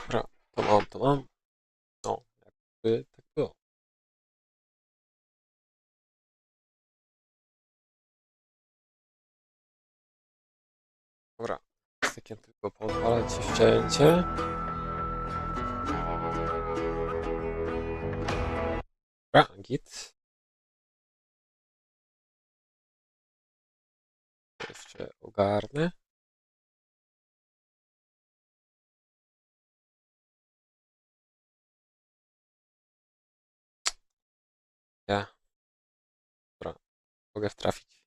Dobra, to mam. No, jakby tak było. Dobra, z takiem tylko pozwalać ci wcięcie. Dobra, git. Jeszcze ogarnę. Ja. Dobra, mogę wtrafić.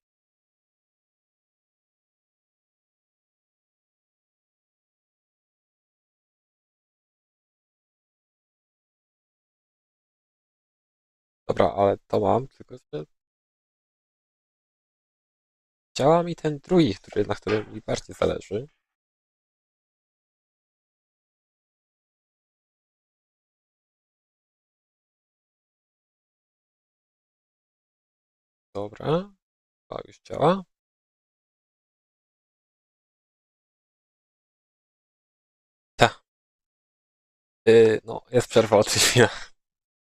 Dobra, ale to mam, tylko że działa mi ten drugi, na którym mi bardziej zależy. Dobra, to już działa. Ta. No, jest przerwa od Wiedźmina.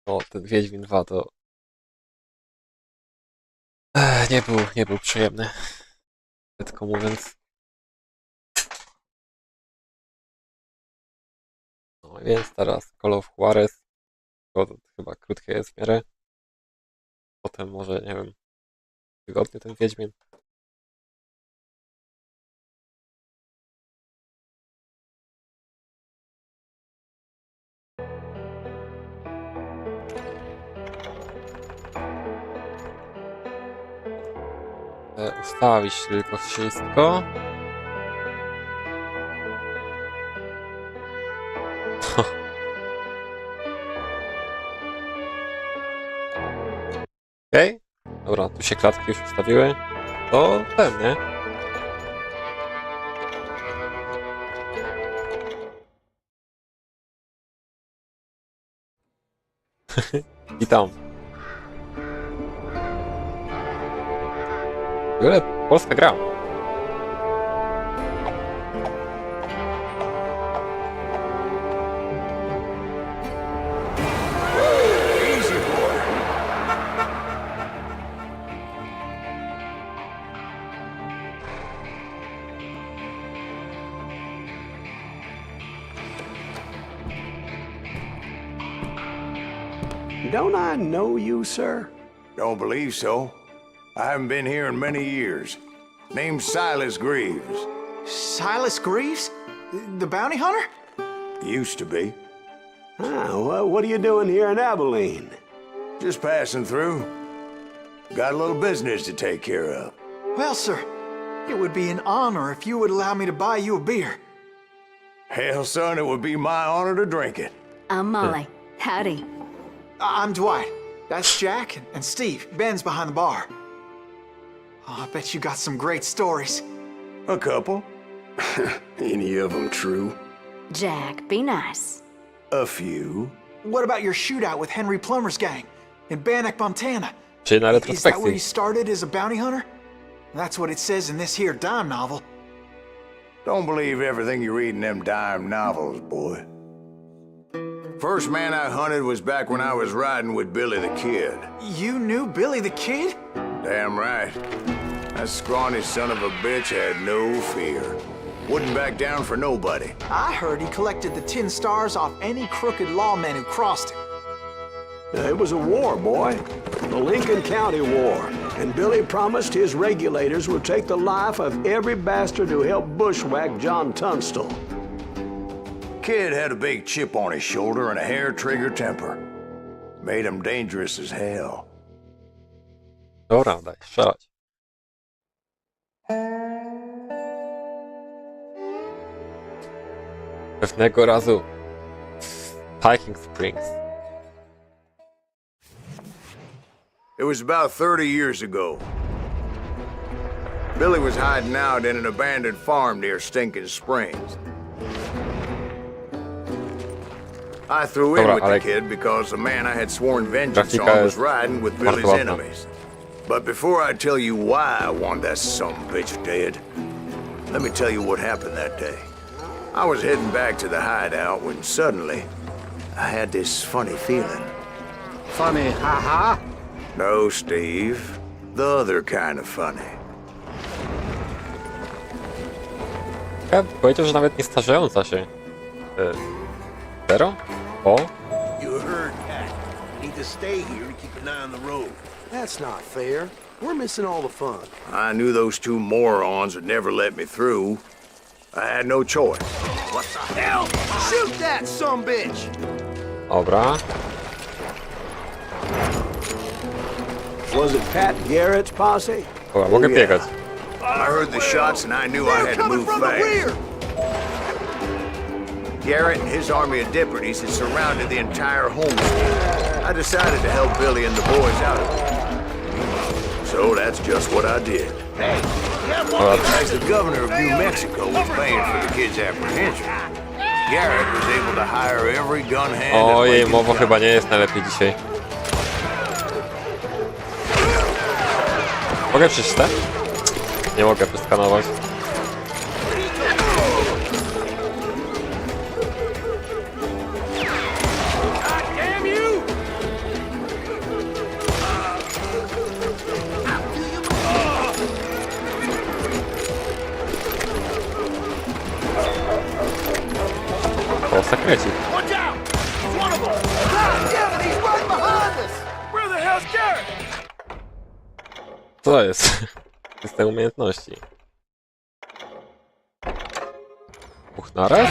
No, ten Wiedźmin 2 to nie był przyjemny, krótko mówiąc. No więc teraz Call of Juarez, to chyba krótkie jest w miarę. Potem może, nie wiem, tygodniu ten Wiedźmin. Ustawić tylko wszystko. Okej. Dobra, tu się klatki już ustawiły. To ten, nie? I tam. W ogóle polska gra. Don't I know you, sir? Don't believe so. I haven't been here in many years. Name's Silas Greaves. Silas Greaves? The bounty hunter? Used to be. Ah, well, what are you doing here in Abilene? Just passing through. Got a little business to take care of. Well, sir, it would be an honor if you would allow me to buy you a beer. Hell, son, it would be my honor to drink it. I'm Molly. Howdy. I'm Dwight. That's Jack and Steve. Ben's behind the bar. Oh, I bet you got some great stories. A couple. Any of them true? Jack, be nice. A few. What about your shootout with Henry Plummer's gang in Bannock, Montana? Czyli na Is that where retrospekcji. you started as a bounty hunter? That's what it says in this here dime novel. Don't believe everything you read in them dime novels, boy. First man I hunted was back when I was riding with Billy the Kid. You knew Billy the Kid? Damn right. That scrawny son of a bitch had no fear. Wouldn't back down for nobody. I heard he collected the 10 stars off any crooked lawmen who crossed him. It was a war, boy. The Lincoln County War. And Billy promised his regulators would take the life of every bastard who helped bushwhack John Tunstall. Kid had a big chip on his shoulder and a hair-trigger temper. Made him dangerous as hell. Dobra, daj, strzelać. Pewnego razu Hiking Springs. It was about 30 years ago. Billy was hiding out in an abandoned farm near Stinking Springs. I threw in Dobra, with the ale kid because the man I had sworn vengeance grafika on was jest riding with bardzo Billy's ładna. enemies. But before I tell you why I want that son bitch dead, let me tell you what happened that day. I was heading back to the hideout when suddenly I had this funny feeling. Funny, haha. No, Steve. The other kind of funny. Ja powiedział, że nawet nie starzejąca się. Zero? O? You heard that. You need to stay here and keep an eye on the road. That's not fair. We're missing all the fun. I knew those two morons would never let me through. I had no choice. What the hell? Shoot that sumbitch! Dobra. Was it Pat Garrett's posse? Dobra, mogę yeah. biegać. I heard the shots and I knew I They're had to coming move from the fast. rear! Garrett and his army of deputies had surrounded the entire homestead. I decided to help Billy and the boys out of it. So that's just what I did. Hey, that Dobra. one As the governor of New Mexico was paying for the kid's apprehension, Garrett was able to hire every gun hand. at Ojej, Lincoln mowa County. chyba nie jest najlepiej dzisiaj. Mogę przeczytać? Nie mogę przeskanować. damn you! O, sekrecik. Watch out! It's one of them! God damn it, he's right behind us! Where the hell's Garrett? Co to jest? System umiejętności. Dwóch naraz?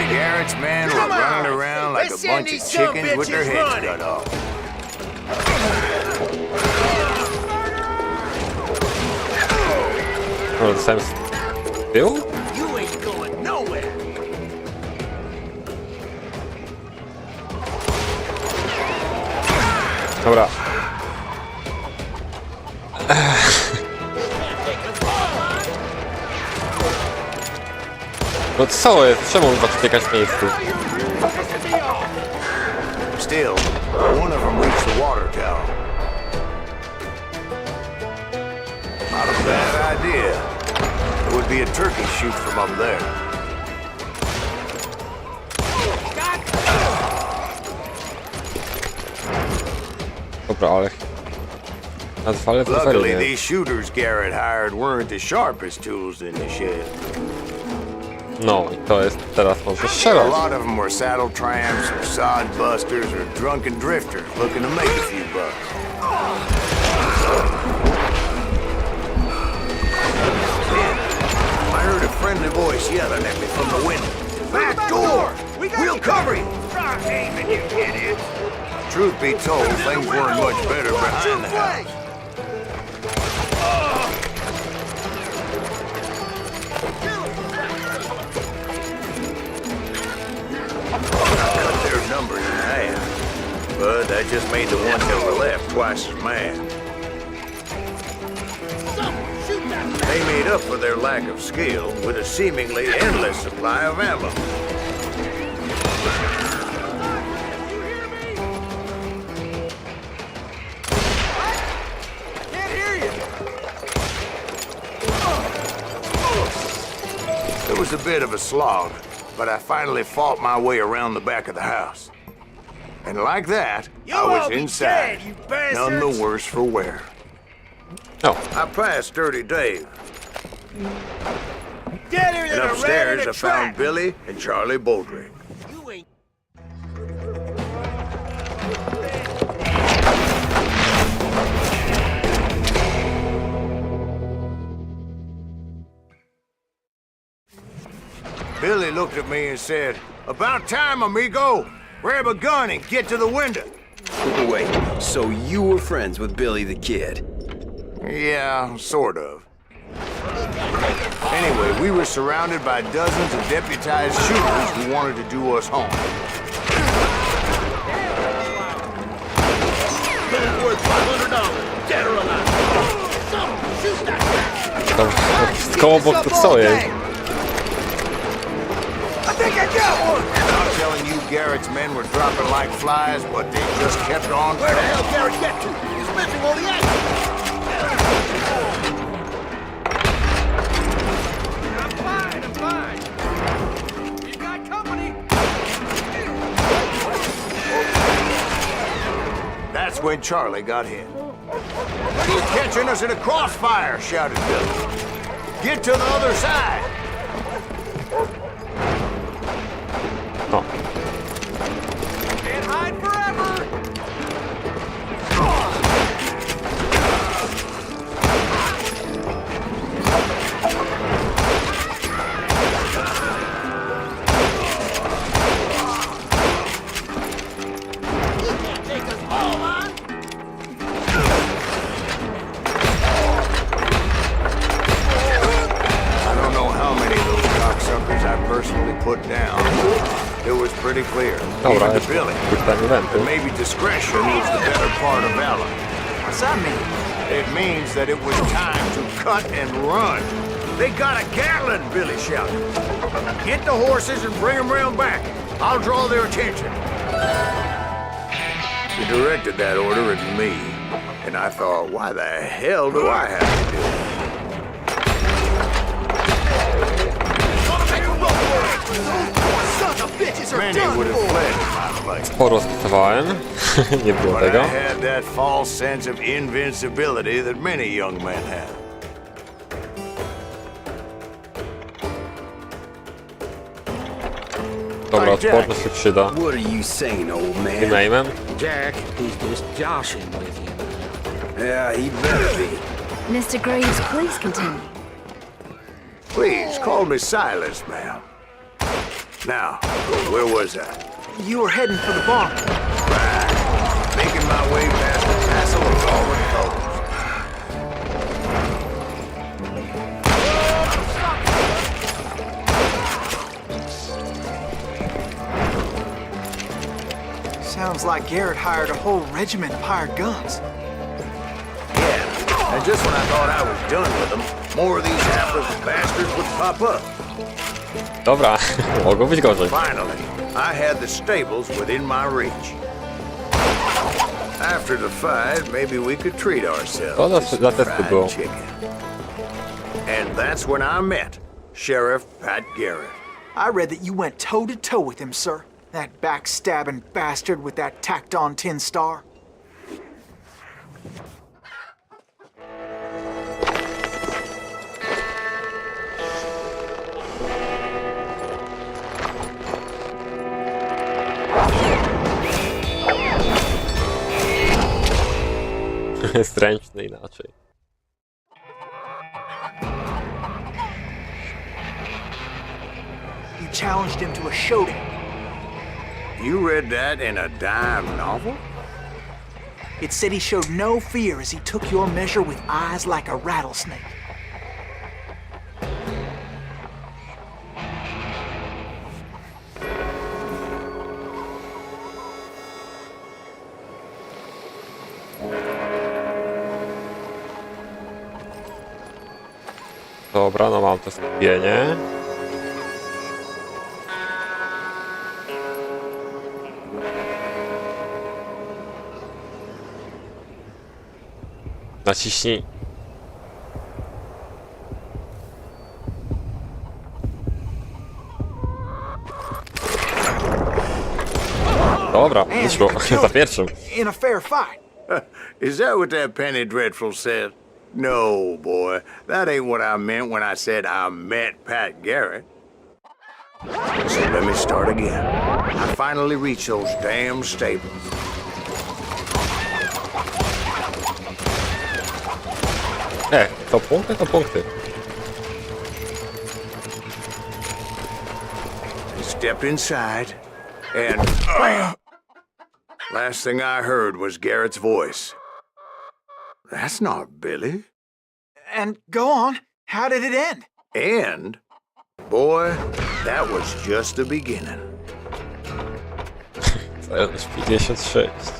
Garrett's men were running around like a Let's send bunch these of chickens with their sumbitches heads running. cut off. No, dostałem z tyłu? You ain't going nowhere! Dobra. No co jest? Czemu on zaczął biegać w miejscu? Still, one of them reached the water tower. Not a bad idea. It would be a turkey shoot from up there. Dobra, ale... Na dwa Luckily, nie. these shooters Garrett hired weren't the sharpest tools in the shed. No, i to jest teraz może A strzelać. lot of them were saddle tramps or sod busters or drunken drifters looking to make a few bucks. I heard a friendly voice yelling at me from the window. Back door! We'll cover you! Stop aiming, you idiots! Truth be told, things weren't much better behind the house. Cut their numbers in half, but that just made the ones that were left twice as mad. They made up for their lack of skill with a seemingly endless supply of ammo. Can't hear you! It was a bit of a slog, but I finally fought my way around the back of the house. And like that, You I all was be inside, dead, you none bastards! the worse for wear. No. I passed Dirty Dave, Deader and than a rat upstairs in I a found trap! Billy and Charlie Baldrick. You ain't... Billy looked at me and said, "About time, amigo. Grab a gun and get to the window." Wait, so you were friends with Billy the Kid? Yeah, sort of. Anyway, we were surrounded by dozens of deputized shooters who wanted to do us harm. Billy's worth $500, dead or alive! Someone shoot that rat! To wszystko obok to co jest? I think I got one! I'm telling you, Garrett's men were dropping like flies, but they just kept on. Where the hell Garrett get to? He's missing all the action! I'm fine, I'm fine! That's when Charlie got hit. You're catching us in a crossfire, shouted Billy. Get to the other side. No. Can't hide forever! Put down. It was pretty clear. Dobra, Even to jeszcze Billy. pytanie That eventu. maybe discretion was the better part of valor. What's that mean? It means that it was time to cut and run. They got a Gatlin, Billy shouted. Get the horses and bring them round back. I'll draw their attention. He directed that order at me, and I thought, why the hell do I have to do it? Many would have fled in my place. Sporo skasowałem. Nie było But I tego. had that false sense of invincibility that many young men have. Dobra, odporność się przyda. What are you saying, old man? Tym aimem. Jack, he's just joshing with you. Yeah, he better be. Mr. Greaves, please continue. Please, call me Silas, ma'am. Now, where was I? You were heading for the barn. Right. Making my way past the tassel of fallen colors. Sounds like Garrett hired a whole regiment of hired guns. Yeah, and just when I thought I was done with them, more of these hapless bastards would pop up. Dobra, mogło być gorzej. Finally, I had the stables within my reach. After the fight, maybe we could treat ourselves To to some dla testu było. fried chicken. And that's when I met Sheriff Pat Garrett. I read that you went toe-to-toe with him, sir. That backstabbing bastard with that tacked-on tin star. Zręczny inaczej. You challenged him to a showdown. You read that in a dime novel? It said he showed no fear as he took your measure with eyes like a rattlesnake. Dobra, no mam to skupienie. Naciśnij. Dobra, Man, wyszło. you killed Za pierwszym. in a fair fight. Is that what that Penny Dreadful said? No, boy. That ain't what I meant when I said I met Pat Garrett. So let me start again. I finally reached those damn stables. To punkty, to punkty. Stepped inside, and last thing I heard was Garrett's voice. That's not Billy. And go on. How did it end? And, boy, that was just the beginning. Zająć 56.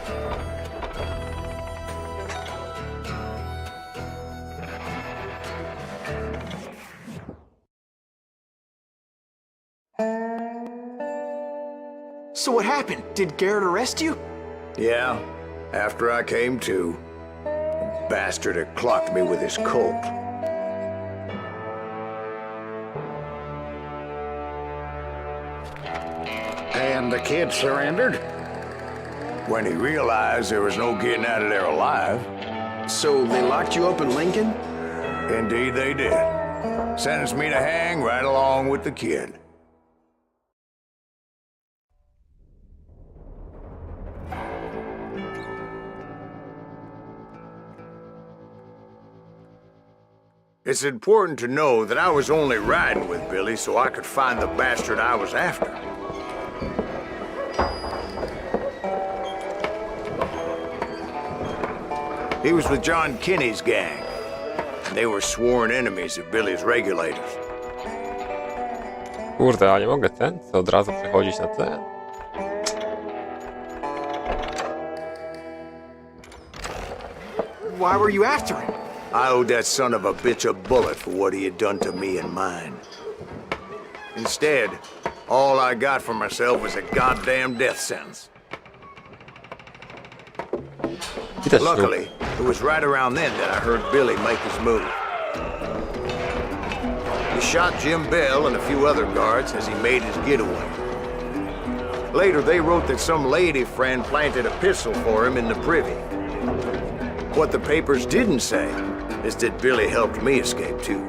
So what happened? Did Garrett arrest you? Yeah, after I came to, the bastard had clocked me with his Colt. And the kid surrendered? when he realized there was no getting out of there alive. So they locked you up in Lincoln? Indeed they did. Sentenced me to hang right along with the kid. It's important to know that I was only riding with Billy so I could find the bastard I was after. He was with John Kinney's gang, and they were sworn enemies of Billy's regulators. Kurde, a nie mogę co od razu przechodzić na ten? Why were you after him? I owed that son of a bitch a bullet for what he had done to me and mine. Instead, all I got for myself was a goddamn death sentence. Widać tu. Luckily, it was right around then that I heard Billy make his move. He shot Jim Bell and a few other guards as he made his getaway. Later, they wrote that some lady friend planted a pistol for him in the privy. What the papers didn't say is that Billy helped me escape too.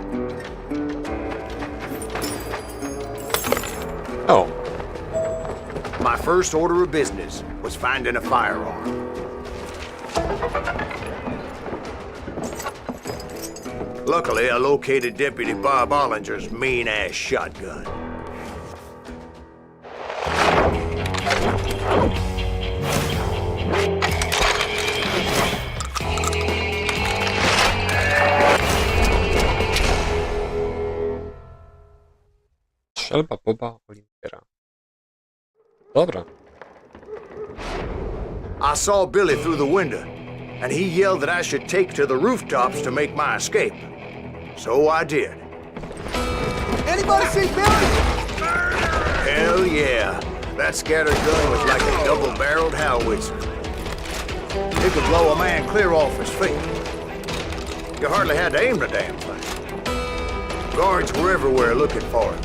O, My first order of business was finding a firearm. Luckily, I located Deputy Bob Ollinger's mean-ass shotgun. strzelba Boba Olingera. Dobra. I saw Billy through the window, and he yelled that I should take to the rooftops to make my escape. So I did. Anybody see Billy? Hell yeah. That scatter gun was like a double-barreled howitzer. It could blow a man clear off his feet. You hardly had to aim the damn thing. Guards were everywhere looking for it.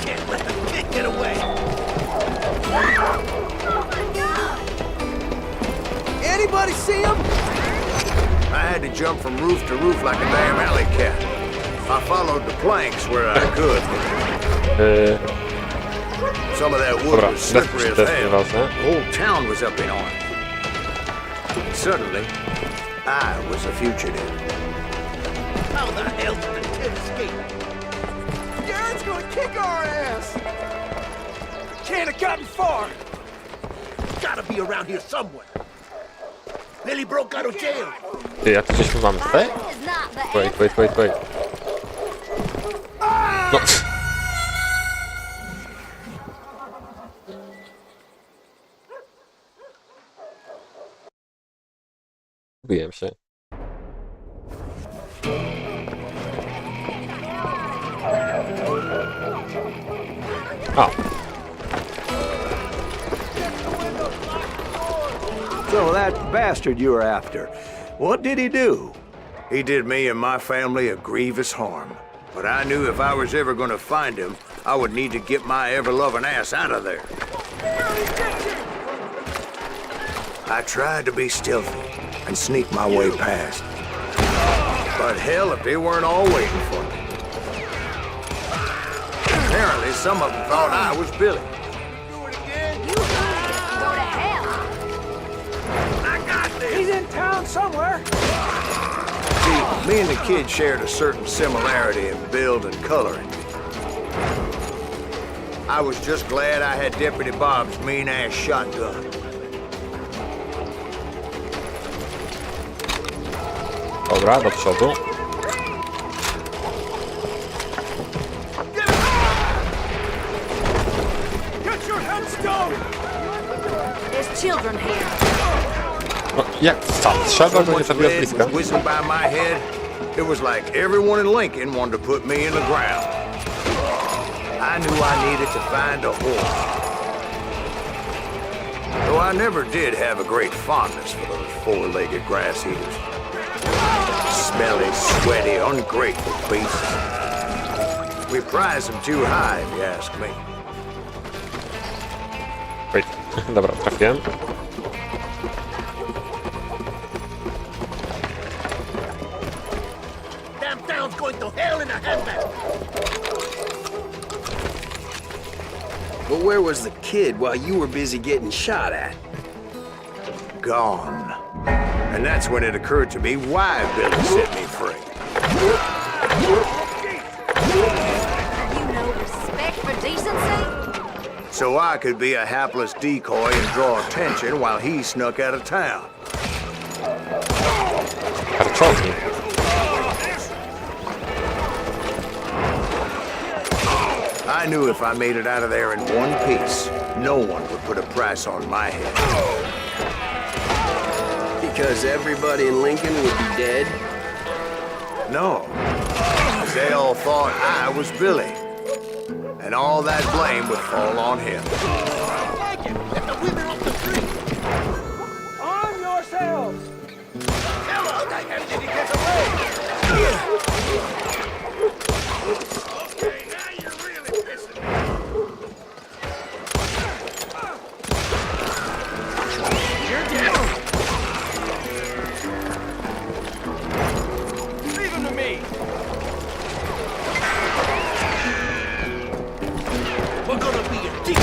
Can't let the kid get away. Anybody see him? I had to jump from roof to roof like a damn alley cat. I followed the planks where I could. Some of that wood Dobra, was slippery as bez hell. nieważne. The whole town was up in arms. Suddenly, I was a fugitive. How the hell did the kid escape? Garrett's gonna kick our ass! Can't have gotten far. Gotta be around here somewhere. Billy broke out of jail. Ty, jak to gdzieś tu mamy tutaj? Wait. No. Zgubiłem się. A. So that bastard you were after, what did he do? He did me and my family a grievous harm. But I knew if I was ever gonna find him, I would need to get my ever-loving ass out of there. I tried to be stealthy and sneak my way past. But hell, if they weren't all waiting for me. Apparently, some of them thought I was Billy. Do it again. You go to hell. I got this. He's in town somewhere. See, me and the kid shared a certain similarity in build and coloring. I was just glad I had Deputy Bob's mean-ass shotgun. Dobra, do przodu. Get your headstone. There's children here. No, jak tam? Strzelba go nie Someone's zabiła z lead bliska. was whizzing by my head. It was like everyone in Lincoln wanted to put me in the ground. I knew I needed to find a horse. Though I never did have a great fondness for those four-legged grass eaters. Smelly, sweaty, ungrateful beasts. We prize them too high, if you ask me. Wait, dobra, trafiłem. Damn town's going to hell in a handbasket. But where was the kid while you were busy getting shot at? Gone. And that's when it occurred to me why Billy set me free. You know respect for decency? So I could be a hapless decoy and draw attention while he snuck out of town. Got a trophy. I knew if I made it out of there in one piece, no one would put a price on my head. Because everybody in Lincoln would be dead? No. They all thought I was Billy. And all that blame would fall on him. Like it. Get the women off the street. Arm yourselves! Hello, that guy didn't get away. Okay, now you're really pissing me. You're dead. Leave him to me. We're gonna be a deep.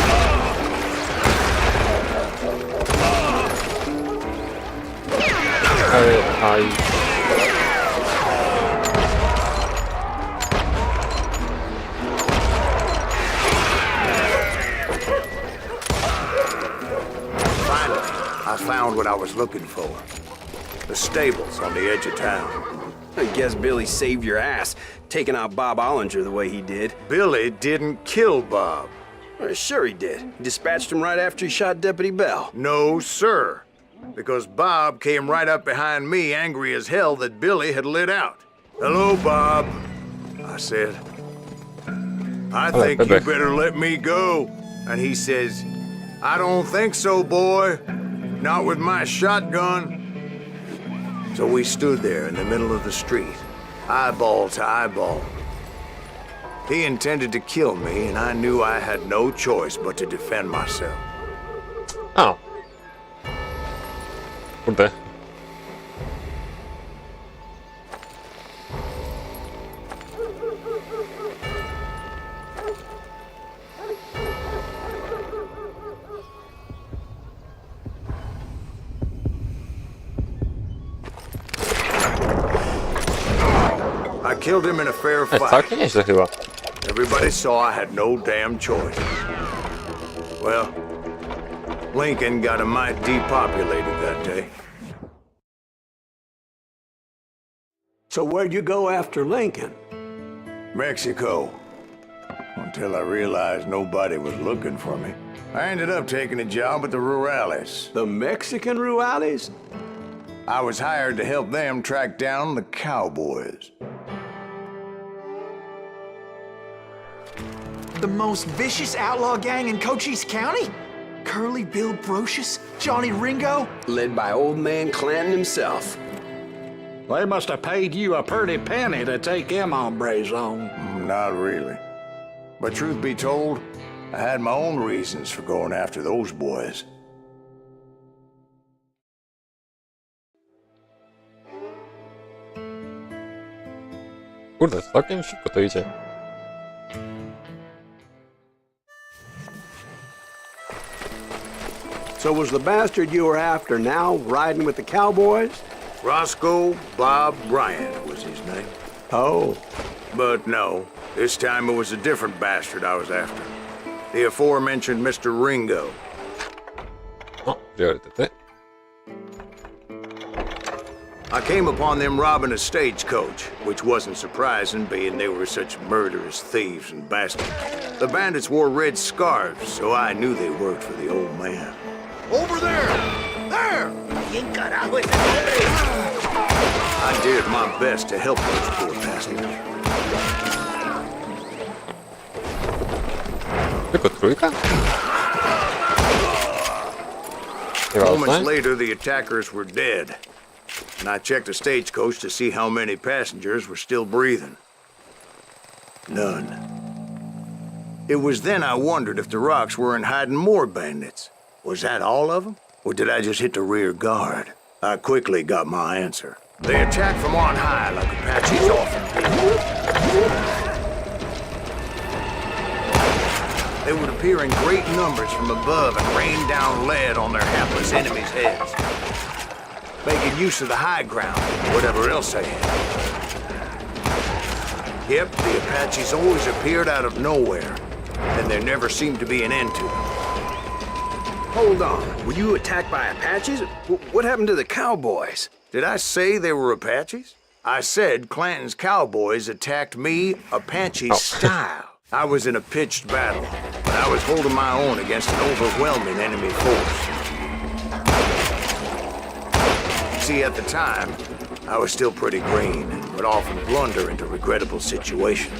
Finally, I found what I was looking for. The stables on the edge of town. I guess Billy saved your ass, taking out Bob Ollinger the way he did. Billy didn't kill Bob. Well, sure he did. He dispatched him right after he shot Deputy Bell. No, sir. Because Bob came right up behind me, angry as hell that Billy had lit out. Hello, Bob, I said. I think you better let me go. And he says, I don't think so, boy. Not with my shotgun. So we stood there in the middle of the street, eyeball to eyeball. He intended to kill me, and I knew I had no choice but to defend myself. O. Kurde. I killed him in a fair fight. Całkiem nieźle chyba. Everybody saw I had no damn choice. Well, Lincoln got a mite depopulated that day. So where'd you go after Lincoln? Mexico. Until I realized nobody was looking for me. I ended up taking a job at the Rurales. The Mexican Rurales? I was hired to help them track down the cowboys. The most vicious outlaw gang in Cochise County? Curly Bill Brocious? Johnny Ringo? Led by old man Clanton himself. They must have paid you a pretty penny to take them hombres on. Not really. But truth be told, I had my own reasons for going after those boys. Kurde, całkiem szybko to idzie. So was the bastard you were after now riding with the cowboys? Roscoe Bob Bryant was his name. Oh. But no, this time it was a different bastard I was after. The aforementioned Mr. Ringo. O, priorytety. I came upon them robbing a stagecoach, which wasn't surprising, being they were such murderous thieves and bastards. The bandits wore red scarves, so I knew they worked for the old man. Over there! There! Bien carajo, ese I did my best to help those poor bastards. Tylko trójka? Moments later, the attackers were dead. And I checked the stagecoach to see how many passengers were still breathing. None. It was then I wondered if the rocks weren't hiding more bandits. Was that all of them? Or did I just hit the rear guard? I quickly got my answer. They attacked from on high like Apaches often do. They would appear in great numbers from above and rain down lead on their hapless enemies' heads, making use of the high ground, whatever else they had. Yep, the Apaches always appeared out of nowhere, and there never seemed to be an end to them. Hold on. Were you attacked by Apaches? What happened to the cowboys? Did I say they were Apaches? I said Clanton's cowboys attacked me Apache style. I was in a pitched battle, but I was holding my own against an overwhelming enemy force. See, at the time, I was still pretty green and would often blunder into regrettable situations.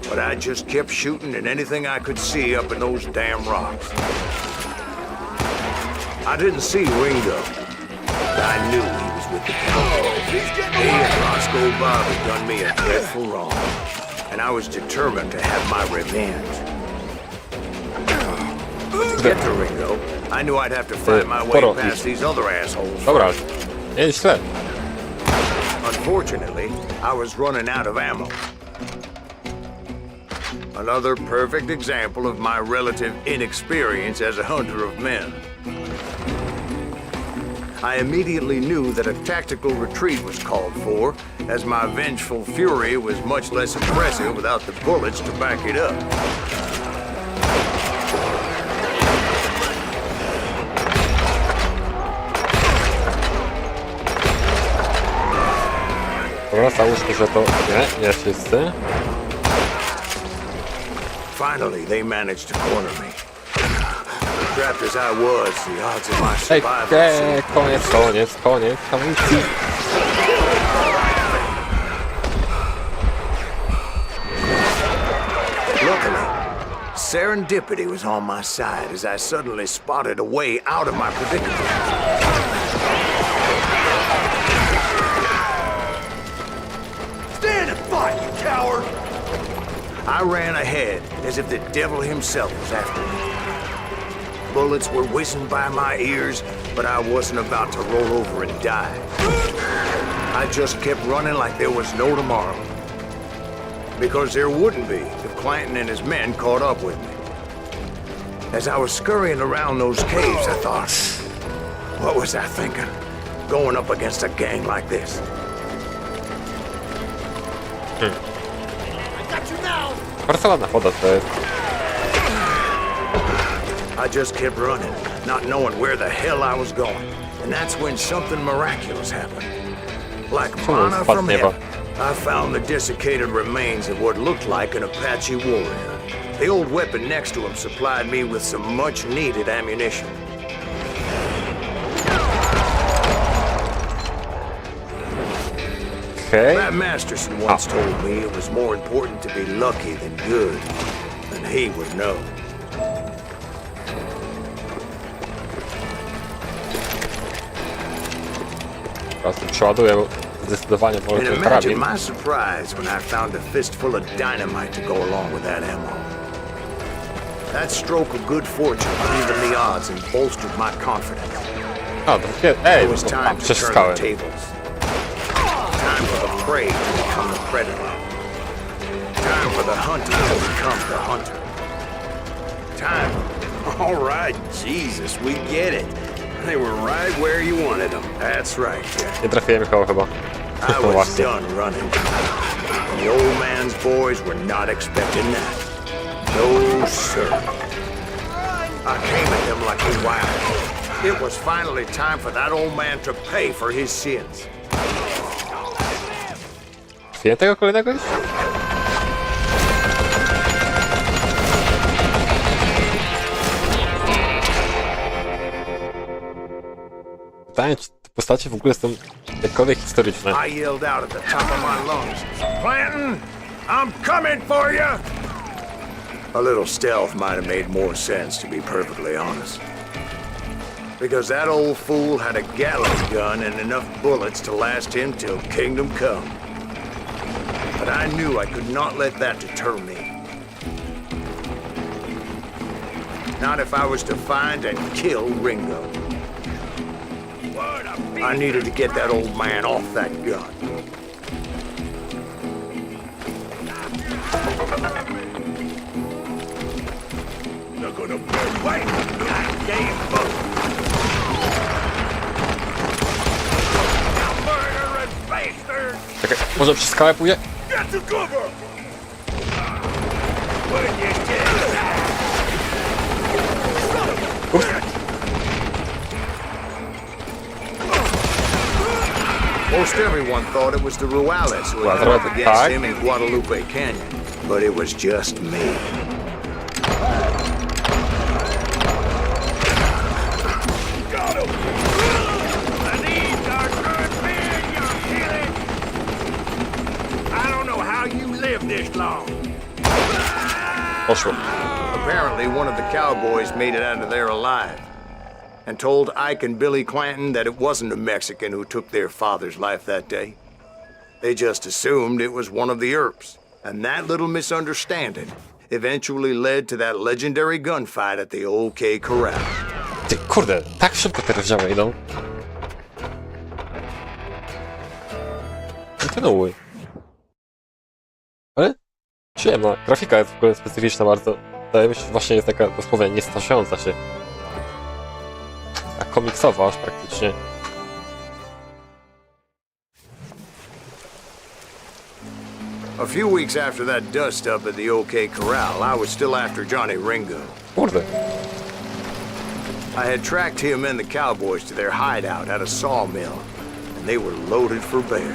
But I just kept shooting at anything I could see up in those damn rocks. I didn't see Ringo, but I knew he was with the cowboys. He and Roscoe Bob had done me a dreadful wrong, and I was determined to have my revenge. To get to Ringo, I knew I'd have to find my way past these other assholes. Dobra, nieźle. Unfortunately, I was running out of ammo. Another perfect example of my relative inexperience as a hunter of men. I immediately knew that a tactical retreat was called for, as my vengeful fury was much less impressive without the bullets to back it up. Dobra, załóżmy, że to nie wszyscy. Finally, they managed to corner me. Trapped as I was, the odds of my Ej, survival... koniec amunicji. Luckily, serendipity was on my side as I suddenly spotted a way out of my predicament. Stand and fight, you coward! I ran ahead as if the devil himself was after me. Bullets were whizzing by my ears, but I wasn't about to roll over and die. I just kept running like there was no tomorrow. Because there wouldn't be if Clanton and his men caught up with me. As I was scurrying around those caves, I thought, what was I thinking? Going up against a gang like this? Porcelana woda to jest. I just kept running, not knowing where the hell I was going. And that's when something miraculous happened. Like manna from heaven, I found the desiccated remains of what looked like an Apache warrior. The old weapon next to him supplied me with some much-needed ammunition. Okay. Matt Masterson once told me it was more important to be lucky than good, and he would know. Teraz tu przeładuję, bo zdecydowanie wolę And ten imagine karabin. my surprise when I found a fistful of dynamite to go along with that ammo. That stroke of good fortune evened the odds and bolstered my confidence. A, to ej, It was time to turn the prześciskałem. tables. Time for the prey to become the predator. Time for the hunter to become the hunter. Time. All right, Jesus, we get it. They were right where you wanted them. That's right, Jack. Nie trafiłem koło chyba. I No was właśnie. done running. And the old man's boys were not expecting that. No, sir. I came at them like a wild. It was finally time for that old man to pay for his sins. Trafiłem tego kolejnego już? Pytanie, czy te postacie w ogóle są jakkolwiek historyczne. I yelled out at the top of my lungs, Clanton, I'm coming for you! A little stealth might have made more sense, to be perfectly honest. Because that old fool had a Gatling gun and enough bullets to last him till kingdom come. But I knew I could not let that deter me. Not if I was to find and kill Ringo. I needed to get that old man off that gun. They're gonna burn white. Goddamn boat. Murderous bastard! Czekaj, może przez skałę pójdę? Get to cover! When you get Most everyone thought it was the Ruales who Well, had up that's against fine. him in Guadalupe Canyon, but it was just me. got him! The needs are good men, you feel it? I don't know how you live this long. Poszło. Apparently, one of the cowboys made it out of there alive and told Ike and Billy Clanton that it wasn't a Mexican who took their father's life that day. They just assumed it was one of the Earps, and that little misunderstanding eventually led to that legendary gunfight at the OK Corral. Ty, kurde, tak szybko te rozdziały idą. Kontynuuj. Ale przyjemna. Grafika jest w ogóle specyficzna bardzo. Wydaje mi się, że właśnie jest taka dosłownie niestarzejąca się. Tak komiksowa aż praktycznie. A few weeks after that dust-up at the OK Corral, I was still after Johnny Ringo. Kurde. I had tracked him and the cowboys to their hideout at a sawmill, and they were loaded for bear.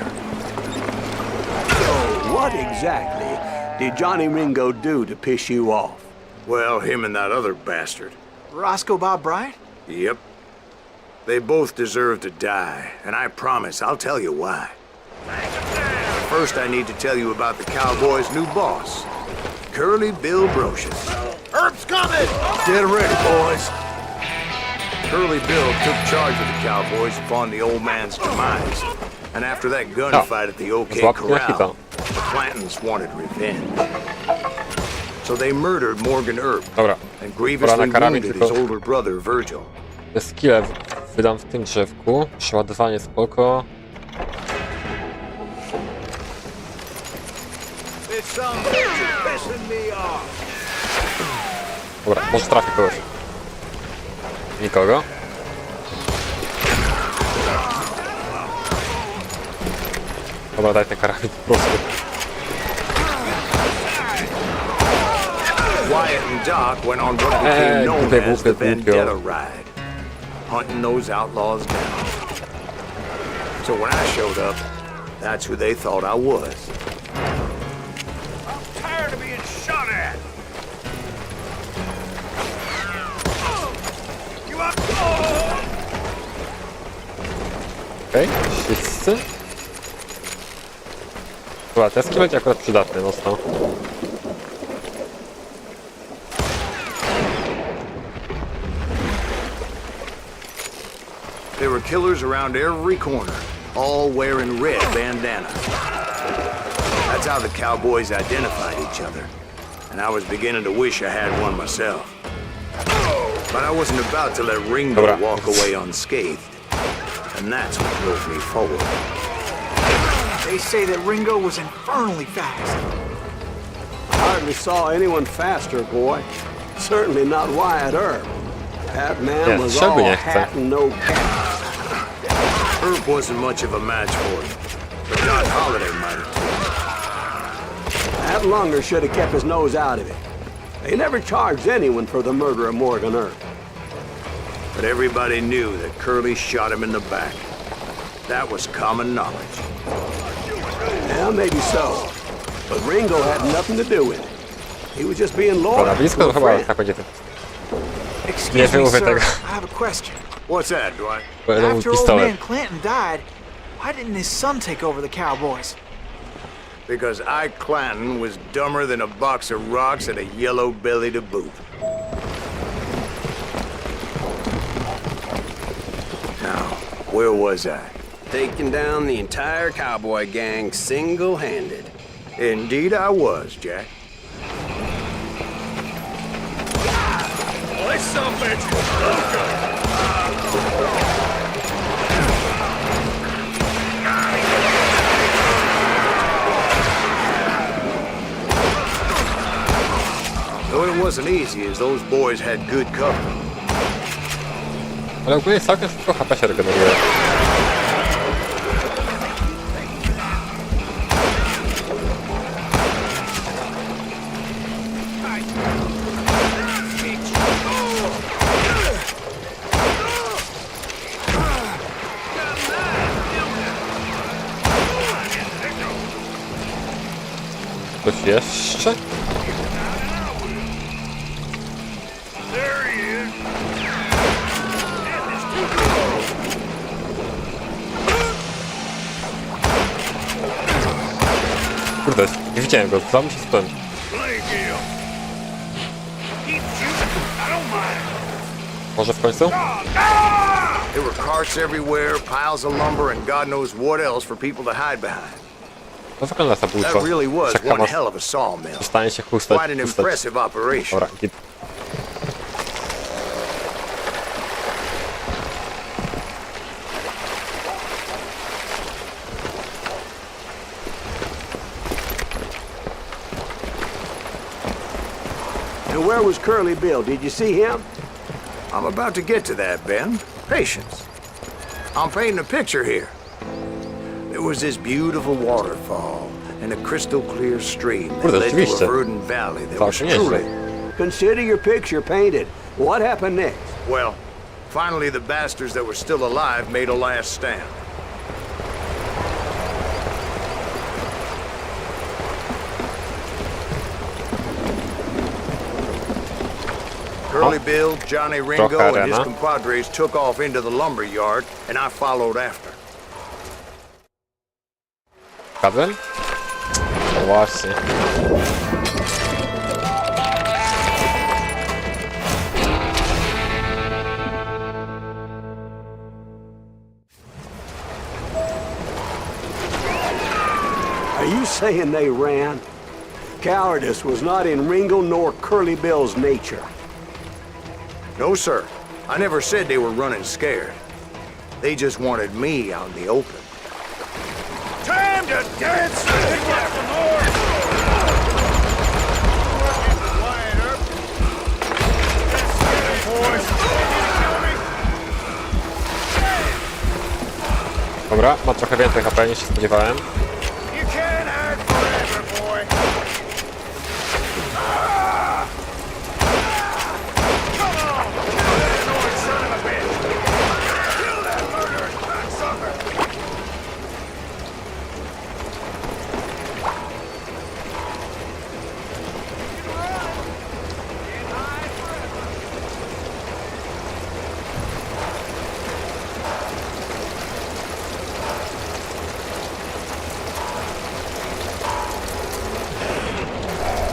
So, what exactly did Johnny Ringo do to piss you off? Well, him and that other bastard. Roscoe Bob Bryant? Yep. They both deserve to die, and I promise I'll tell you why. First, I need to tell you about the Cowboys' new boss, Curly Bill Brocious. Herb's coming! Get ready, boys. Curly Bill took charge of the Cowboys upon the old man's demise, and after that gunfight at the OK Corral, the Clantons wanted revenge. So they murdered Morgan Earp Dobra. and grievously wounded his older brother, Virgil. Te skille wydam w tym drzewku. Przeładowanie spoko. This some bitch is pissing me off. Dobra, może trafię kogoś. Nikogo. Dobra, daj ten karabin po prostu. Wyatt and Doc went on what became known as the Vendetta Ride, hunting those outlaws down. So when I showed up, that's who they thought I was. I'm tired of being shot at. You up? Okej, wszyscy. Dobra, teski będzie akurat przydatny mocno. There were killers around every corner, all wearing red bandanas. That's how the cowboys identified each other, and I was beginning to wish I had one myself. But I wasn't about to let Ringo walk away unscathed, and that's what drove me forward. They say that Ringo was infernally fast. I hardly saw anyone faster, boy. Certainly not Wyatt Earp. That man was all hat and no cap. Earp wasn't much of a match for him, but Doc Holliday might have. That lunger should have kept his nose out of it. They never charged anyone for the murder of Morgan Earp. But everybody knew that Curly shot him in the back. That was common knowledge. Yeah, maybe so. But Ringo had nothing to do with it. He was just being loyal Dobra, blisko to to a chyba friend. tak będzie. Excuse me, wymówię sir. tego. I have a question. What's that, Dwight? Będę mój After old pistolet. man Clanton died, why didn't his son take over the Cowboys? Because Ike Clanton was dumber than a box of rocks and a yellow belly to boot. Now, where was I? Taking down the entire cowboy gang single-handed. Indeed I was, Jack. Let's wasn't easy as those boys had good cover. Ale ogólnie całkiem szybko HP się regeneruje. Coś jeszcze? Kurde, nie widziałem go, za mi się stąd. Może w końcu? There were carts everywhere, piles of lumber, and God knows what else for people to hide behind. To wygląda zabójczo. That really was Jak one Hamas hell of a sawmill. przestanie się chustać. Quite an impressive operation. Dobra, git. And where was Curly Bill? Did you see him? I'm about to get to that, Ben. Patience. I'm painting a picture here. There was this beautiful waterfall and a crystal clear stream that Kurde, led to a rzeczywiście. verdant valley that was Całkiem nieźle. truly... Consider your picture painted. What happened next? Well, finally the bastards that were still alive made a last stand. Curly Bill, Johnny Ringo, and his compadres took off into the lumber yard, and I followed after. Zgadłem? No właśnie. Are you saying they ran? Cowardice was not in Ringo nor Curly Bill's nature. No, sir. I never said they were running scared. They just wanted me out in the open. Time to dance! Pick up some more! Quieter. Let's get it, boys. Dobra, ma trochę więcej HP niż się spodziewałem. You can't hide forever, boy. Come on! Kill that annoying son of a bitch! Kill that murderous cocksucker!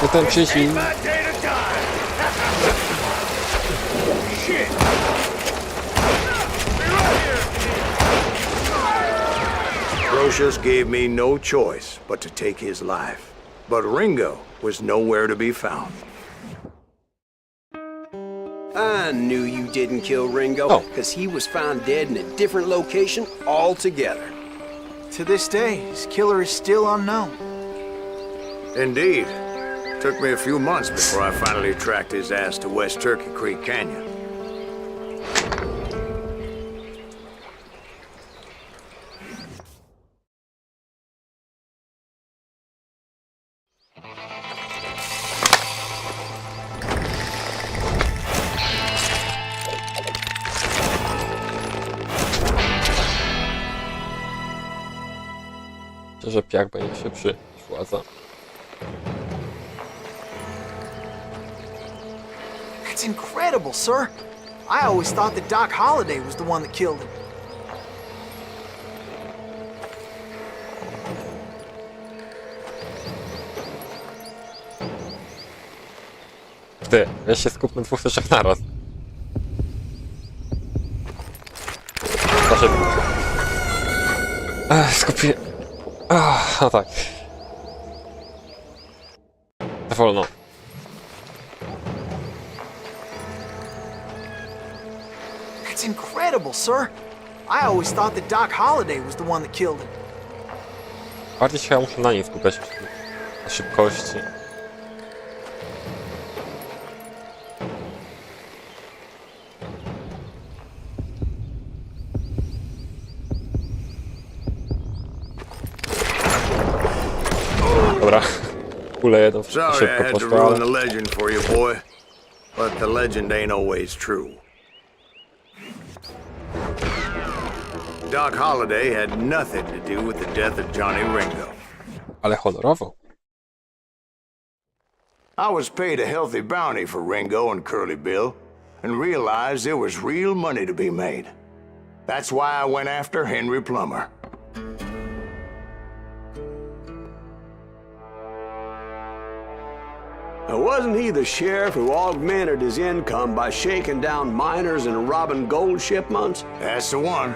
No ten przycisk. My day to die! Shit! Be right here! Brocious gave me no choice but to take his life. But Ringo was nowhere to be found. I knew you didn't kill Ringo, Oh. because he was found dead in a different location altogether. To this day, his killer is still unknown. Indeed. Took me a few months before I finally tracked his ass to West Turkey Creek Canyon. Że piach będzie się przywładza. That's incredible, sir. I always thought that Doc Holliday was the one that killed him. Ty, weź się skup na dwóch rzeczach naraz. Proszę. Skupię. No tak. To wolno. That's incredible, sir. I always thought that Doc Holliday was the one that killed him. Bardziej się muszę na nim skupiać. Na szybkości. Dobra. Kulę jedną Sorry I szybko had to poszła, ruin ale... the legend for you, boy. But the legend ain't always true. Doc Holliday had nothing to do with the death of Johnny Ringo. Ale honorowo. I was paid a healthy bounty for Ringo and Curly Bill, and realized there was real money to be made. That's why I went after Henry Plummer. Now, wasn't he the sheriff who augmented his income by shaking down miners and robbing gold shipments? That's the one.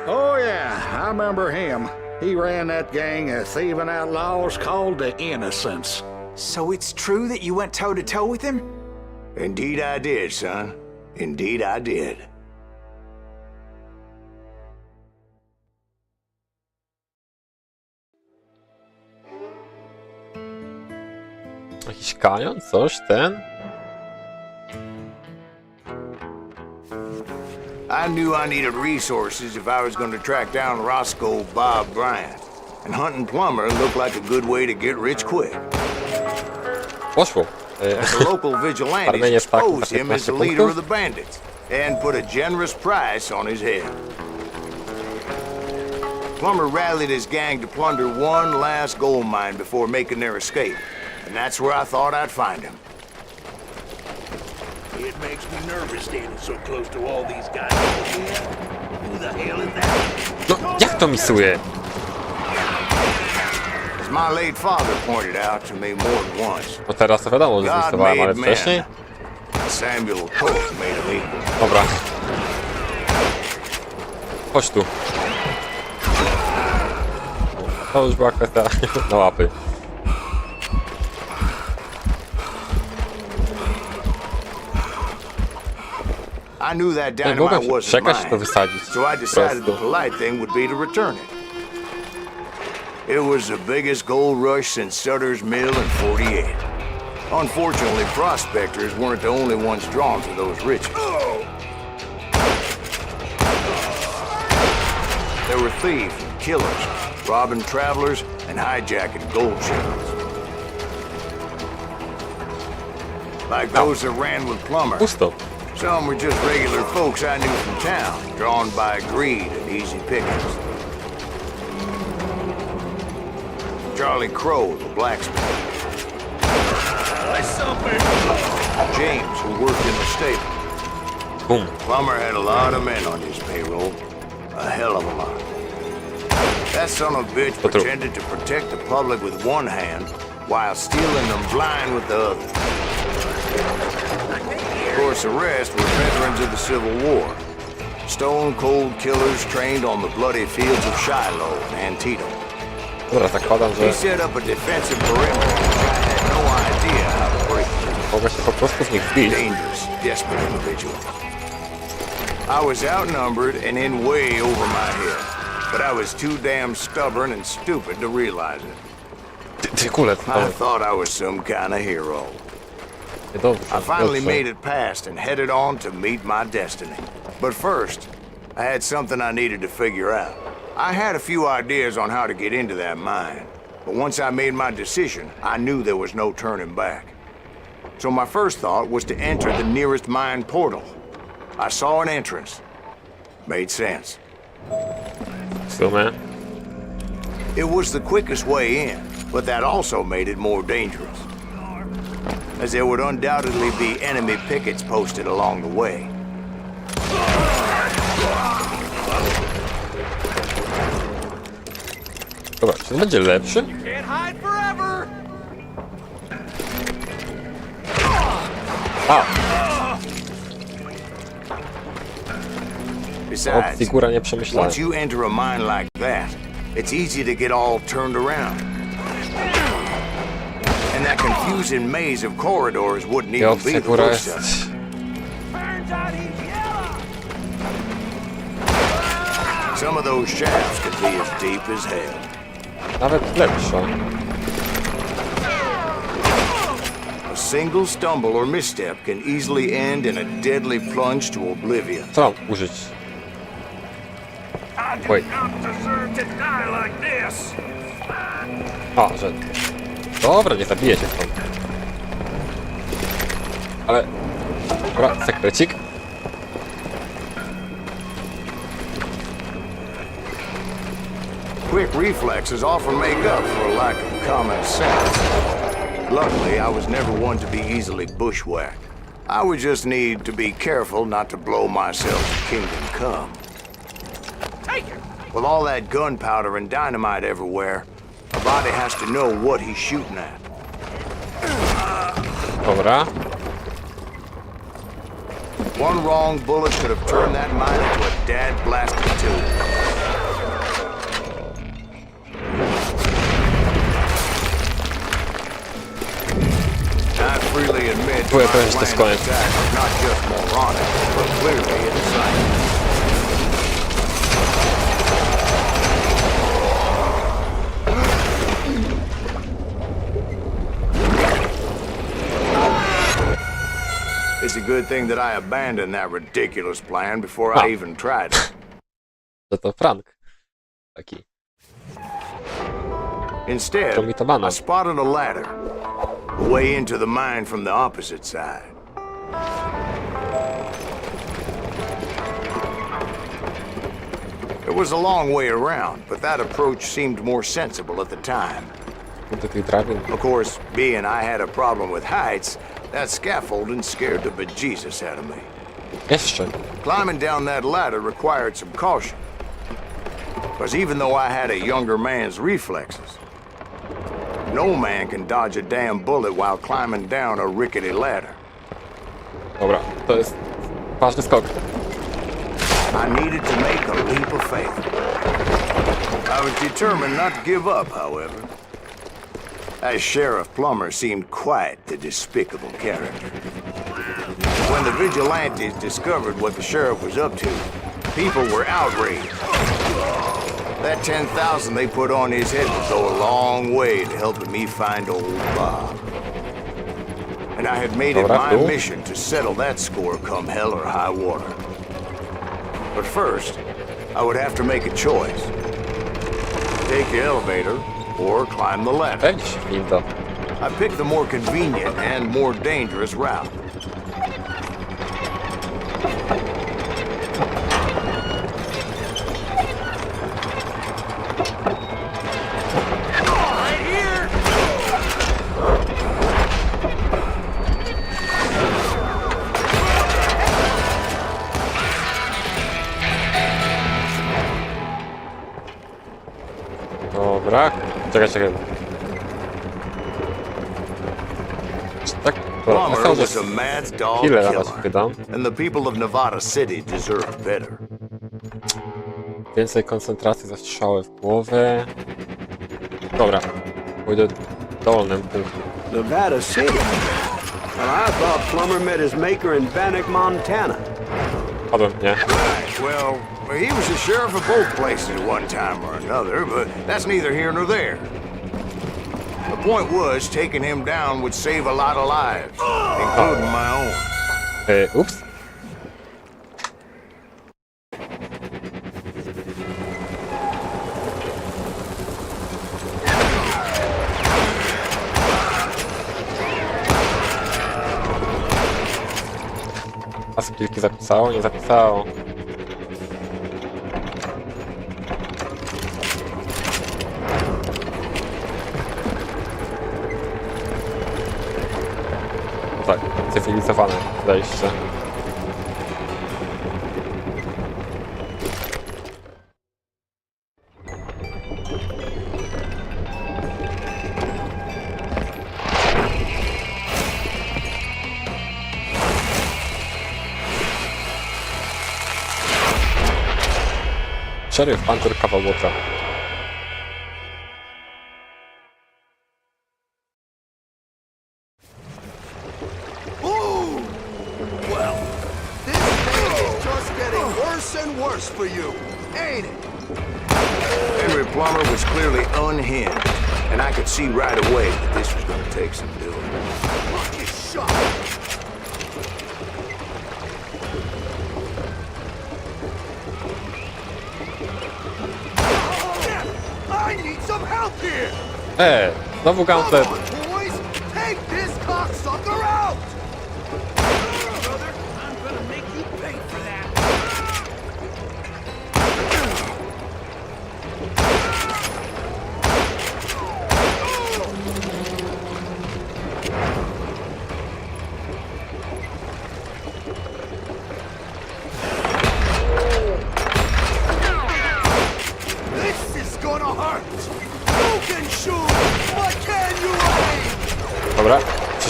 Oh, yeah, I remember him. He ran that gang of thieving outlaws called the Innocents. So it's true that you went toe-to-toe with him? Indeed I did, son. Indeed I did. Jakiś kanion? Coś? Ten? I knew I needed resources if I was going to track down Roscoe Bob Bryant. And hunting Plummer looked like a good way to get rich quick. Poszło. The local vigilantes exposed him as the leader of the bandits and put a generous price on his head. Plummer rallied his gang to plunder one last gold mine before making their escape. And that's where I thought I'd find him. It makes me nervous standing so close to all these guys. Who the hell is that? No, jak to misuje? As my late father pointed out to me more than once, No teraz to wiadomo, że God zmisowałem, ale made wcześniej? man. Samuel Colt made him equal. Dobra. Chodź tu. To już była kwestia na łapy. I knew that Nie mogę dynamite się wasn't czekać, to mine, wysadzić. so I decided the Prosto. polite thing would be to return it. It was the biggest gold rush since Sutter's Mill in '48. Unfortunately, prospectors weren't the only ones drawn to those riches. There were thieves and killers, robbing travelers and hijacking gold shipments. Like those that ran with Plummer. Pusto. Some were just regular folks I knew from town, drawn by greed and easy pickings. Charlie Crow, the blacksmith. James, who worked in the stable. Bum. Plummer had a lot of men on his payroll. A hell of a lot. That son of a bitch pretended to protect the public with one hand while stealing them blind with the other. Of course, the rest were veterans of the Civil War. Stone-cold killers trained on the bloody fields of Shiloh and Antietam. Dobra, zakładam, że He set up a defensive perimeter which I had no idea how to break. mogę się po prostu w nich wbić. Dangerous, desperate individual. I was outnumbered and in way over my head, but I was too damn stubborn and stupid to realize it. Ty kule, I thought I was some kind of hero. dobrze, I finally dobrze. made it past and headed on to meet my destiny. But first, I had something I needed to figure out. I had a few ideas on how to get into that mine, but once I made my decision, I knew there was no turning back. So my first thought was to enter the nearest mine portal. I saw an entrance. Made sense. W sumie. It was the quickest way in, but that also made it more dangerous, as there would undoubtedly be enemy pickets posted along the way. Dobra, czy to będzie lepszy? Can't hide forever! A, Besides, opcji góra nie przemyślałem. once you enter a mine like that, it's easy to get all turned around. And that confusing maze of corridors wouldn't I even be opcja the góra worst jest... of it. Some of those shafts could be as deep as hell. nawet lepsza. A single stumble or misstep can easily end in a deadly plunge to oblivion. Co mam użyć? Wait. A, że... Dobra, nie zabiję się stąd. Ale... Dobra, sekrecik. Quick reflexes often make up for a lack of common sense. Luckily, I was never one to be easily bushwhacked. I would just need to be careful not to blow myself to kingdom come. With all that gunpowder and dynamite everywhere, a body has to know what he's shooting at. Dobra. One wrong bullet could have turned that mine into a dad-blasted tube. I freely admit Czuję my to, że to jest plan koniec. of attack was not just moronic, but clearly insane. It's a good thing that I abandoned that ridiculous plan before I even tried it. Że to prank. Taki. Instead, Promitowana. I spotted a ladder, a way into the mine from the opposite side. It was a long way around, but that approach seemed more sensible at the time. Do tych drabin. Of course, being I had a problem with heights, that scaffolding scared the bejesus out of me. Jeszcze. Climbing down that ladder required some caution. Because even though I had a younger man's reflexes, no man can dodge a damn bullet while climbing down a rickety ladder. Dobra, to jest ważny skok. I needed to make a leap of faith. I was determined not to give up, however. As Sheriff Plummer seemed quite the despicable character. When the vigilantes discovered what the sheriff was up to, people were outraged. That 10,000 they put on his head would go a long way to helping me find old Bob. And I had made it my mission to settle that score come hell or high water. But first, I would have to make a choice. Take the elevator or climb the ladder. Pewnie się winda. I picked the more convenient and more dangerous route. Dobra. Czekaj. Tak? Plummer To was a mad dog chwilę na was killer, wydam. and the people of Nevada City deserve better. Więcej koncentracji, zastrzały w głowę. Dobra. Pójdę dolnym punktem. Nevada City? Well, I thought Plummer met his maker in Bannock, Montana. Padłem, nie? Well, he was the sheriff of both places at one time or another, but that's neither here nor there. The point was, taking him down would save a lot of lives, including my own. Ups. A skillki zapisało? Nie zapisało. Tak, cywilizowane wejście. Szeryf, panter, kawał łotra. Well, this thing is just getting worse and worse for you, ain't it? Henry Plummer was clearly unhinged, and I could see right away that this was going to take some doing. Lucky shot. I need some help here. Znowu gauntlet.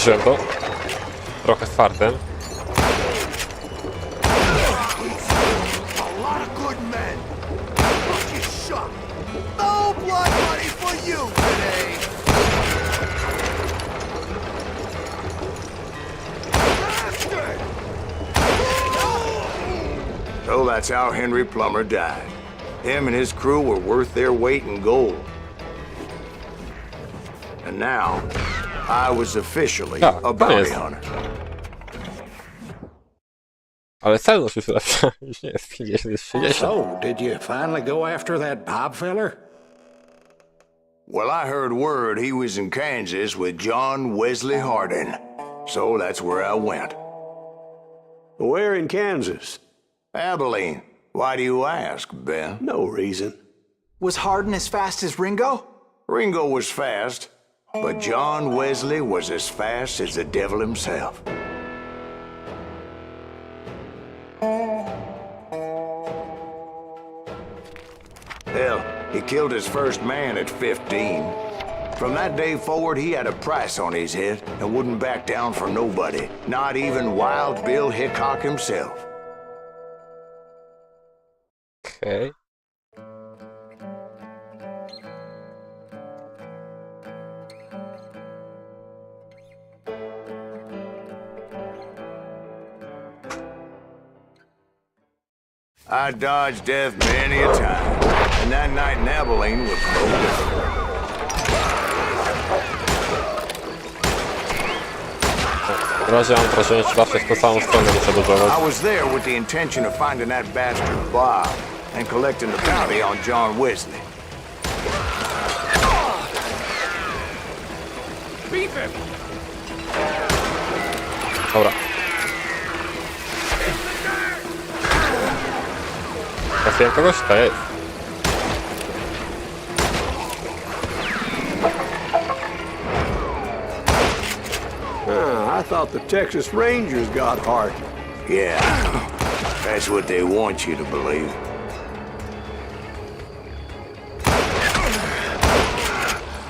Przeżyłem to. Trochę z fartem. A lot of good men. Look, you shot. No blood money for you today. Bastard! So that's how Henry Plummer died. Him and his crew were worth their weight in gold. And now, I was officially Tak, a to bounty jest. hunter. Ale celność już lepsza. Już nie jest 50, jest 60. So, did you finally go after that Bob feller? Well, I heard word he was in Kansas with John Wesley Hardin. So that's where I went. Where in Kansas? Abilene. Why do you ask, Ben? No reason. Was Hardin as fast as Ringo? Ringo was fast, but John Wesley was as fast as the devil himself. Hell, he killed his first man at 15. From that day forward, he had a price on his head and wouldn't back down for nobody, not even Wild Bill Hickok himself. Okej. I dodged death many a time, and that night in Abilene was no different. W razie mam wrażenie, że zawsze w tą samą stronę muszę dodżować. I was there with the intention of finding that bastard Bob and collecting the bounty on John Wesley. Dobra. Trafiłem kogoś? To jest. I thought the Texas Rangers got Hardin. Yeah, that's what they want you to believe.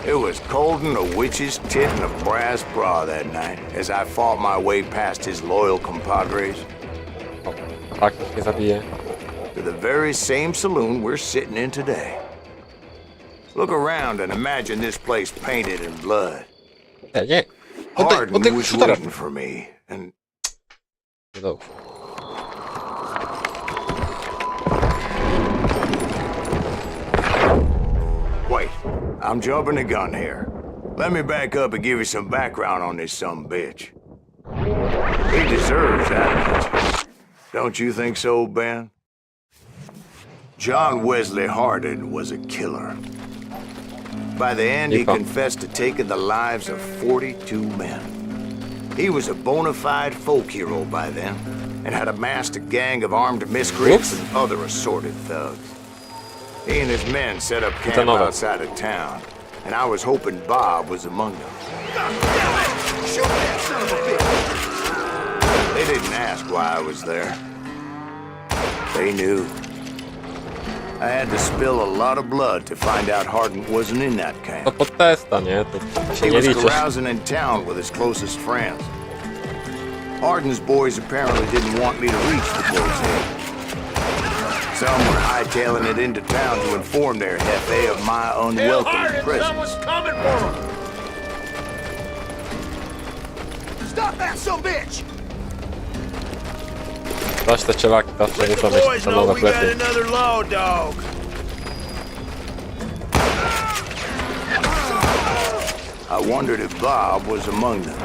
It was cold in a witch's tit and a brass bra that night as I fought my way past his loyal compadres O, tak, nikt nie zabije. to the very same saloon we're sitting in today. Look around and imagine this place painted in blood. Nie, nie. Hardin was szutera. waiting for me, and Dobrze. wait, I'm jumping the gun here. Let me back up and give you some background on this sumbitch. He deserves that much. Don't you think so, Ben? John Wesley Hardin was a killer. By the end, he Nico. confessed to taking the lives of 42 men. He was a bona fide folk hero by then, and had amassed a gang of armed miscreants Oops. and other assorted thugs. He and his men set up camp another. outside of town, and I was hoping Bob was among them. Shoot that son of a bitch! They didn't ask why I was there. They knew. I had to spill a lot of blood to find out Hardin wasn't in that To camp. pod testa, nie? To się He nie was liczy. carousing in town with his closest friends. Hardin's boys apparently didn't want me to reach the bull's head. Some were hightailing it into town to inform their jefe of my unwelcome presence. coming for him! Stop that sumbitch! Zaś te cielaki zawsze nie są Boys to know nowe we got plecy. another law dog. I wondered if Bob was among them.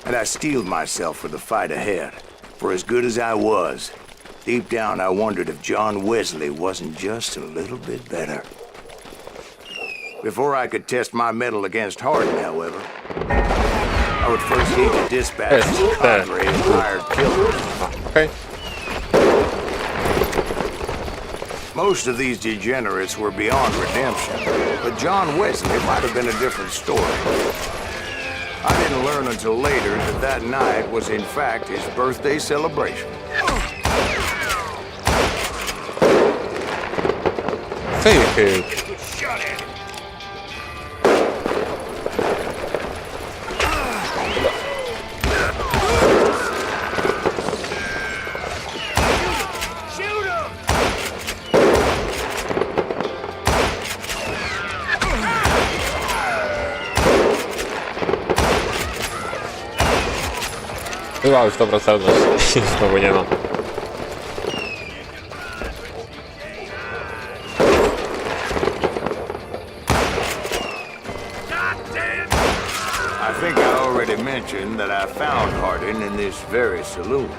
And I steeled myself for the fight ahead. For as good as I was, deep down I wondered if John Wesley wasn't just a little bit better. Before I could test my mettle against Hardin, however, I would first need to dispatch his compadre and hired killer. Okej. Most of these degenerates were beyond redemption, but John Wesley might have been a different story. I didn't learn until later that that night was in fact his birthday celebration. Wychyl! Była już dobra celność. Znowu nie ma. I think I already mentioned that I found Hardin in this very saloon.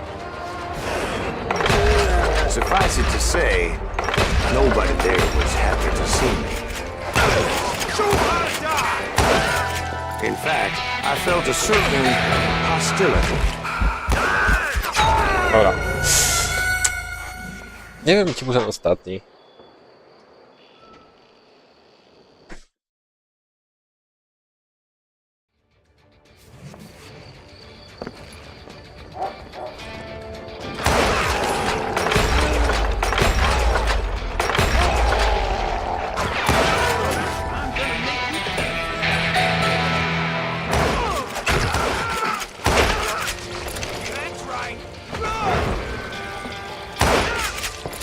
Suffice it to say, nobody there was happy to see me. In fact, I felt a certain hostility. Dobra. Nie wiem, czy był ten ostatni.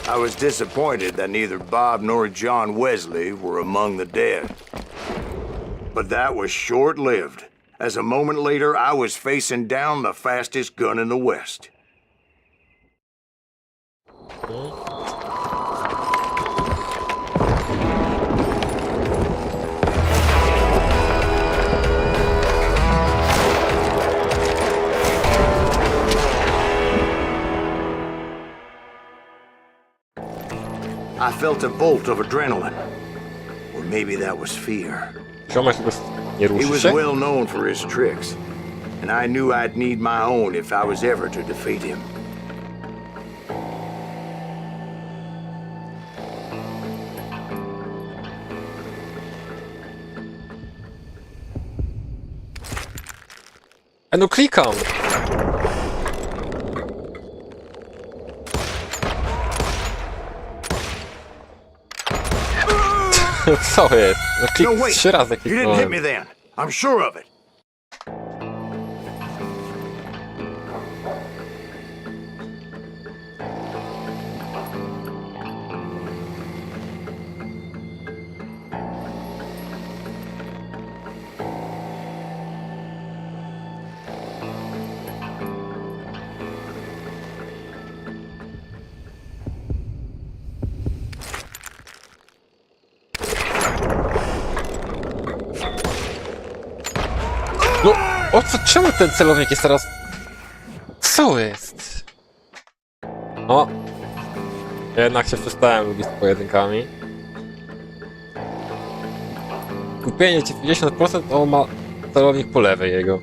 I was disappointed that neither Bob nor John Wesley were among the dead. But that was short-lived, as a moment later I was facing down the fastest gun in the West. I felt a bolt of adrenaline. Or maybe that was fear. Ziomek tego nie He ruszy was się? well known for his tricks, and I knew I'd need my own if I was ever to defeat him. No klikam! Co jest? No klik No wait, 3 razy you didn't hit kliknąłem. me then. I'm sure of it. No, o co? Czemu ten celownik jest teraz... Co jest? O! Jednak się przestałem lubić z pojedynkami. Kupienie 90%, a on ma celownik po lewej jego.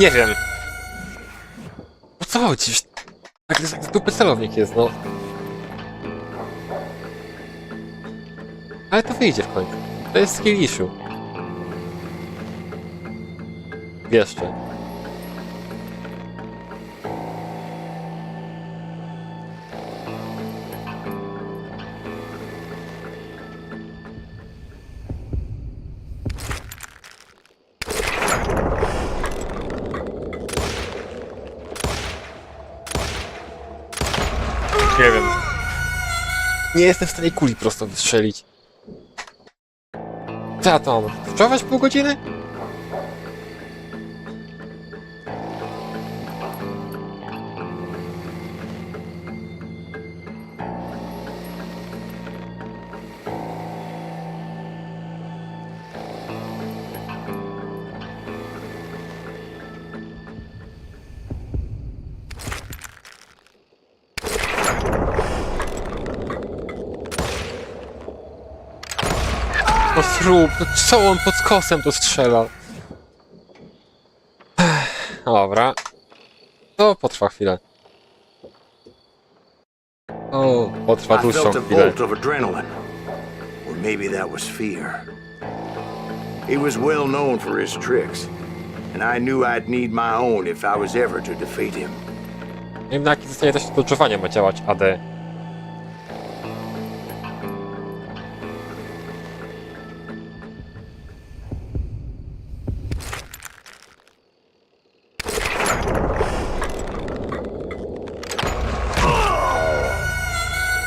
Nie wiem. O co chodzi? Tak dupy celownik jest, no. Ale to wyjdzie w końcu. To jest skill issue. Jeszcze. Nie wiem. Nie jestem w stanie kuli prosto wystrzelić. Co ja tam? Wczować pół godziny? No zrób, no co on pod skosem to strzela? Dobra. To potrwa chwilę. O, potrwa I dłuższą felt a chwilę. bolt of adrenaline. Or maybe that was fear. He was well known for his tricks, and I knew I'd need my own if I was ever to defeat him. Nie wiem, na jakiej zasadzie też to czuwanie ma działać AD.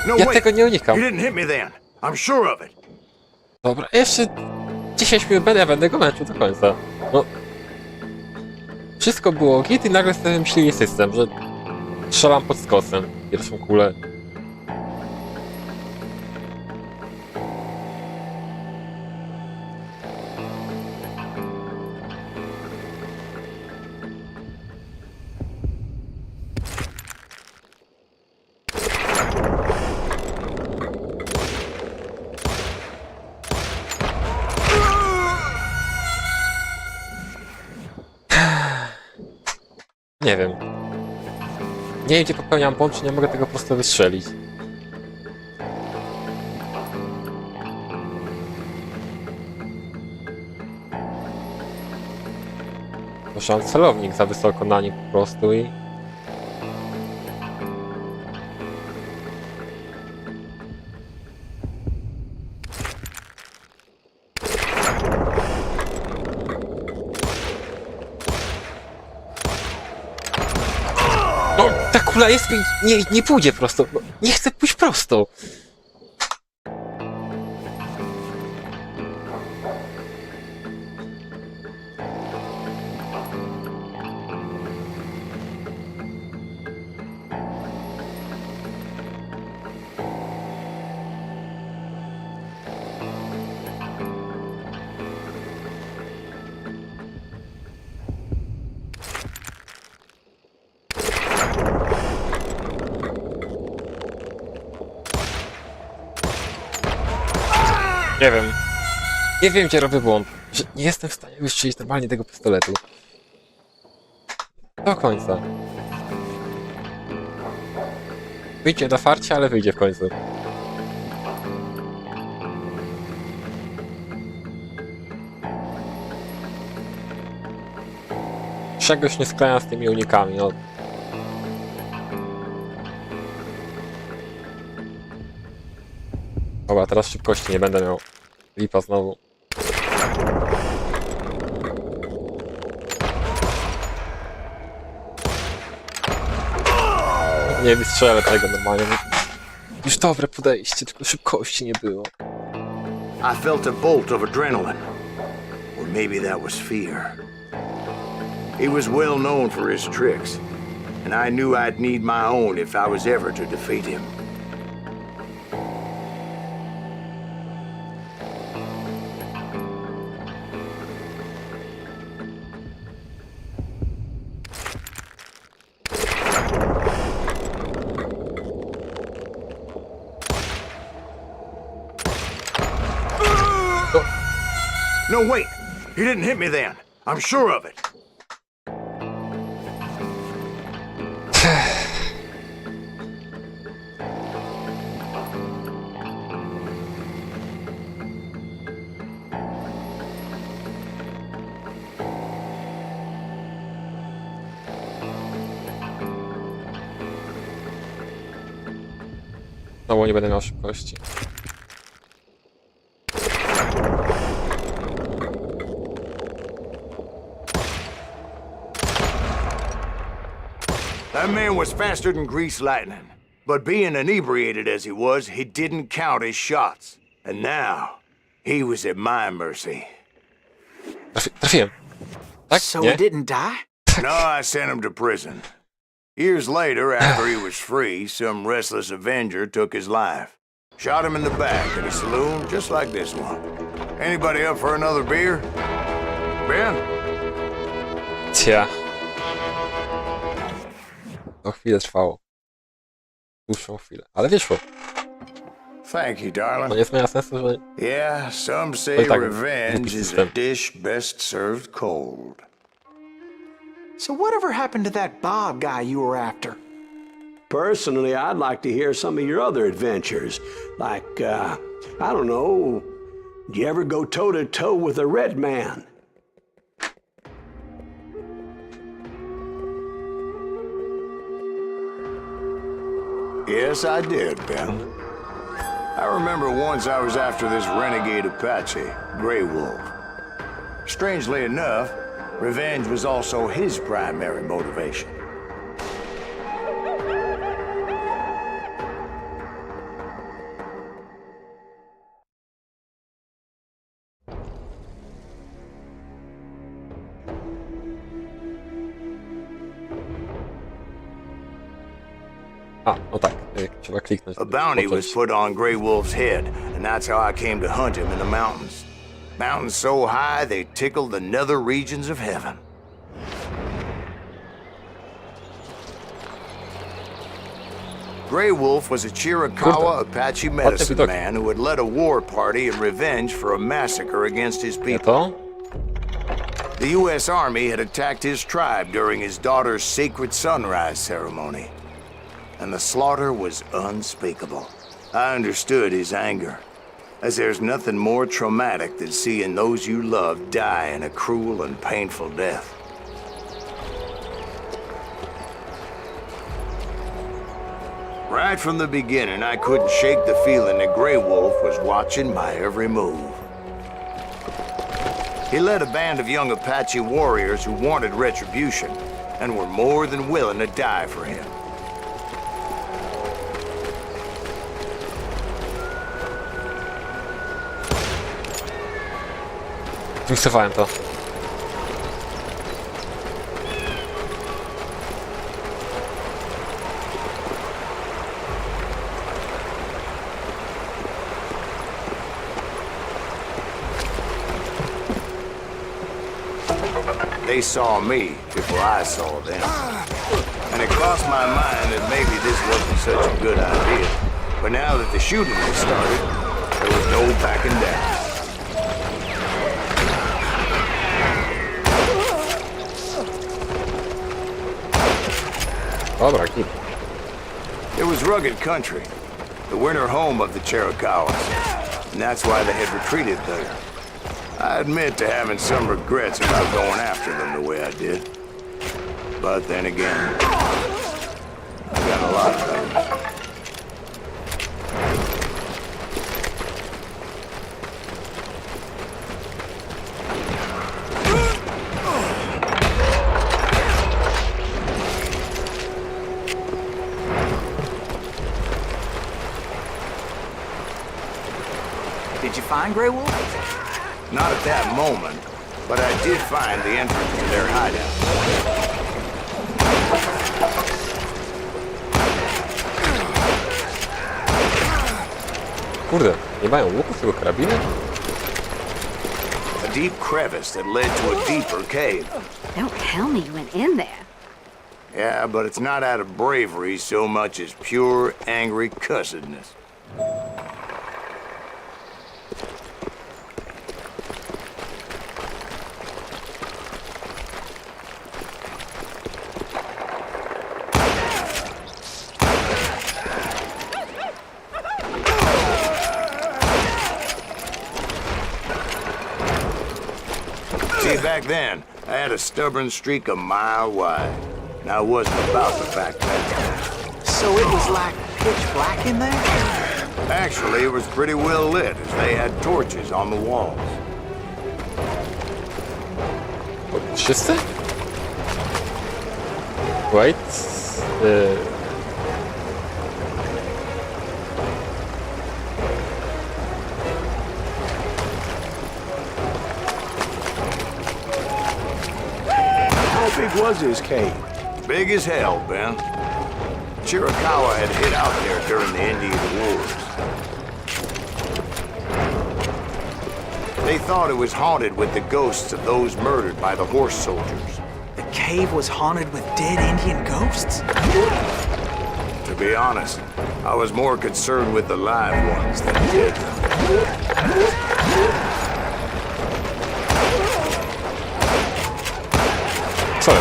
No, Ja wait. tego nie unikam. You didn't hit me then. I'm sure of it. Dobra, jeszcze 10 minut będę go męczył do końca. No. Wszystko było git i nagle sobie myśleli system, że strzelam pod skosem pierwszą kulę. Nie wiem. Nie wiem, gdzie popełniam błąd, czy nie mogę tego po prostu wystrzelić. Może mam celownik za wysoko na nim po prostu i... No, ta kula jest mi... Nie pójdzie prosto. No, nie chcę pójść prosto. Nie wiem. Nie wiem, gdzie robię błąd. Że nie jestem w stanie wystrzelić normalnie tego pistoletu. Do końca. Wyjdzie na farcie, ale wyjdzie w końcu. Czegoś nie sklejam z tymi unikami, no. Dobra, teraz szybkości nie będę miał. Lipa znowu. Nie wystrzelę tego normalnie. Już dobre podejście, tylko szybkości nie było. I felt a bolt of adrenaline. Or maybe that was fear. He was well known for his tricks, and I knew I'd need my own if I was ever to defeat him. No, wait! You didn't hit me then. I'm sure of it. No bo nie będę miał szybkości. That man was faster than greased lightning. But being inebriated as he was, he didn't count his shots. And now, he was at my mercy. Trafiłem. Tak? So Nie? he didn't die? No, I sent him to prison. Years later, after he was free, some restless avenger took his life. Shot him in the back at a saloon just like this one. Anybody up for another beer? Ben? Cia. To chwilę trwało. Dłuższą chwilę. Ale wyszło. Thank you, To darling. nie zmienia sensu, że... Yeah, some Oj, say tak, revenge głupi is a system. dish best served cold. So whatever happened to that Bob guy you were after? Personally, I'd like to hear some of your other adventures. Like, I don't know, did you ever go toe-to-toe with a red man? Yes, I did, Ben. I remember once I was after this renegade Apache, Grey Wolf. Strangely enough, revenge was also his primary motivation. A, no tak, trzeba kliknąć. A bounty was put on Grey Wolf's head, and that's how I came to hunt him in the mountains. Mountains so high they tickle the nether regions of heaven. Grey Wolf was a Chiricahua Apache medicine man who had led a war party in revenge for a massacre against his Nie people. to? The U.S. Army had attacked his tribe during his daughter's sacred sunrise ceremony, and the slaughter was unspeakable. I understood his anger, as there's nothing more traumatic than seeing those you love die in a cruel and painful death. Right from the beginning, I couldn't shake the feeling that Grey Wolf was watching my every move. He led a band of young Apache warriors who wanted retribution and were more than willing to die for him. Fiksowałem to. They saw me before I saw them. And it crossed my mind that maybe this wasn't such a good idea. But now that the shooting had started, there was no backing down. Dobra, klik. It was rugged country, the winter home of the Chiricahuas, and that's why they had retreated there. I admit to having some regrets about going after them the way I did. But then again, I got a lot of things. Did you find Grey Wolf? Not at that moment, but I did find the entrance to their hideout. Kurde, nie mają łuków, tylko karabiny? A deep crevice that led to a deeper cave. Don't tell me you went in there. Yeah, but it's not out of bravery so much as pure, angry cussedness. See, back then, I had a stubborn streak a mile wide, and I wasn't about to back down. So it was like pitch black in there? Actually, it was pretty well lit, as they had torches on the walls. Wszyscy? Wait. How big was his cave? Big as hell, Ben. Chiricahua had hid out there during the Indian Wars. They thought it was haunted with the ghosts of those murdered by the horse soldiers. The cave was haunted with dead Indian ghosts? To be honest, I was more concerned with the live ones than the dead ones. Co?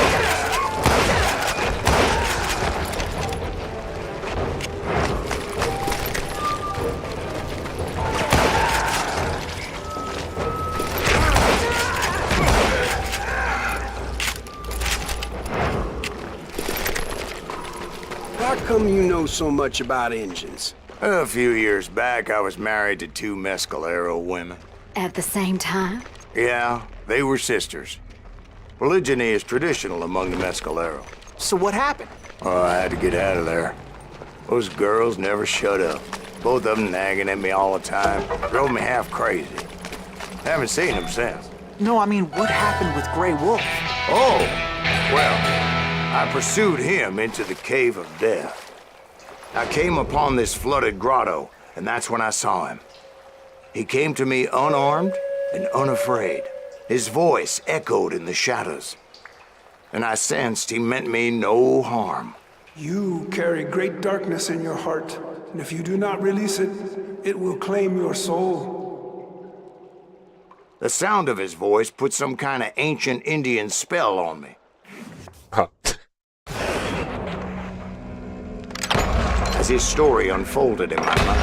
know so much about engines? A few years back, I was married to 2 Mescalero women. At the same time? Yeah, they were sisters. Polygyny is traditional among the Mescalero. So what happened? Oh, I had to get out of there. Those girls never shut up. Both of them nagging at me all the time. Drove me half crazy. Haven't seen them since. No, I mean, what happened with Grey Wolf? Oh, well, I pursued him into the Cave of Death. I came upon this flooded grotto, and that's when I saw him. He came to me unarmed and unafraid. His voice echoed in the shadows, and I sensed he meant me no harm. You carry great darkness in your heart, and if you do not release it, it will claim your soul. The sound of his voice put some kind of ancient Indian spell on me. Huh. As his story unfolded in my mind,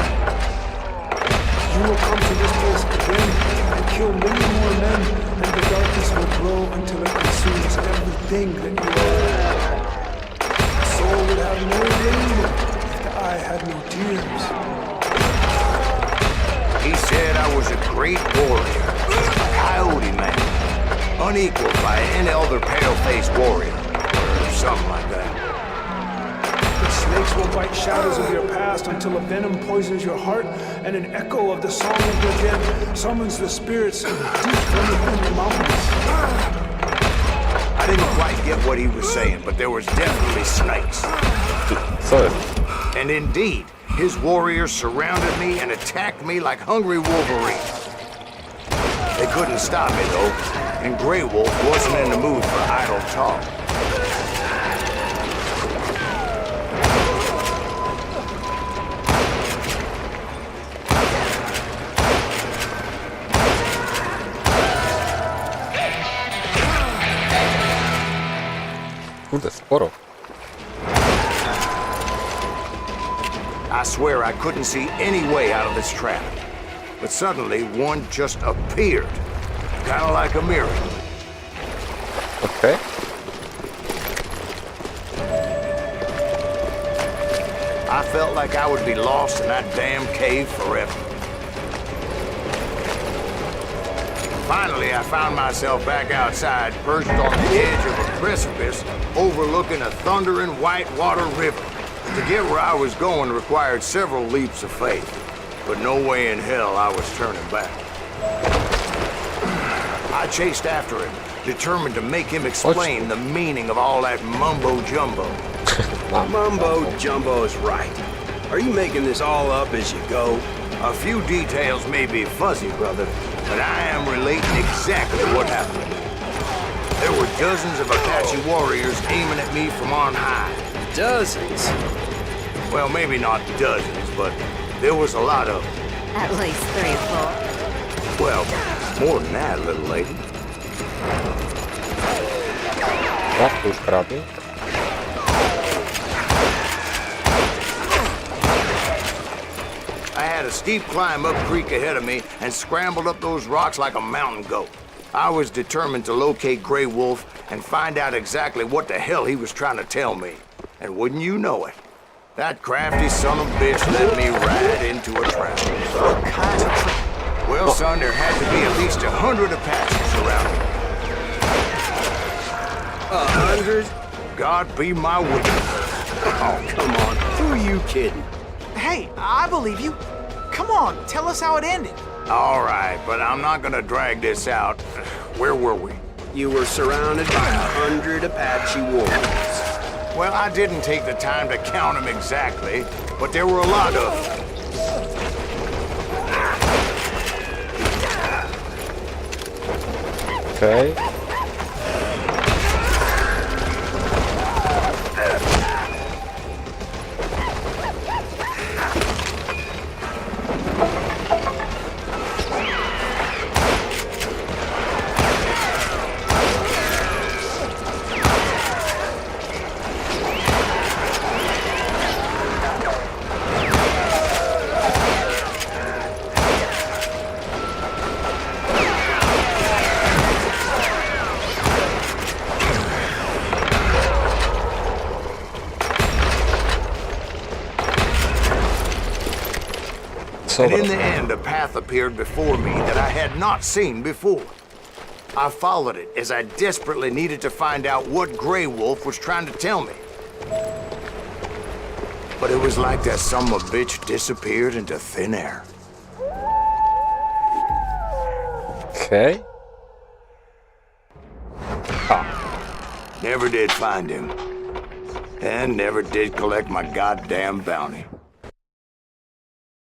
You will come to this place again and kill many more men, and the darkness will grow until it consumes everything that you are. The soul would have no name if the eye had no tears. he said I was a great warrior, a coyote man, unequaled by any other pale-faced warrior, or something like that. The snakes will bite shadows of your past until a venom poisons your heart, and an echo of the song of the dead summons the spirits deep from within the mountains. I didn't quite get what he was saying, but there was definitely snakes. Co jest? And indeed, his warriors surrounded me and attacked me like hungry wolverines. They couldn't stop me, though, and Grey Wolf wasn't in the mood for idle talk. Kurde, sporo. I swear I couldn't see any way out of this trap. But suddenly, one just appeared. Kind of like a mirror. Okej. I felt like I would be lost in that damn cave forever. Finally, I found myself back outside, perched on the edge of a precipice overlooking a thundering whitewater river. To get where I was going required several leaps of faith, but no way in hell I was turning back. I chased after him, determined to make him explain the meaning of all that mumbo-jumbo. Mumbo Jumbo is right. Are you making this all up as you go? A few details may be fuzzy, brother, but I am relating exactly what happened. There were dozens of Apache warriors aiming at me from on high. Dozens. Well, maybe not dozens, but there was a lot of them. At least 3 or 4. Well, more than that, little lady. O, tu już prawie. I had a steep climb up creek ahead of me and scrambled up those rocks like a mountain goat. I was determined to locate Grey Wolf and find out exactly what the hell he was trying to tell me. And wouldn't you know it, that crafty son of a bitch led me right into a trap. What kind of trap? Well, son, there had to be at least 100 Apaches around me. 100? God be my witness. Oh, come on. Who are you kidding? Hey, I believe you. Come on, tell us how it ended. All right, but I'm not gonna drag this out. Where were we? You were surrounded by 100 Apache warriors. Well, I didn't take the time to count them exactly, but there were a lot of them. Okej. And in the end, a path appeared before me that I had not seen before. I followed it as I desperately needed to find out what Grey Wolf was trying to tell me. But it was like that son of a bitch disappeared into thin air. Okay. Never did find him. And never did collect my goddamn bounty.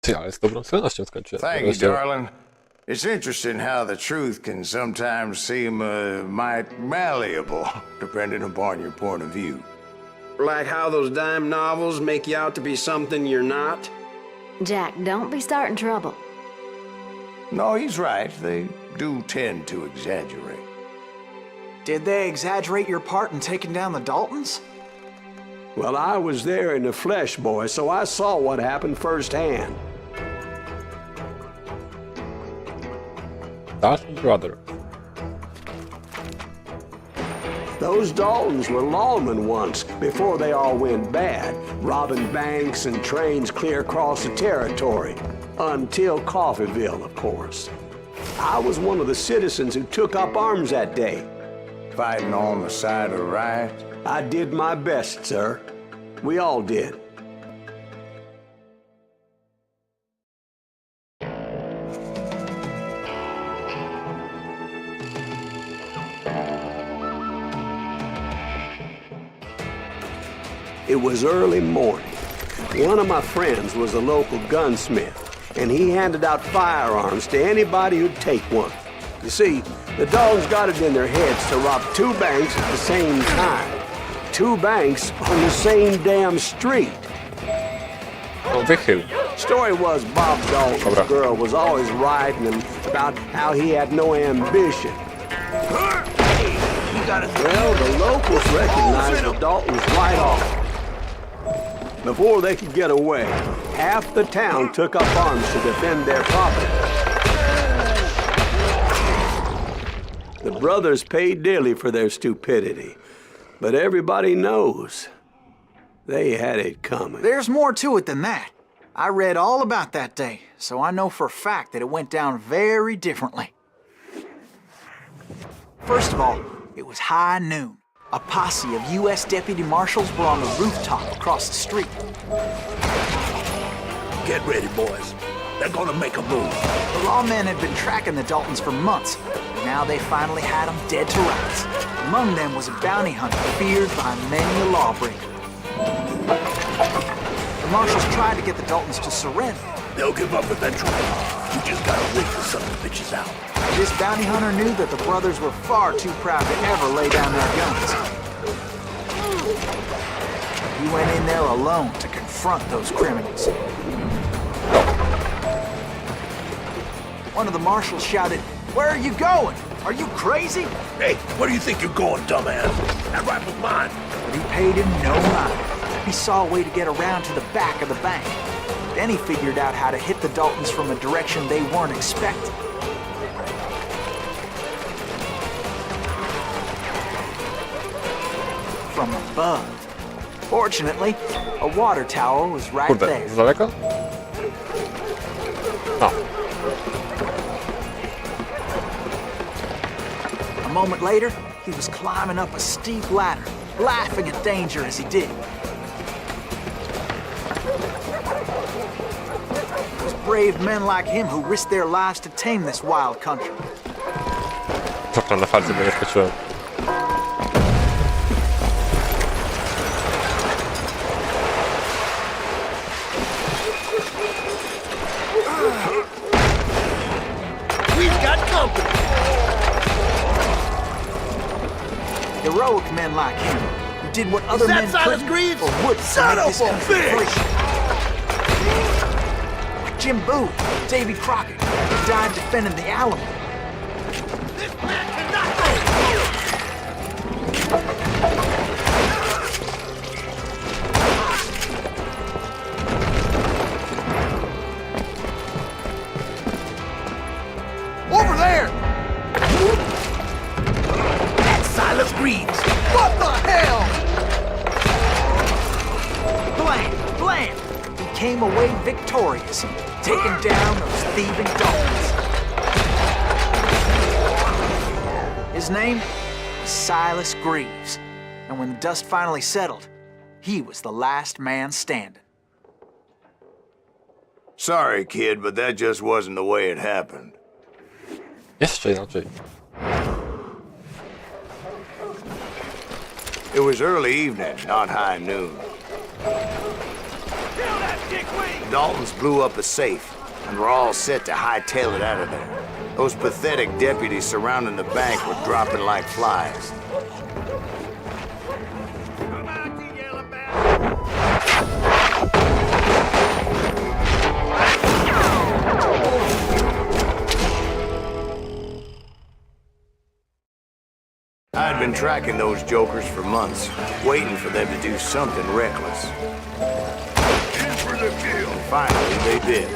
Ty, ale z dobrą celnością skończyłem. Thank you, darling. It's interesting how the truth can sometimes seem might malleable, depending upon your point of view. Like how those dime novels make you out to be something you're not? Jack, don't be starting trouble. No, he's right. They do tend to exaggerate. Did they exaggerate your part in taking down the Daltons? Well, I was there in the flesh, boy, so I saw what happened firsthand. Dalton brother. Those Daltons were lawmen once, before they all went bad, robbing banks and trains clear across the territory. Until Coffeeville, of course. I was one of the citizens who took up arms that day. Fighting on the side of right. I did my best, sir. We all did. It was early morning. One of my friends was a local gunsmith, and he handed out firearms to anybody who'd take one. You see, the dogs got it in their heads to rob 2 banks at the same time. 2 banks on the same damn street. No, wychyl. Story was Bob Dalton's girl was always writing him about how he had no ambition. Well, the locals recognized the Daltons right off. Before they could get away, half the town took up arms to defend their property. The brothers paid dearly for their stupidity, but everybody knows they had it coming. There's more to it than that. I read all about that day, so I know for a fact that it went down very differently. First of all, it was high noon. A posse of U.S. deputy marshals were on the rooftop across the street. Get ready, boys. They're gonna make a move. The lawmen had been tracking the Daltons for months, and now they finally had them dead to rights. Among them was a bounty hunter feared by many a lawbreaker. The marshals tried to get the Daltons to surrender. They'll give up eventually. You just gotta wait the son of bitches out. This bounty hunter knew that the brothers were far too proud to ever lay down their guns. He went in there alone to confront those criminals. One of the marshals shouted, "Where are you going? Are you crazy?" Hey, where do you think you're going, dumbass? That rifle's mine. But he paid him no mind. He saw a way to get around to the back of the bank. Then he figured out how to hit the Daltons from a direction they weren't expecting. From above. Fortunately, a water tower was right Kurde, there. za daleko? No. A moment later, he was climbing up a steep ladder, laughing at danger as he did. It was brave men like him who risked their lives to tame this wild country. Czokra na falce, bo nie skoczyłem. We've got company. Heroic men like him, who did what other men Silas couldn't Greaves? or wouldn't to Son make of this a country bitch! free. Like Jim Bowie, Davy Crockett, who died defending the Alamo. This man cannot go. Over there! That's Silas Greaves. What the hell? Blam! Blam! He came away victorious, taking down those thieving Daltons. His name was Silas Greaves, and when the dust finally settled, he was the last man standing. Sorry, kid, but that just wasn't the way it happened. Jeszcze inaczej. It was early evening, not high noon. The Daltons blew up a safe, and were all set to hightail it out of there. Those pathetic deputies surrounding the bank were dropping like flies. I'd been tracking those jokers for months, waiting for them to do something reckless. In for the kill. And finally, they did.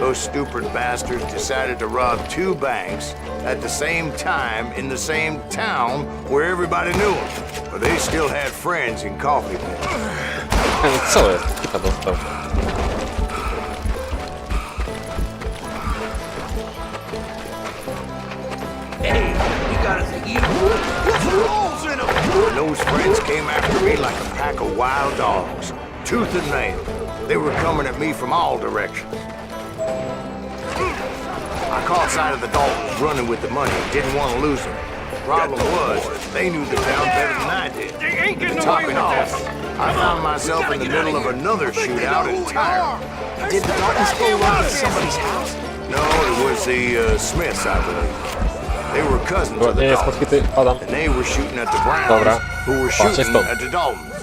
Those stupid bastards decided to rob 2 banks at the same time in the same town where everybody knew them. But they still had friends in Coffeeville. Co jest? Kita dostał. Hey, you got us a evil. What's the holes in them? And those friends came after me like a pack of wild dogs, tooth and nail. They were coming at me from all directions. I caught sight of the Daltons running with the money and didn't want to lose them. Problem was, they knew the town better than I did. To top it off, I found myself in the middle of another shootout entirely. Did the Daltons pull up in somebody's house? No, it was the Smiths, I believe. They were cousins of the Nie jest Daltons, podpity, padam. and they were shooting at the Browns, Dobra. who were Patrzcie shooting stąd. at the Daltons.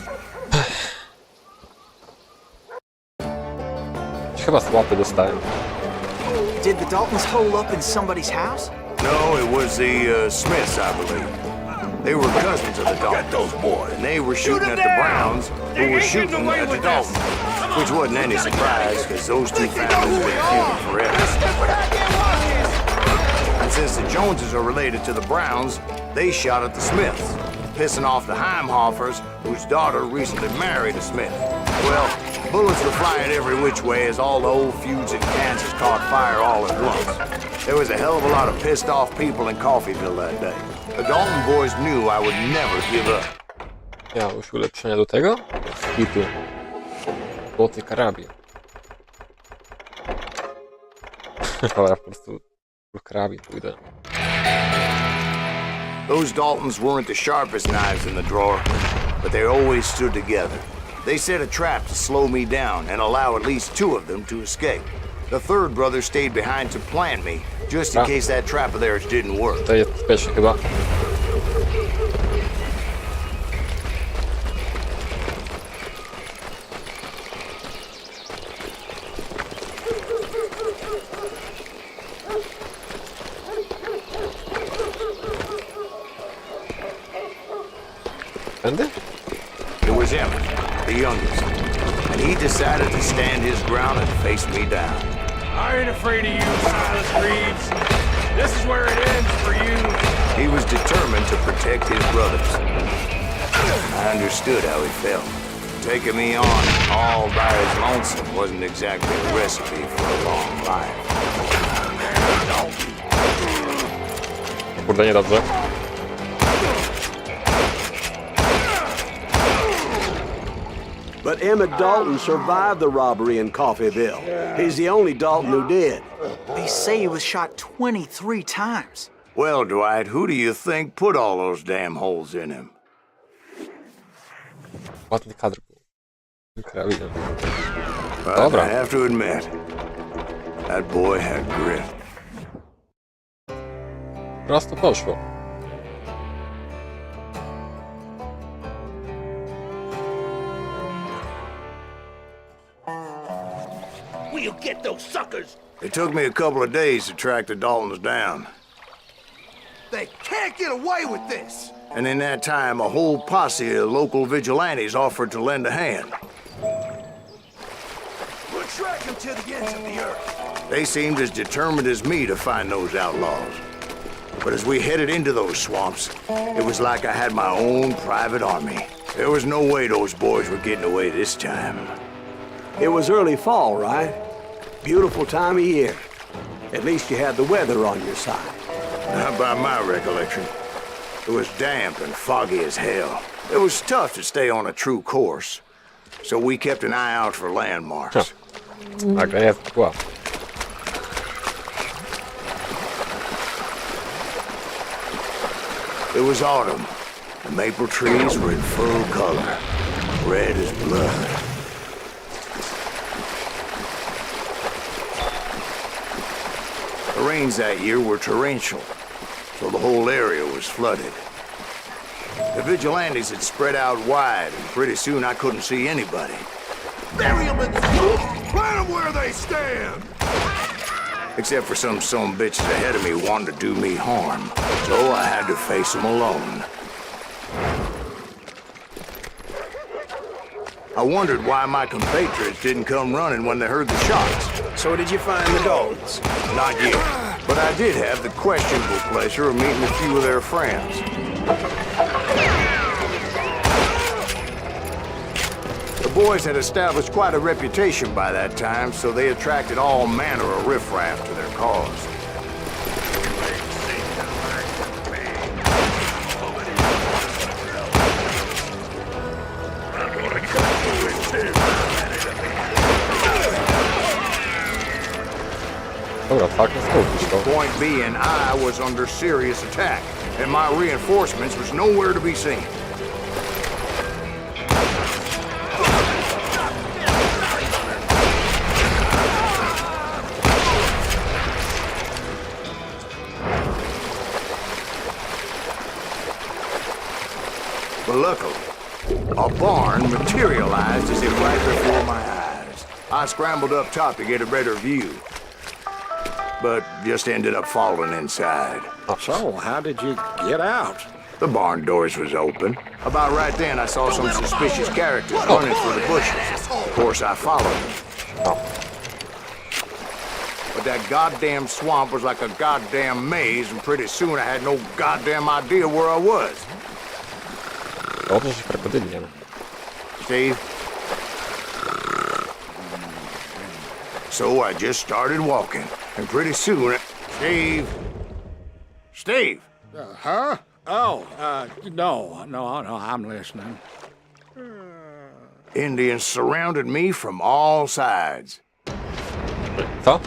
Chyba słapy dostałem. Did the Daltons hole up in somebody's house? No, it was the Smiths, I believe. They were cousins of the Daltons, and they were shooting at the Browns, who were shooting at the Daltons, which wasn't any surprise, because those 2 families have been feuding forever. And since the Joneses are related to the Browns, they shot at the Smiths, pissing off the Heimhoffers, whose daughter recently married a Smith. Well, bullets were flying every which way as all the old feuds in Kansas caught fire all at once. There was a hell of a lot of pissed off people in Coffeeville that day. The Dalton boys knew I would never give up. Ja już ulepszenia do tego? Skitu. Złoty karabin. Dobra, po prostu karabin pójdę. Those Daltons weren't the sharpest knives in the drawer, but they always stood together. They set a trap to slow me down and allow at least 2 of them to escape. The third brother stayed behind to plant me, just in case that trap of theirs didn't work. To jest bezpieczny chyba. Tędy? It was Emmett, the youngest, and he decided to stand his ground and face me down. I ain't afraid of you, Silas Greaves. This is where it ends for you. He was determined to protect his brothers. I understood how he felt. Taking me on all by his lonesome wasn't exactly a recipe for a long life. Kurde, niedobrze. But Emmett Dalton survived the robbery in Coffeeville. He's the only Dalton who did. They say he was shot 23 times. Well, Dwight, who do you think put all those damn holes in him? Ładny kadr był. Karabinem. But Dobra. I have to admit, that boy had grit. Prosto poszło. We'll get those suckers. It took me a couple of days to track the Daltons down. They can't get away with this. And in that time, a whole posse of local vigilantes offered to lend a hand. We'll track them to the ends of the earth. They seemed as determined as me to find those outlaws. But as we headed into those swamps, it was like I had my own private army. There was no way those boys were getting away this time. It was early fall, right? Beautiful time of year. At least you had the weather on your side. Not by my recollection. It was damp and foggy as hell. It was tough to stay on a true course, so we kept an eye out for landmarks. Taka jest była. It was autumn. The maple trees were in full color, red as blood. The rains that year were torrential, so the whole area was flooded. The vigilantes had spread out wide, and pretty soon I couldn't see anybody. Bury them in the snow! Plant them where they stand! Except for some bitches ahead of me wanting to do me harm. So I had to face them alone. I wondered why my compatriots didn't come running when they heard the shots. So did you find the Daltons? Not yet, but I did have the questionable pleasure of meeting a few of their friends. The boys had established quite a reputation by that time, so they attracted all manner of riffraff to their cause. Dobra, tak, no skupić to. Point being, I was under serious attack, and my reinforcements was nowhere to be seen. But luckily, a barn materialized as if right before my eyes. I scrambled up top to get a better view, but just ended up falling inside. So, how did you get out? The barn doors was open. About right then, I saw some suspicious characters running through the bushes. Of course, I followed them. But that goddamn swamp was like a goddamn maze, and pretty soon I had no goddamn idea where I was. Dobrze, że krokodyli nie ma. Steve? So I just started walking, and pretty soon... Steve? Steve? Huh? Oh, no, I'm listening. Indians surrounded me from all sides. Co?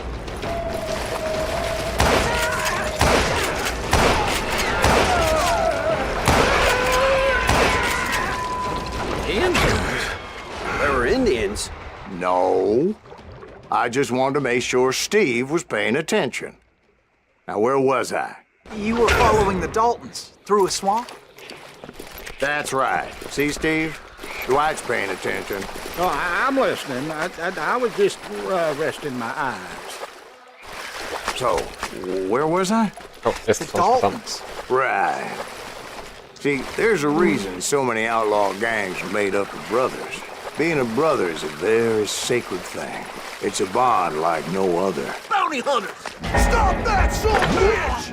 Indians? There were Indians? No. I just wanted to make sure Steve was paying attention. Now, where was I? You were following the Daltons through a swamp? That's right. See, Steve? Dwight's paying attention. No, I'm listening. I was just resting my eyes. So, where was I? O, jest The coś tam. Daltons. Right. See, there's a reason so many outlaw gangs are made up of brothers. Being a brother is a very sacred thing. It's a bond like no other. Bounty hunters! Stop that son of a bitch!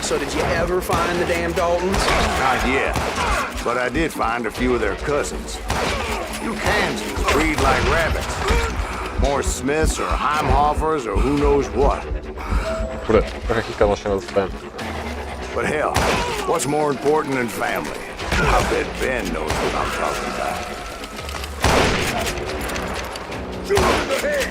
So did you ever find the damn Daltons? Not yet, but I did find a few of their cousins. You Kansans breed like rabbits. More Smiths or Heimhoffers or who knows what. Kurde, trochę kilka na się dostałem. But hell, what's more important than family? I bet Ben knows what I'm talking about. Shoot him in the head!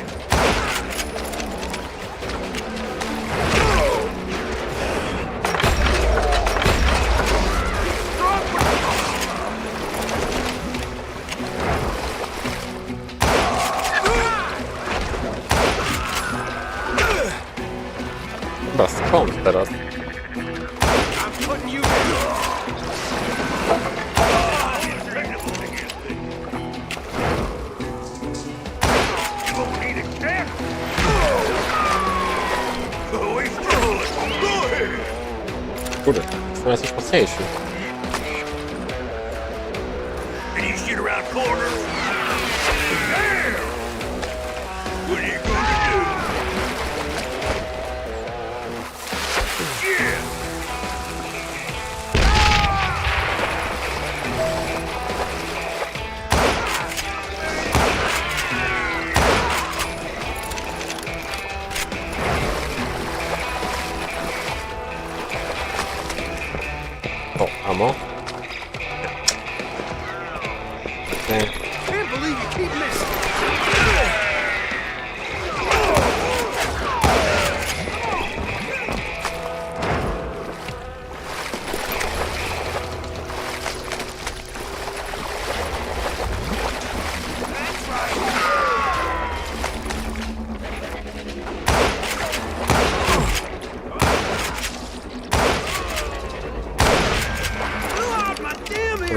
Chyba skąd teraz? I'm putting you down. Kurde, jestem jakiś mocniejszy. And you shit around corners? Damn! What are you gonna do? Yeah! Amo. Okay. Can't believe you keep missing.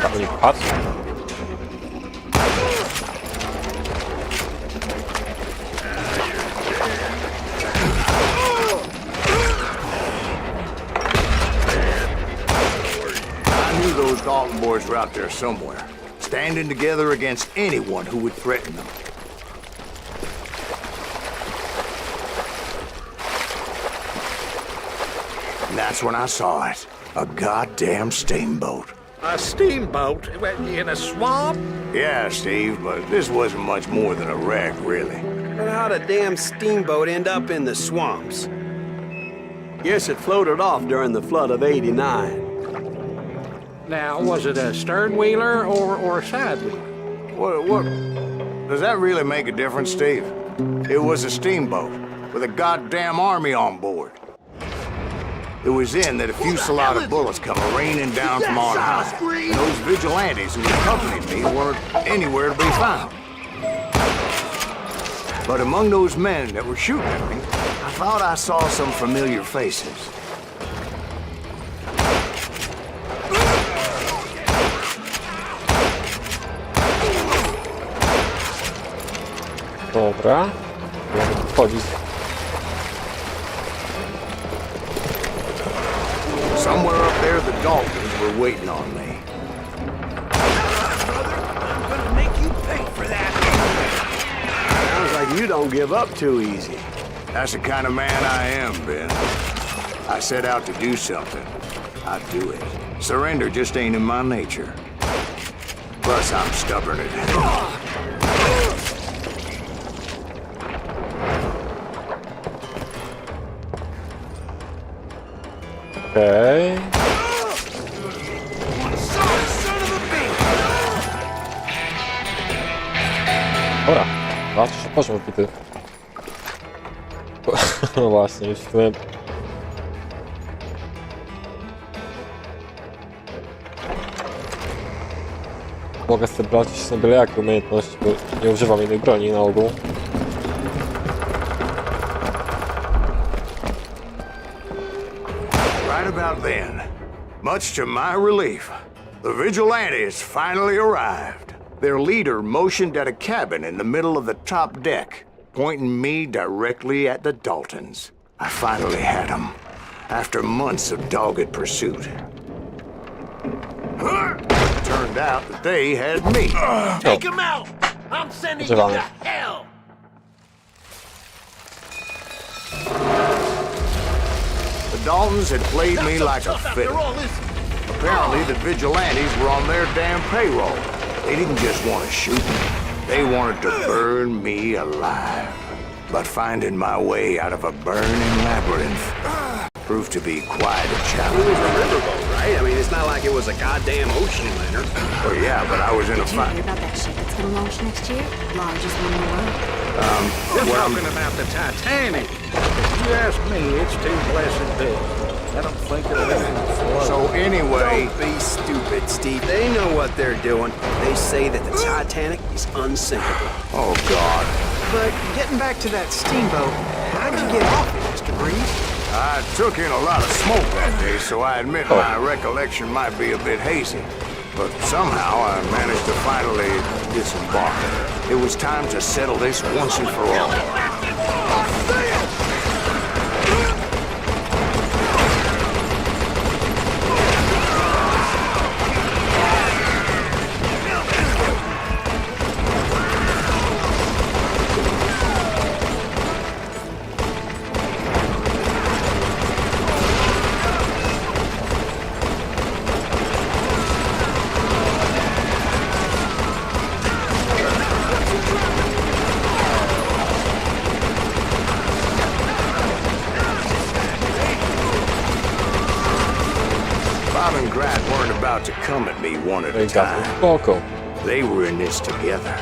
Dobra, nie patrz. I knew those Dalton boys were out there somewhere, standing together against anyone who would threaten them. And that's when I saw it. A goddamn steamboat. A steamboat in a swamp? Yeah, Steve, but this wasn't much more than a wreck, really. But how'd a damn steamboat end up in the swamps? Guess it floated off during the flood of '89. Now, was it a stern wheeler or a side wheeler? What? Does that really make a difference, Steve? It was a steamboat with a goddamn army on board. It was then that a fusillade of bullets come raining down from on high. And those vigilantes who accompanied me weren't anywhere to be found. But among those men that were shooting at me, I thought I saw some familiar faces. Dobra. Jak wchodzić. Somewhere up there, the Daltons were waiting on me. I'm gonna make you pay for that. Sounds like you don't give up too easy. That's the kind of man I am, Ben. I set out to do something. I do it. Surrender just ain't in my nature. Plus, I'm stubborn as hell. Okej. Dobra. Zobaczcie, że poziom wbity. No właśnie, już byłem... Mogę sobie brać na byle jakie umiejętności, bo nie używam innej broni na ogół. Right about then, much to my relief, the vigilantes finally arrived. Their leader motioned at a cabin in the middle of the top deck, pointing me directly at the Daltons. I finally had them, after months of dogged pursuit. It turned out that they had me. Take him out! I'm sending you to hell! The Daltons had played me like a fiddle. Apparently, the vigilantes were on their damn payroll. They didn't just want to shoot me. They wanted to burn me alive. But finding my way out of a burning labyrinth proved to be quite a It was challenge. a riverboat, right? I mean, it's not like it was a goddamn ocean liner. Oh, yeah, but I was in a Did you hear fight. about that ship that's gonna launch next year? Largest one in the world. You're talking about the Titanic. If you ask me, it's too blessed big. I don't think it'll even float. So anyway, Don't be stupid, Steve. They know what they're doing. They say that the Titanic is unsinkable. oh, God. But getting back to that steamboat, how'd you get off it, Mr. Breeze? I took in a lot of smoke that day, so I admit my recollection might be a bit hazy. But somehow I managed to finally disembark. It was time to settle this once and for all. about to come at me one at No a i gaz, time. spoko. They were in this together.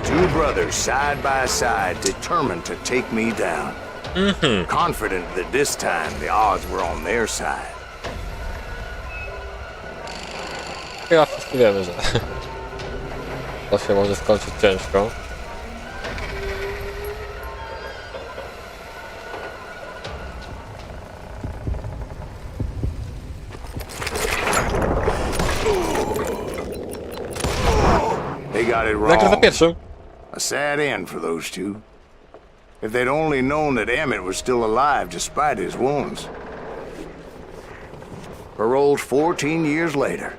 Two brothers side by side, determined to take me down. Confident that this time the odds were on their side. Chyba wszyscy wiemy, że to się może skończyć ciężko. They got it Nagle za wrong. pierwszym. A sad end for those two. If they'd only known that Emmett was still alive despite his wounds. Paroled 14 years later,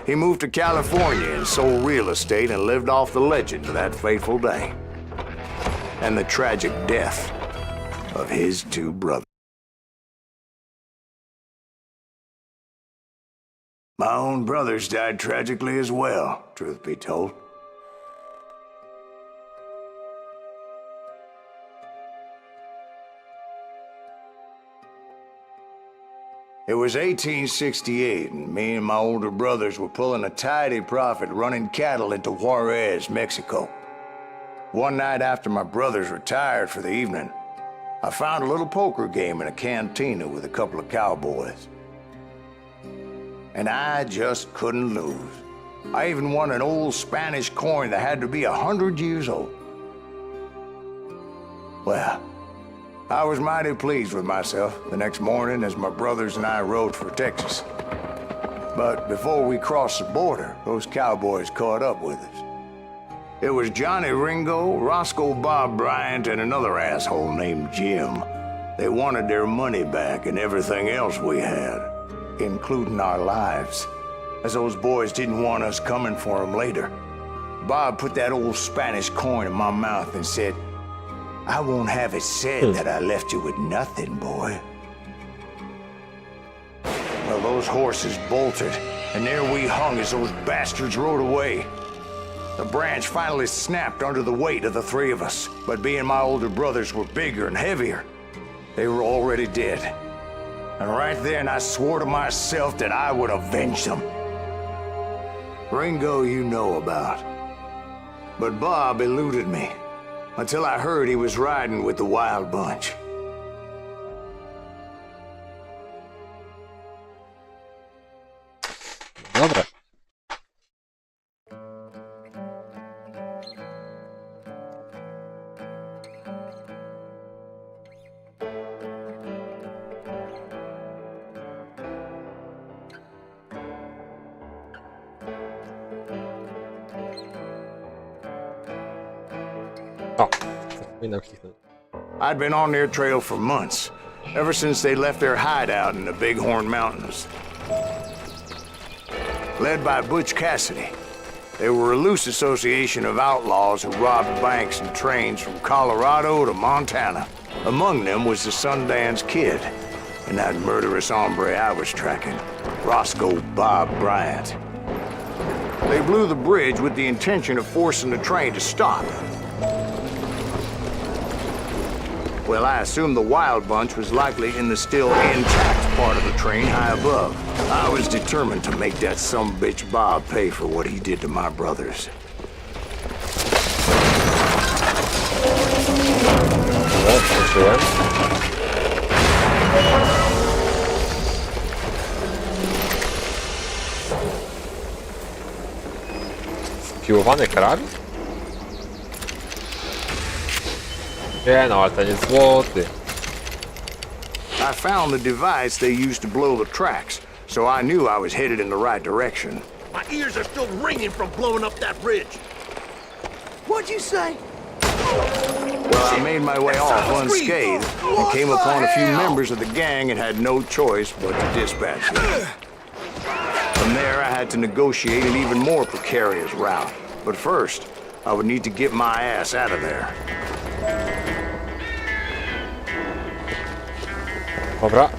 he moved to California and sold real estate and lived off the legend of that fateful day. And the tragic death of his two brothers. My own brothers died tragically as well, truth be told. It was 1868, and me and my older brothers were pulling a tidy profit running cattle into Juarez, Mexico. One night after my brothers retired for the evening, I found a little poker game in a cantina with a couple of cowboys. And I just couldn't lose. I even won an old Spanish coin that had to be 100 years old. Well, I was mighty pleased with myself the next morning as my brothers and I rode for Texas. But before we crossed the border, those cowboys caught up with us. It was Johnny Ringo, Roscoe Bob Bryant, and another asshole named Jim. They wanted their money back and everything else we had, including our lives, as those boys didn't want us coming for them later. Bob put that old Spanish coin in my mouth and said, "I won't have it said that I left you with nothing, boy." Well, those horses bolted, and there we hung as those bastards rode away. The branch finally snapped under the weight of the three of us, but being my older brothers were bigger and heavier, they were already dead. And right then I swore to myself that I would avenge them. Ringo you know about. But Bob eluded me, until I heard he was riding with the Wild Bunch. Dobra. O, zapominam kliknąć. I'd been on their trail for months, ever since they left their hideout in the Bighorn Mountains. Led by Butch Cassidy, they were a loose association of outlaws who robbed banks and trains from Colorado to Montana. Among them was the Sundance Kid, and that murderous hombre I was tracking, Roscoe Bob Bryant. They blew the bridge with the intention of forcing the train to stop. Well, I assumed the Wild Bunch was likely in the still intact part of the train high above. I was determined to make that sumbitch Bob pay for what he did to my brothers. Dobra, skończyłem. Spiłowany karabin? Nie no, ale ten jest złoty. I found the device they used to blow the tracks, so I knew I was headed in the right direction. My ears are still ringing from blowing up that bridge. What'd you say? Well, I made my way off unscathed and came upon a few members of the gang and had no choice but to dispatch them. From there, I had to negotiate an even more precarious route. But first, I would need to get my ass out of there. Dobra.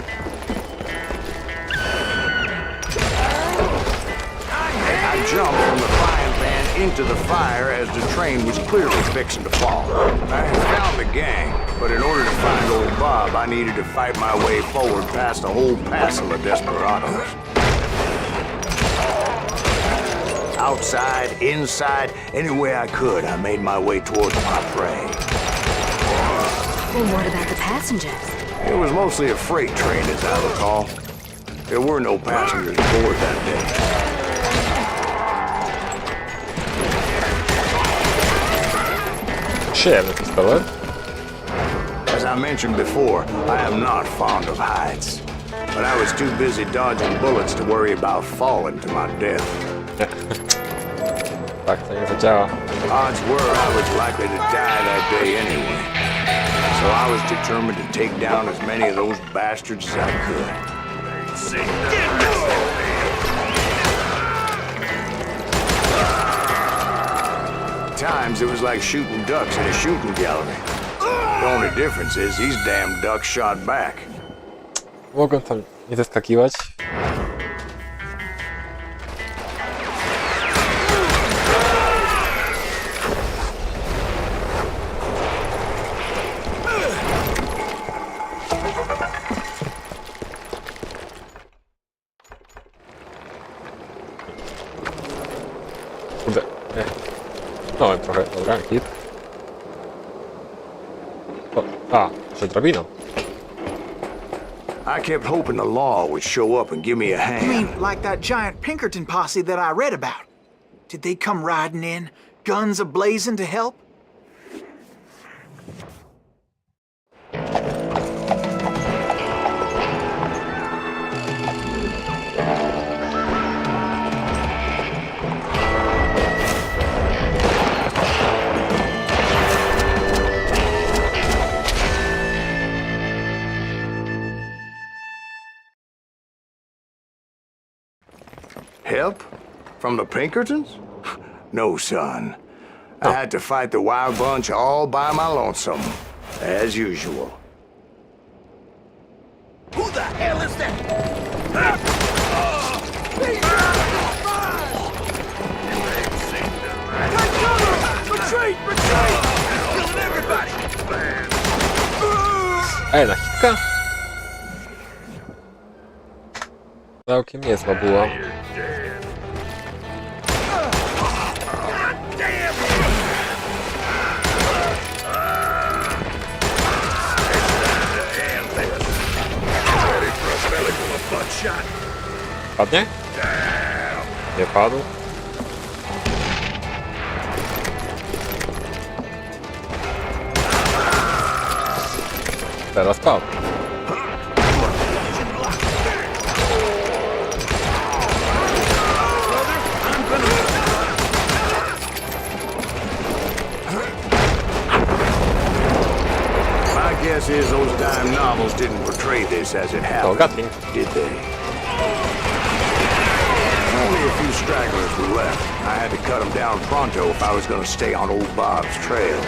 I jumped from the frying pan into the fire as the train was clearly fixing to fall. I had found the gang, but in order to find old Bob, I needed to fight my way forward past a whole passel of desperados. Outside, inside, any way I could, I made my way towards my prey. Well, what about the passengers? It was mostly a freight train, as I recall. There were no passengers aboard that day. Przyjemny pistolet. As I mentioned before, I am not fond of heights. But I was too busy dodging bullets to worry about falling to my death. Tak, to nie zadziała. Odds were I was likely to die that day anyway. So I was determined to take down as many of those bastards as I could. At times it was like shooting ducks in a shooting gallery. The only difference is these damn ducks shot back. Mogą tam nie zeskakiwać. Kurde, nie. Znałem trochę, dobra, hit. Jeszcze drabiną. I kept hoping the law would show up and give me a You hand. mean like that giant Pinkerton posse that I read about? Did they come riding in, guns a-blazing to help? Help? From the Pinkertons? No, son. I had to fight the wild bunch all by my lonesome, as usual. Who the hell is that? Retreat! Retreat! Killing everybody! Na hitka? Całkiem niezła była. Padnie? Nie padł. Teraz padł. My guess is those dime novels didn't portray this as it happened, Gatling. did they? Only a few stragglers were left. I had to cut them down pronto if I was going to stay on old Bob's trail.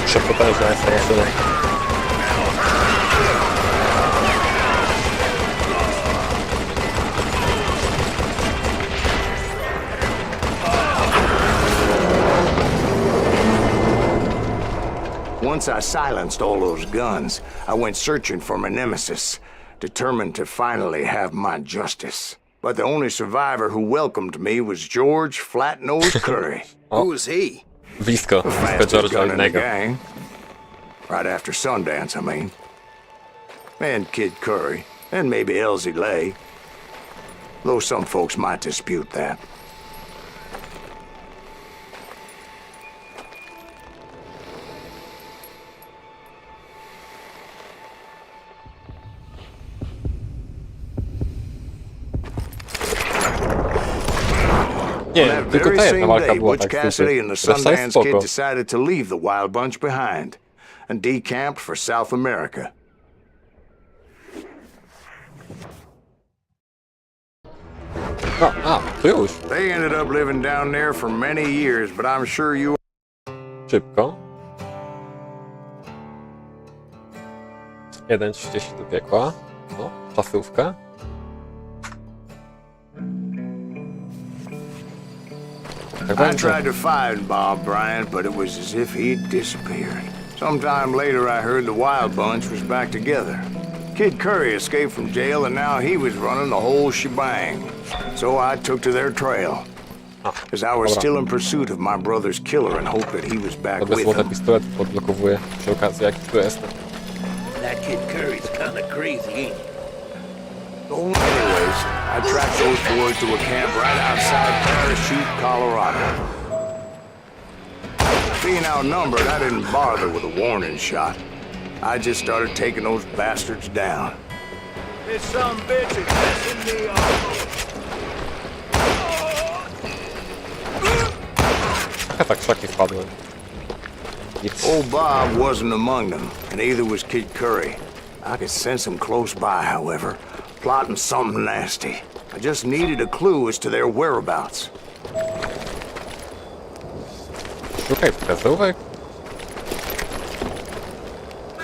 Przepotężna jest ta maszyna. Once I silenced all those guns, I went searching for my nemesis, determined to finally have my justice. But the only survivor who welcomed me was George Flat-Nosed Curry. Who was he? Blisko Fastest George'a gun in the innego. gang. Right after Sundance, I mean. And Kid Curry, and maybe Elsie Lay. Though some folks might dispute that. Nie, On that tylko very ta jedna same walka day, była Butch tak Cassidy and the Reszta jest Sundance spoko. Kid decided to leave the Wild Bunch behind and decamped for South America. Tu już. They ended up living down there for many years, but I'm sure you Szybko. 1.30 do piekła. No. tasówkę. Tak I będzie. tried to find Bob Bryant, but it was as if he'd disappeared. Sometime later, I heard the Wild Bunch was back together. Kid Curry escaped from jail, and now he was running the whole shebang. So I took to their trail, as I was dobra. still in pursuit of my brother's killer and hoped that he was back Sobie with złote him. pistolety podblokowuję przy okazji, jak tu jestem. That kid Curry's kinda crazy, ain't he? Anyways, I tracked those boys to a camp right outside Parachute, Colorado. Being outnumbered, I didn't bother with a warning shot. I just started taking those bastards down. This some bitch is pissing me off. Ja tak szaki wpadłem. Nic. Old Bob wasn't among them, and neither was Kid Curry. I could sense him close by, however, plotting something nasty. I just needed a clue as to their whereabouts. Szukaj wskazówek.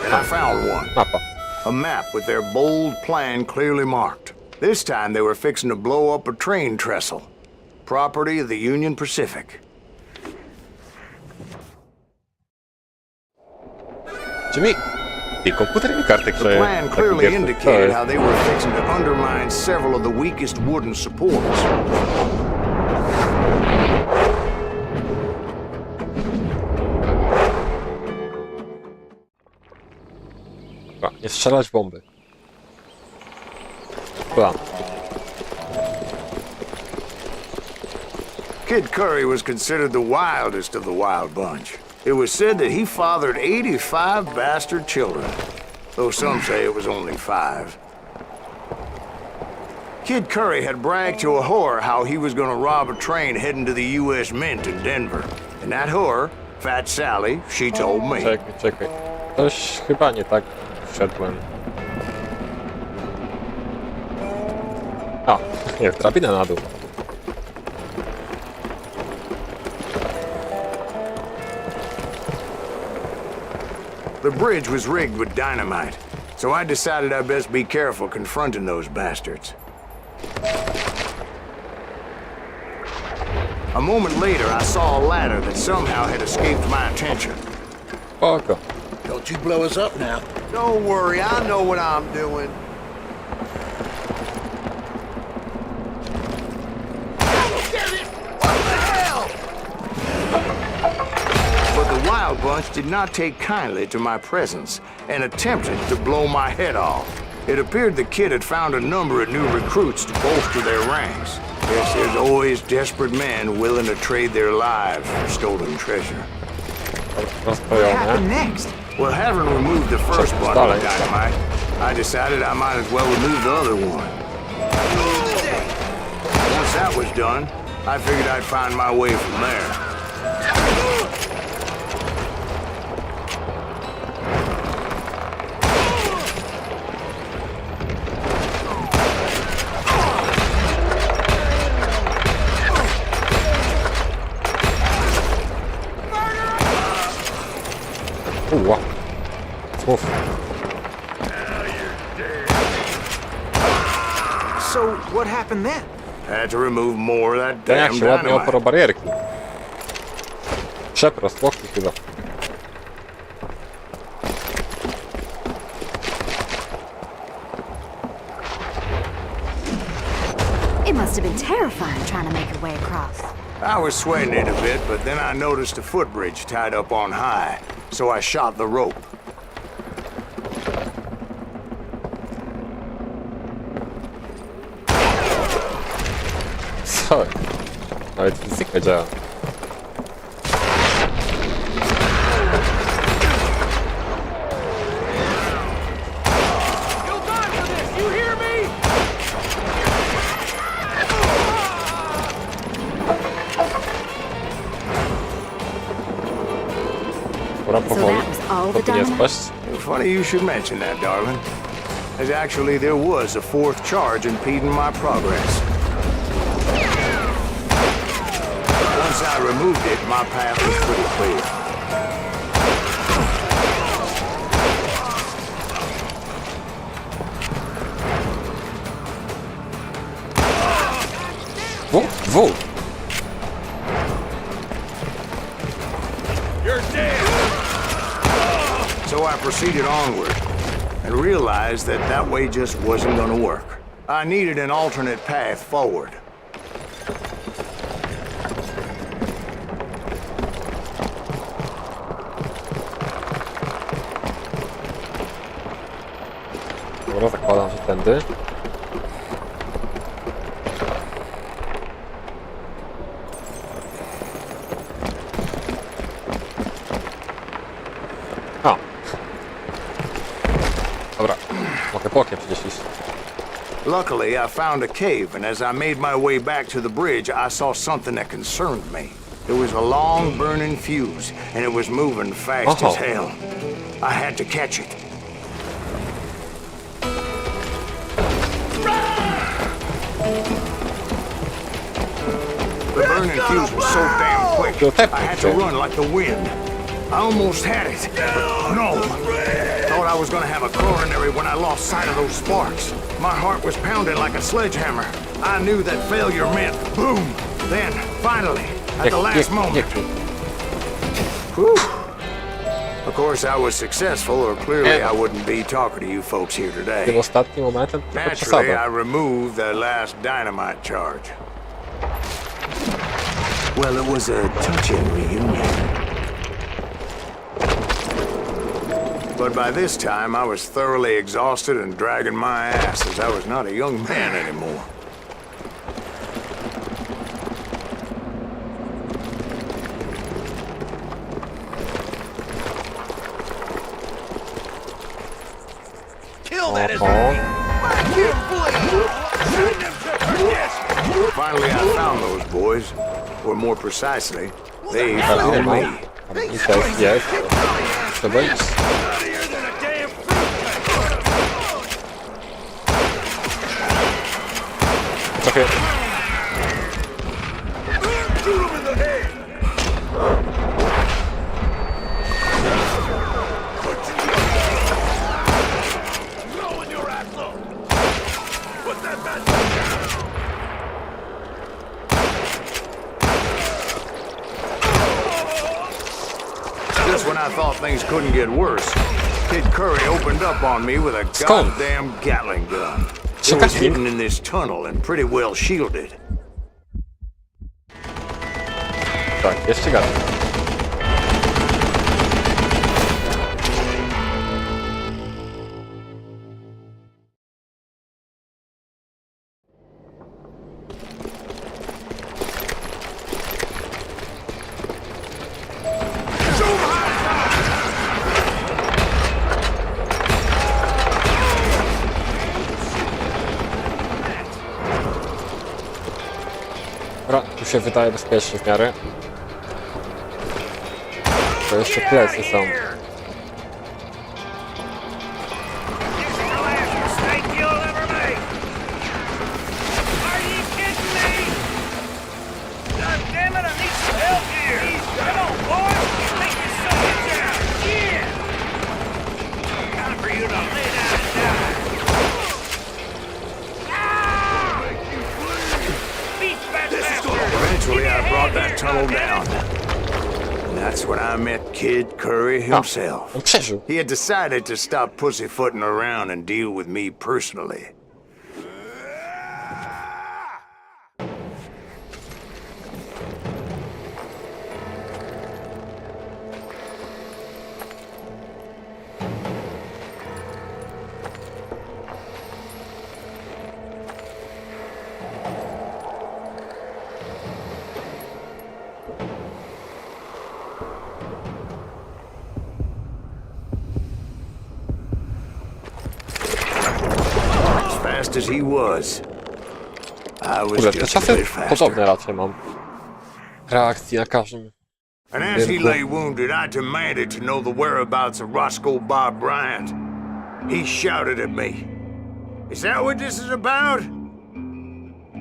And I found one. Mapa. A map with their bold plan clearly marked. This time they were fixing to blow up a train trestle. Property of the Union Pacific. Czy mi... I komputer mi karty The kleje. plan Taki clearly pierwszy. indicated how they were fixing to undermine several of the weakest wooden supports. Dobra, nie strzelać bomby. Plan. Kid Curry was considered the wildest of the Wild Bunch. It was said that he fathered 85 bastard children, though some say it was only 5. Kid Curry had bragged to a whore how he was going to rob a train heading to the U.S. Mint in Denver. And that whore, Fat Sally, she told me. Czekaj. Coś chyba nie tak wszedłem. A, jest drabina na dół. The bridge was rigged with dynamite, so I decided I'd best be careful confronting those bastards. A moment later, I saw a ladder that somehow had escaped my attention. Spoko. Don't you blow us up now. Don't worry, I know what I'm doing. But the Wild Bunch did not take kindly to my presence and attempted to blow my head off. It appeared the kid had found a number of new recruits to bolster their ranks. Yes, there's always desperate men willing to trade their lives for stolen treasure. What happened Rozpojone. next? Well, having removed the first Check bundle the of dynamite, I decided I might as well remove the other one. Once that was done, I figured I'd find my way from there. Uła. Mów. So, what happened then? Had to remove more of that Ten jak damn się ładnie dynamite. oporą barierki. Przeprost, łokci chyba. It must have been terrifying trying to make your way across. I was sweating it a bit, but then I noticed a footbridge tied up on high, so I shot the rope. Co? Nawet fizyka działa. You'll die for this, you hear me? Pora So powoli. that was all To the tu nie dynamite? spaść. Funny you should mention that, darling. As actually there was a fourth charge impeding my progress. Once I removed it, my path was pretty clear. Dwóch. You're dead! So I proceeded onward and realized that that way just wasn't gonna work. I needed an alternate path forward. Dobra, zakładam się tędy. A. Dobra, mogę bokiem przecież iść. Luckily, I found a cave, and as I made my way back to the bridge, I saw something that concerned me. It was a long burning fuse, and it was moving fast as hell. I had to catch it. The burning fuse was so damn quick, I had to run like the wind. I almost had it. No. Thought I was gonna have a coronary when I lost sight of those sparks. My heart was pounding like a sledgehammer. I knew that failure meant boom. Then, finally, at the last moment. Whew. Of course, I was successful, or clearly I wouldn't be talking to you folks here Tym today. ostatnim momentem to Naturally, przesada. I removed the last dynamite charge. Well, it was a touching reunion. But by this time, I was thoroughly exhausted and dragging my ass as I was not a young man anymore. Kill that as Finally, I found those boys. Or more precisely, they found me. I też jest. Trzeba iść. Trochę. Just when I thought things couldn't get worse, Kid Curry opened up on me with a goddamn Gatling gun. It was hidden in this tunnel and pretty well shielded. Tak, jeszcze gadam. Dobra, tu się wydaje bezpiecznie w miarę. To jeszcze plecy są. Eventually, I brought that tunnel down. And that's when I met Kid Curry himself. On przeżył. He had decided to stop pussyfooting around and deal with me personally. Fast as he was, I was Kurde, te just a czasy bit podobne faster. raczej mam. Reakcji na każdym. And as he lay wounded, I demanded to know the whereabouts of Roscoe Bob Bryant. He shouted at me. Is that what this is about?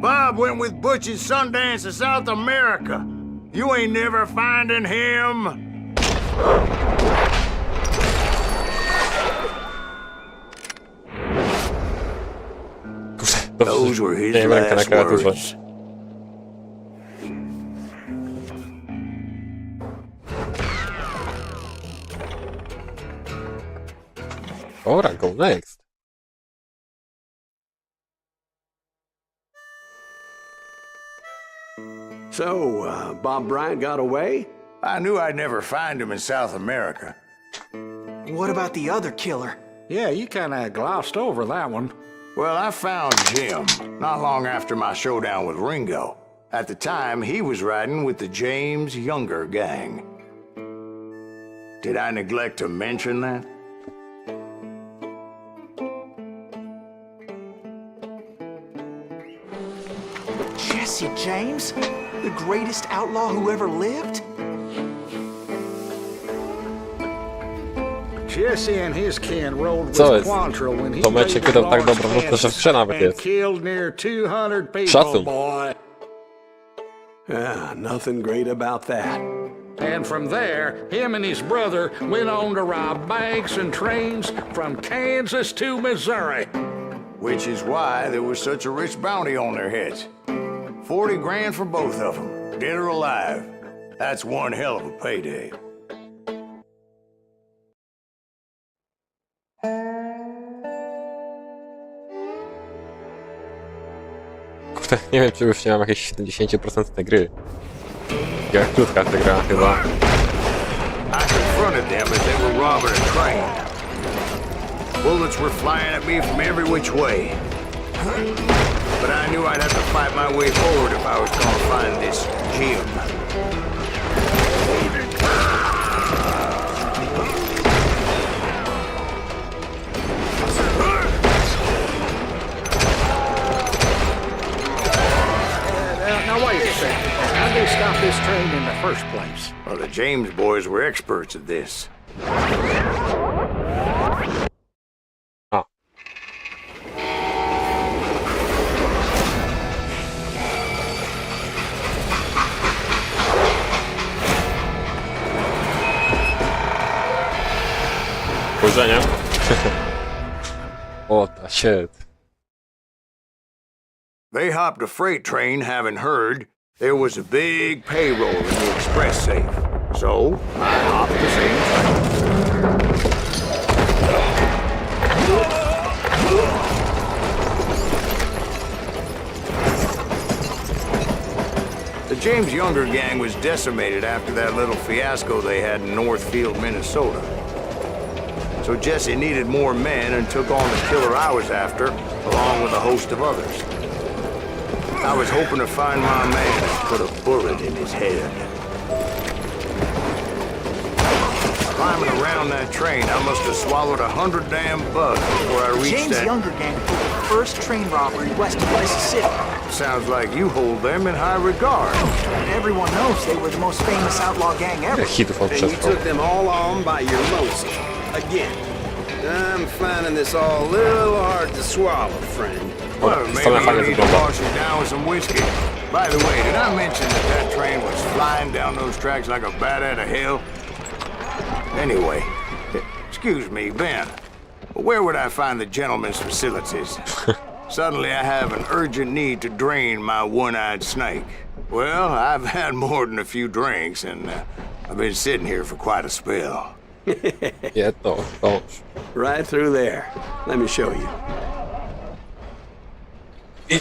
Bob went with Butch and Sundance to South America. You ain't never finding him. Those were his last words. Dobra, go next. So, Bob Bryant got away? I knew I'd never find him in South America. What about the other killer? Yeah, you kind of glossed over that one. Well, I found Jim not long after my showdown with Ringo. At the time, he was riding with the James Younger gang. Did I neglect to mention that? Jesse James? The greatest outlaw who ever lived? Jesse and his kin rode Co with jest? Quantrill when he To meczek wydał tak dobrą nutę, że w grze nawet and jest. killed near 200 people, Szacun. boy. Nothing great about that. And from there, him and his brother went on to rob banks and trains from Kansas to Missouri. Which is why there was such a rich bounty on their heads. 40 grand for both of them, dead or alive. That's one hell of a payday. Kurde, nie wiem, czy już nie mam jakieś 70% tej gry. Jak krótka ta gra chyba. I confronted them as they were robbing a train. Bullets were flying at me from every which way. But I knew I'd have to fight my way forward if I was going to find this Jim. Now wait a second. How'd they stop this train in the first place? Well, the James boys were experts at this. A. Spojrzenie. O, ta shit. They hopped a freight train, having heard there was a big payroll in the express safe. So, I hopped the same train. The James Younger gang was decimated after that little fiasco they had in Northfield, Minnesota. So Jesse needed more men and took on the killer I was after, along with a host of others. I was hoping to find my man and put a bullet in his head. Climbing around that train, I must have swallowed 100 damn bugs before I reached James that... Younger gang pulled the first train robbery west of Mississippi. Sounds like you hold them in high regard. Everyone knows they were the most famous outlaw gang ever. Hitów And you przetrwał. took them all on by your lonesome. Again. I'm finding this all a little hard to swallow, friend. Well, Same maybe you fajnie need to wygląda. wash it down with some whiskey. By the way, did I mention that that train was flying down those tracks like a bat out of hell? Anyway, excuse me, Ben. Where would I find the gentleman's facilities? Suddenly I have an urgent need to drain my one-eyed snake. Well, I've had more than a few drinks, and I've been sitting here for quite a spell. Jedno, dąż. Right through there. Let me show you.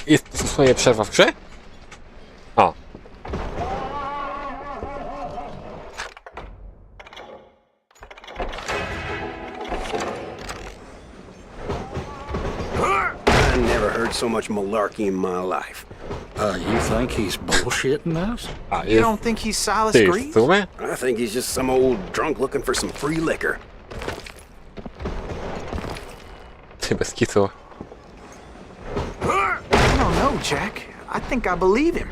Jest to swoje przerwa w grze? A. I never heard so much malarkey in my life. You think he's bullshitting us? A, You jest. don't think he's Silas Ty, w Greaves? sumie? I think he's just some old drunk looking for some free liquor. Ty, bez kitu. I don't know, Jack. I think I believe him.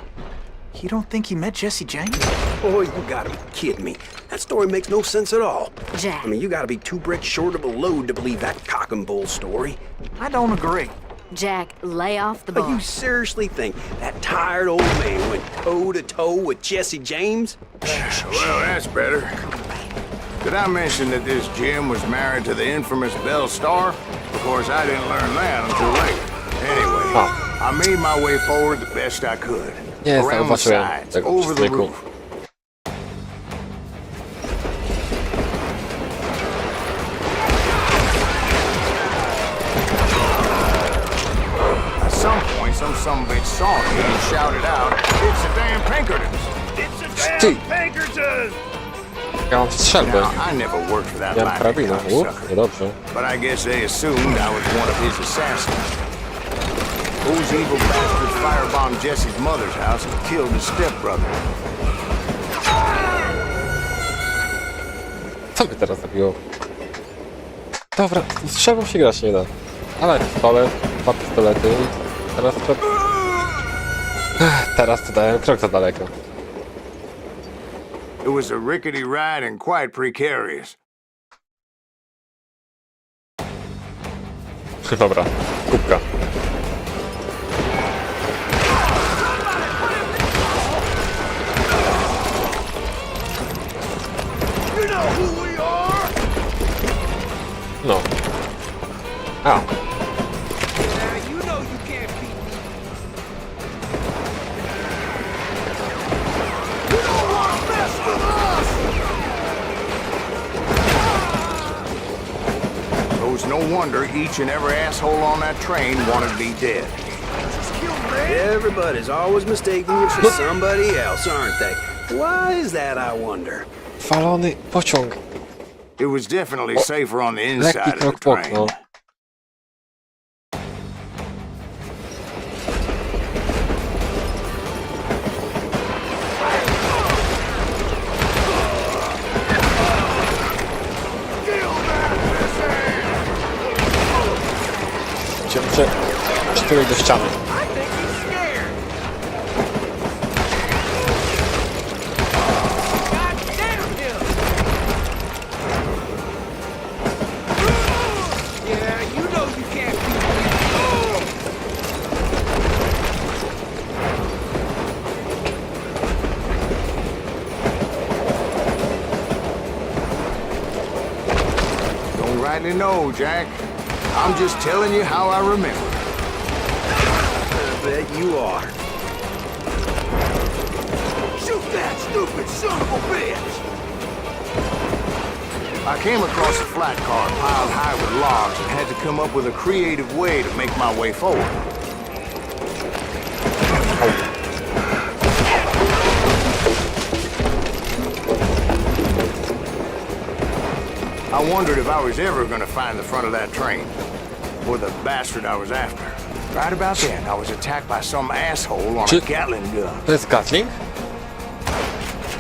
You don't think he met Jesse James? Boy, you gotta be kidding me. That story makes no sense at all. Jack. I mean, you gotta be 2 bricks short of a load to believe that cock and bull story. I don't agree. Jack, lay off the But you bar. seriously think that tired old man went toe-to-toe with Jesse James? Well, that's better. Did I mention that this Jim was married to the infamous Belle Star? Of course, I didn't learn that until later. Anyway, I made my way forward the best I could. Nie, Around the zobaczyłem sides, tego over the przesmyku. roof. saw me, he shouted out, "It's the damn Pinkertons!" It's a Ty. damn Pinkerton! Ja mam strzelbę. Now, I never worked for that Ja mam lightning karabinu. cocksucker, Niedobrze. but I guess they assumed I was one of his assassins. Those evil bastards firebombed Jesse's mother's house and killed his stepbrother. Co by teraz zrobiło? Dobra, strzelbą się grać nie da. Ale pistolet, 2 pistolety i teraz to... Teraz to dałem krok za daleko. It was a rickety ride and quite precarious. Dobra, kubka. You know who we are! No. A, Yeah, you know you can't beat me. You don't want to mess with us! So it's no wonder each and every asshole on that train wanted me dead. Just kill me! Everybody's always mistaking you for somebody else, aren't they? Why is that, I wonder? falony pociąg. It was definitely safer on the inside Lekki of the krok w okno. train. Cię przytulić do ściany. I think he's scared. God damn him! Yeah, you know you can't beat me. Don't rightly know, Jack. I'm just telling you how I remember. I bet you are. Shoot that stupid son of a bitch! I came across a flat car piled high with logs and had to come up with a creative way to make my way forward. I wondered if I was ever going to find the front of that train, or the bastard I was after. Right about then, I was attacked by some asshole on a Gatling gun. To jest Gatling?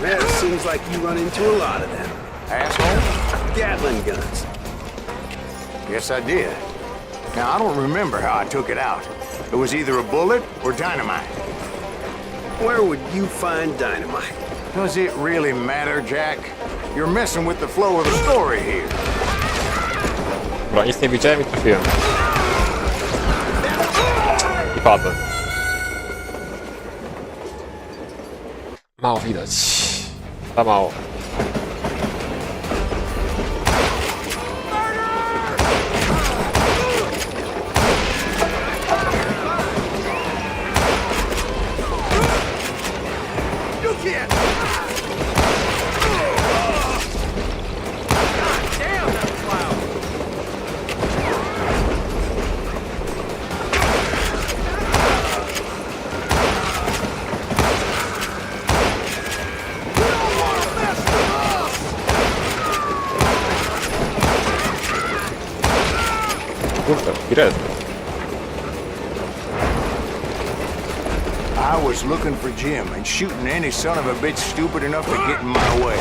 Well, it seems like you run into a lot of them. Asshole? Gatling guns. Yes, I did. Now, I don't remember how I took it out. It was either a bullet or dynamite. Where would you find dynamite? Does it really matter, Jack? You're messing with the flow of the story here. Dobra, nic nie widziałem i trafiłem. I padłem. Mało widać. Za mało. You can't! Damn, that was loud! You don't want to mess with us! Kurde, Juarez. I was looking for Jim and shooting any son of a bitch stupid enough to get in my way.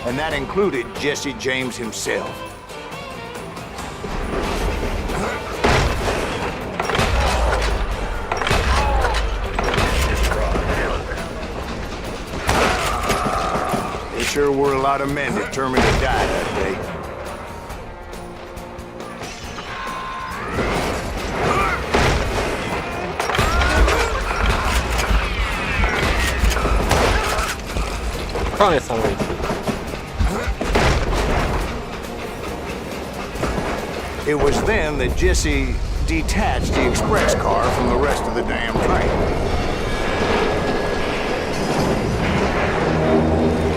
And that included Jesse James himself. There sure were a lot of men determined to die that day. Koniec samej. It was then that Jesse detached the express car from the rest of the damn train.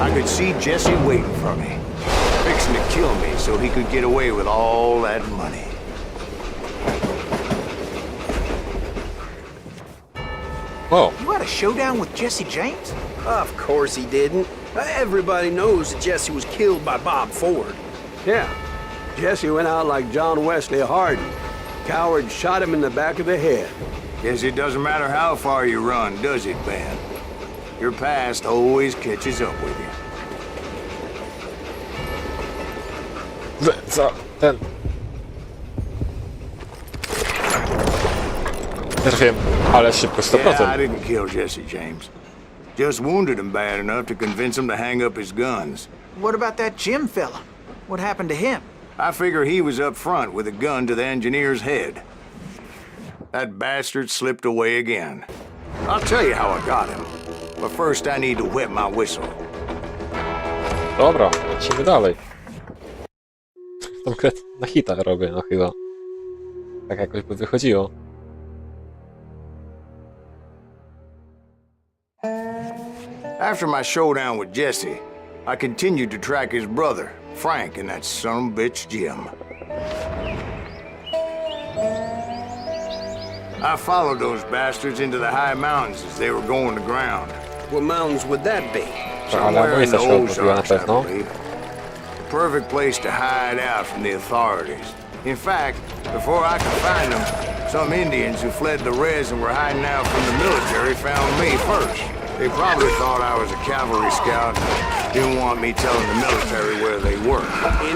I could see Jesse waiting for me, fixing to kill me so he could get away with all that money. O, You had a showdown with Jesse James? Of course he didn't. Everybody knows that Jesse was killed by Bob Ford. Yeah. Jesse went out like John Wesley Hardin. Coward shot him in the back of the head. Guess it doesn't matter how far you run, does it, Ben? Your past always catches up with you. za ten... Trafiłem, ale szybko, 100%. Yeah, I didn't kill Jesse James. Just wounded him bad enough to convince him to hang up his guns. What about that Jim fella? What happened to him? I figure he was up front with a gun to the engineer's head. That bastard slipped away again. I'll tell you how I got him. But first I need to wet my whistle. Dobra, lecimy dalej. Tam na hita robię, no chyba. Tak jakoś by wychodziło. After my showdown with Jesse, I continued to track his brother, Frank, and that son of a bitch, Jim. I followed those bastards into the high mountains as they were going to ground. What mountains would that be? Somewhere in the się odmówiła na Ozarks, I pewno. believe. The perfect place to hide out from the authorities. In fact, before I could find them, some Indians who fled the res and were hiding out from the military found me first. They probably thought I was a cavalry scout and didn't want me telling the military where they were.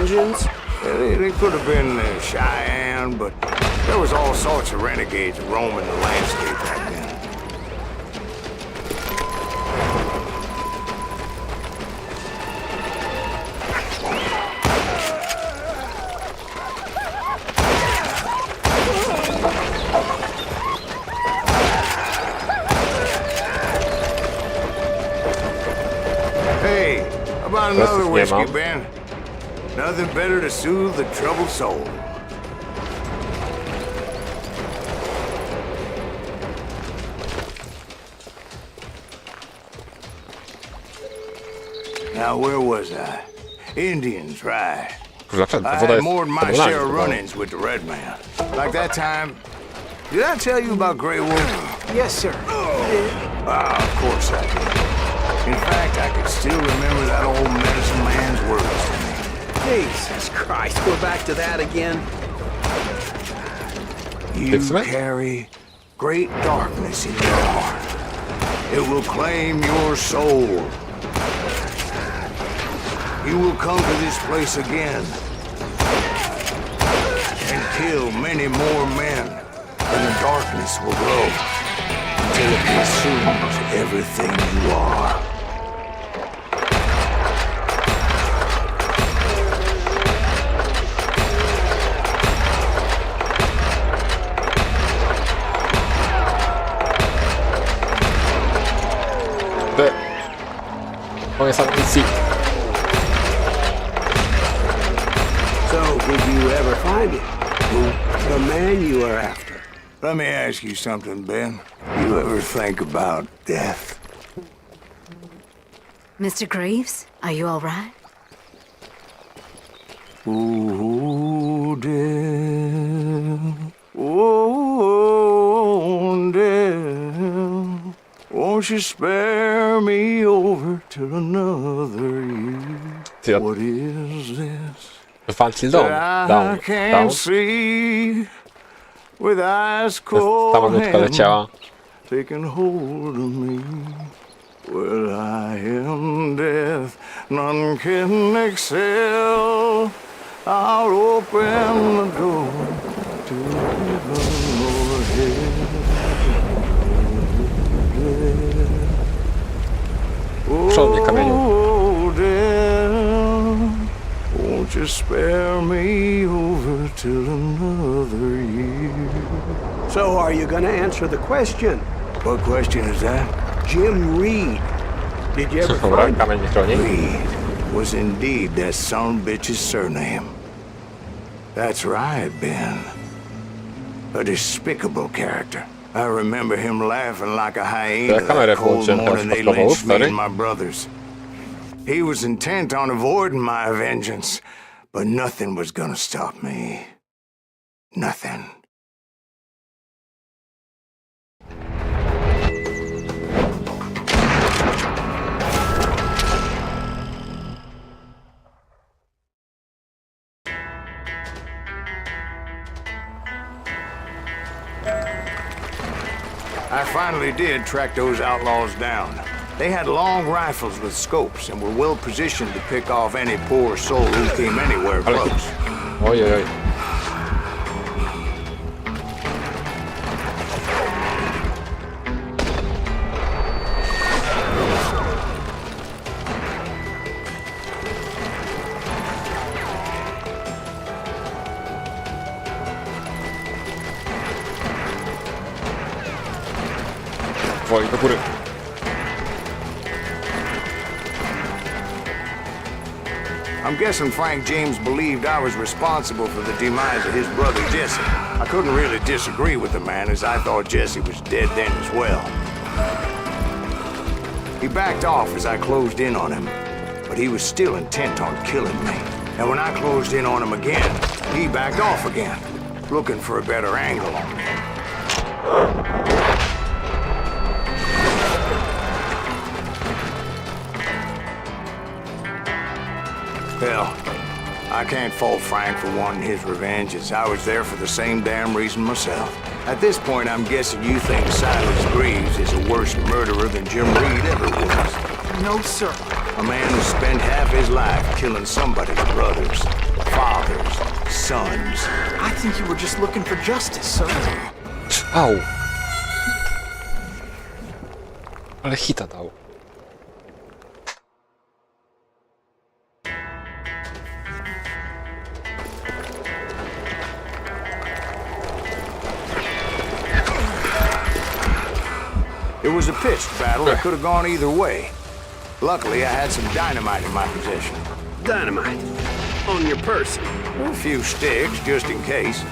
Indians? They could have been Cheyenne, but there was all sorts of renegades roaming the landscape back then. Hey, how about another Yeah, whiskey, Mom. Ben? Nothing better to soothe the troubled soul. Now, where was I? Indians, right. Dlaczego? I Woda had jest more than my podobna, share of chyba. run-ins with the Red Man. Like that time... Did I tell you about Grey Wolf? Yes, sir. Ah, of course I did. In fact, I could still remember that old medicine man's words to me. Jesus Christ, we're back to that again. You Fix it? carry great darkness in your heart. It will claim your soul. You will come to this place again and kill many more men, and the darkness will grow until it consumes everything you are. Koniec audycji. So, did you ever find it? The man you are after? Let me ask you something, Ben. You ever think about death? Mr. Greaves, are you all right? Oh, death. Oh, death. Won't you spare me over till another year? What is this? Until Dawn. I Down. can't see with eyes Ta cold malutka leciała. taking hold of me. Well, I am death, none can excel. I'll open the door to heaven or hell. Przodnie kamieniu. Oh, death, won't you spare me over till another year? So, are you gonna answer the question? What question is that? Jim Reed. Did you ever Dobra, find him? kamień nie chroni. Reed was indeed that son of a bitch's surname. That's right, Ben. A despicable character. I remember him laughing like a hyena Ja kamerę that cold włączyłem, teraz morning they podstawowo, lynched me stary. and my brothers. He was intent on avoiding my vengeance, but nothing was gonna stop me. Nothing. finally did track those outlaws down. They had long rifles with scopes and were well positioned to pick off any poor soul who came anywhere close. Oj, oj, oj. Woli do góry. I'm guessing Frank James believed I was responsible for the demise of his brother Jesse. I couldn't really disagree with the man, as I thought Jesse was dead then as well. He backed off as I closed in on him, but he was still intent on killing me. And when I closed in on him again, he backed off again, looking for a better angle on me. Hell, I can't fault Frank for wanting his revenge, as I was there for the same damn reason myself. At this point, I'm guessing you think Silas Greaves is a worse murderer than Jim Reed ever was. No, sir. A man who spent half his life killing somebody's brothers, fathers, sons. I think you were just looking for justice, sir. Au. Ale hita dał. It was a pitched battle that could have gone either way. Luckily, I had some dynamite in my possession. Dynamite. On your person. A few sticks, just in case.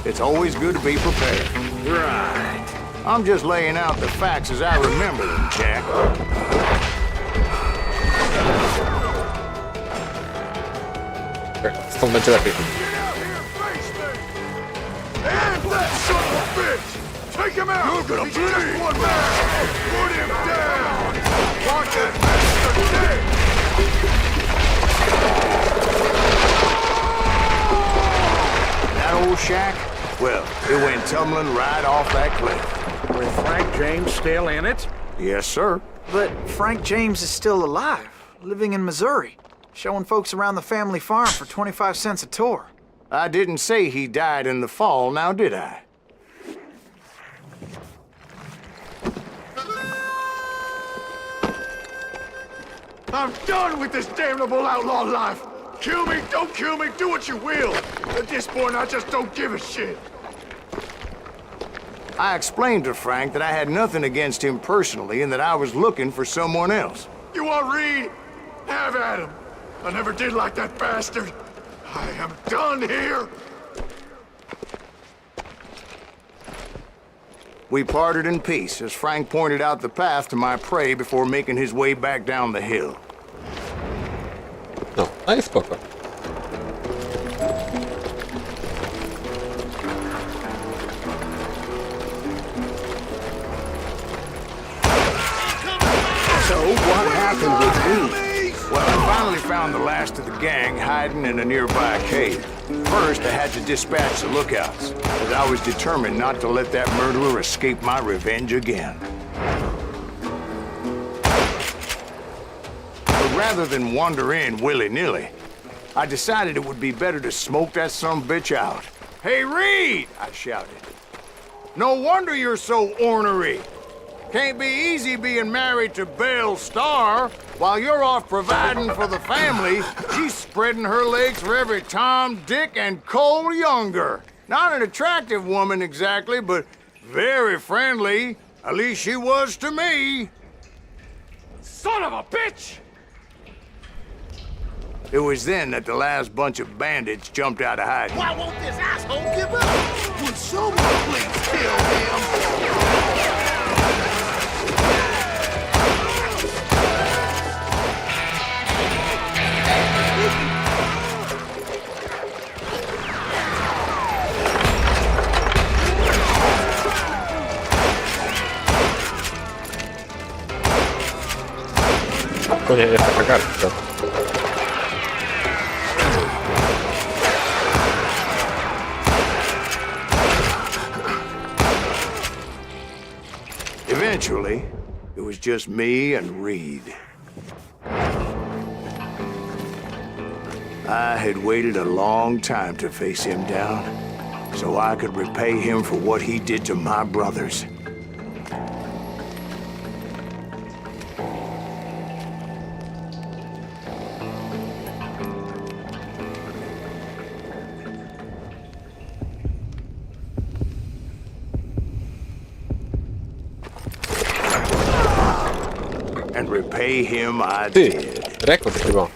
It's always good to be prepared. Right. I'm just laying out the facts as I remember them, Jack. Stąd będzie lepiej. And that son of a bitch! Take him out! You're gonna bleed! One man! Put him down! Watch that bastard dead! That old shack? Well, it went tumbling right off that cliff. With Frank James still in it? Yes, sir. But Frank James is still alive, living in Missouri, showing folks around the family farm for 25 cents a tour. I didn't say he died in the fall, now did I? I'm done with this damnable outlaw life! Kill me, don't kill me, do what you will! At this point, I just don't give a shit! I explained to Frank that I had nothing against him personally and that I was looking for someone else. You want Reed? Have at him! I never did like that bastard! I am done here! We parted in peace as Frank pointed out the path to my prey before making his way back down the hill. No, no i spoko. So, what happened with me? Well, I finally found the last of the gang hiding in a nearby cave. First, I had to dispatch the lookouts, as I was determined not to let that murderer escape my revenge again. But rather than wander in willy-nilly, I decided it would be better to smoke that sumbitch out. "Hey, Reed!" I shouted. "No wonder you're so ornery. Can't be easy being married to Belle Starr. While you're off providing for the family, she's spreading her legs for every Tom, Dick, and Cole Younger. Not an attractive woman exactly, but very friendly. At least she was to me." Son of a bitch! It was then that the last bunch of bandits jumped out of hiding. Why won't this asshole give up? Would someone please kill him? To nie jest taka garstka. Eventually, it was just me and Reed. I had waited a long time to face him down, so I could repay him for what he did to my brothers. And repay him I Ty, did. rekord chyba.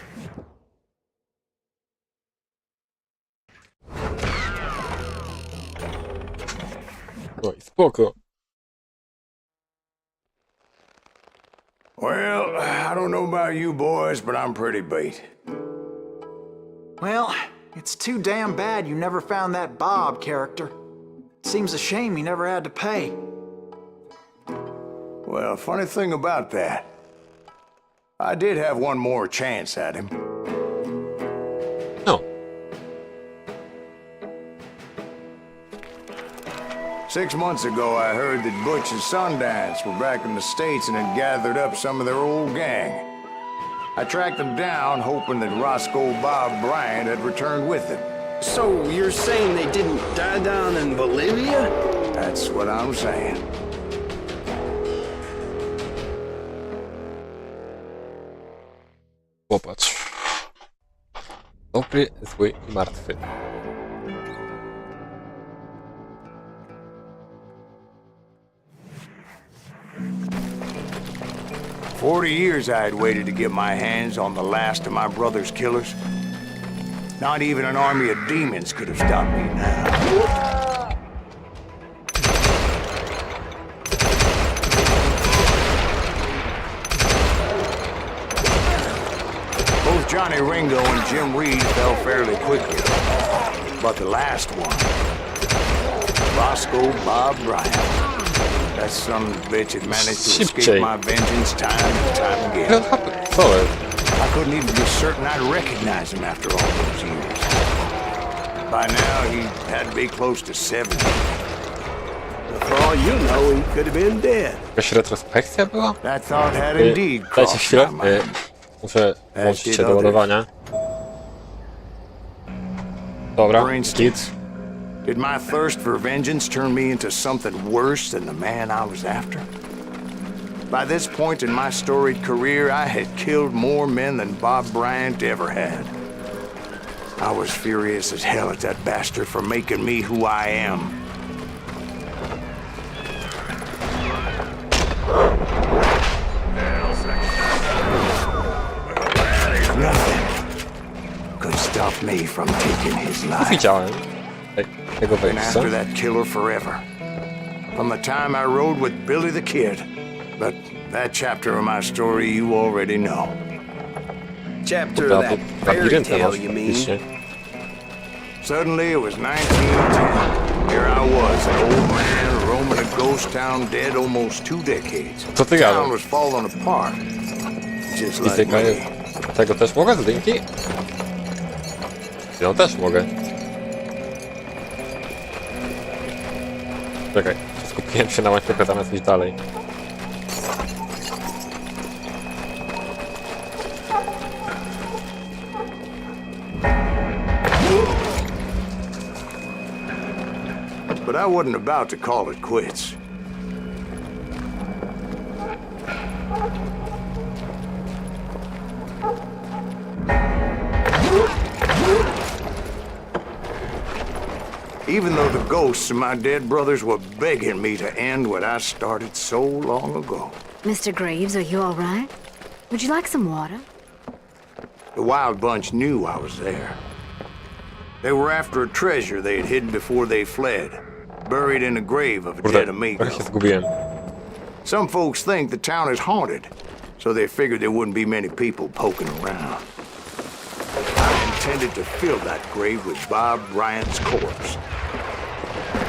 Oj, spoko. Well, I don't know about you boys, but I'm pretty beat. Well, it's too damn bad you never found that Bob character. Seems a shame you never had to pay. Well, funny thing about that, I did have one more chance at him. No. 6 months ago, I heard that Butch and Sundance were back in the States and had gathered up some of their old gang. I tracked them down, hoping that Roscoe Bob Bryant had returned with them. So you're saying they didn't die down in Bolivia? That's what I'm saying. Popatrz. Dobry, zły i martwy. "40 years I had waited to get my hands on the last of my brother's killers. Not even an army of demons could have stopped me now. Both Johnny Ringo and Jim Reed fell fairly quickly. But the last one, Roscoe Bob Bryant, that son of a bitch had managed to escape my vengeance time and time again. I couldn't even be certain I'd recognize him after all those years. By now, he had to be close to 70. For all you know, he could have been dead. Jakaś retrospekcja była? That thought had indeed Dajcie crossed chwilę. my mind. Muszę włączyć się do ładowania. Dobra, For instance, did my thirst for vengeance turn me into something worse than the man I was after? By this point in my storied career, I had killed more men than Bob Bryant ever had. I was furious as hell at that bastard for making me who I am. Nothing could stop me from taking his life. Widziałem tego And wejścia. after that killer forever. From the time I rode with Billy the Kid. But that chapter of my story you already know. Chapter of that fairy Labiryntę tale, masz you mean? faktycznie. Suddenly it was 1910. Here I was, an old man roaming a ghost town dead almost 2 decades. Co ty Town gadasz? was falling apart. Just I like tyka me. jest. Tego też mogę? Zdjęki? Ja też mogę. Czekaj, skupiłem się na łańcuchu zamiast iść dalej. But I wasn't about to call it quits. Even though the ghosts of my dead brothers were begging me to end what I started so long ago. Mr. Graves, are you all right? Would you like some water? The Wild Bunch knew I was there. They were after a treasure they had hidden before they fled, buried in the grave of a dead Kurde, amigo. trochę się zgubiłem. Some folks think the town is haunted, so they figured there wouldn't be many people poking around. I intended to fill that grave with Bob Bryant's corpse.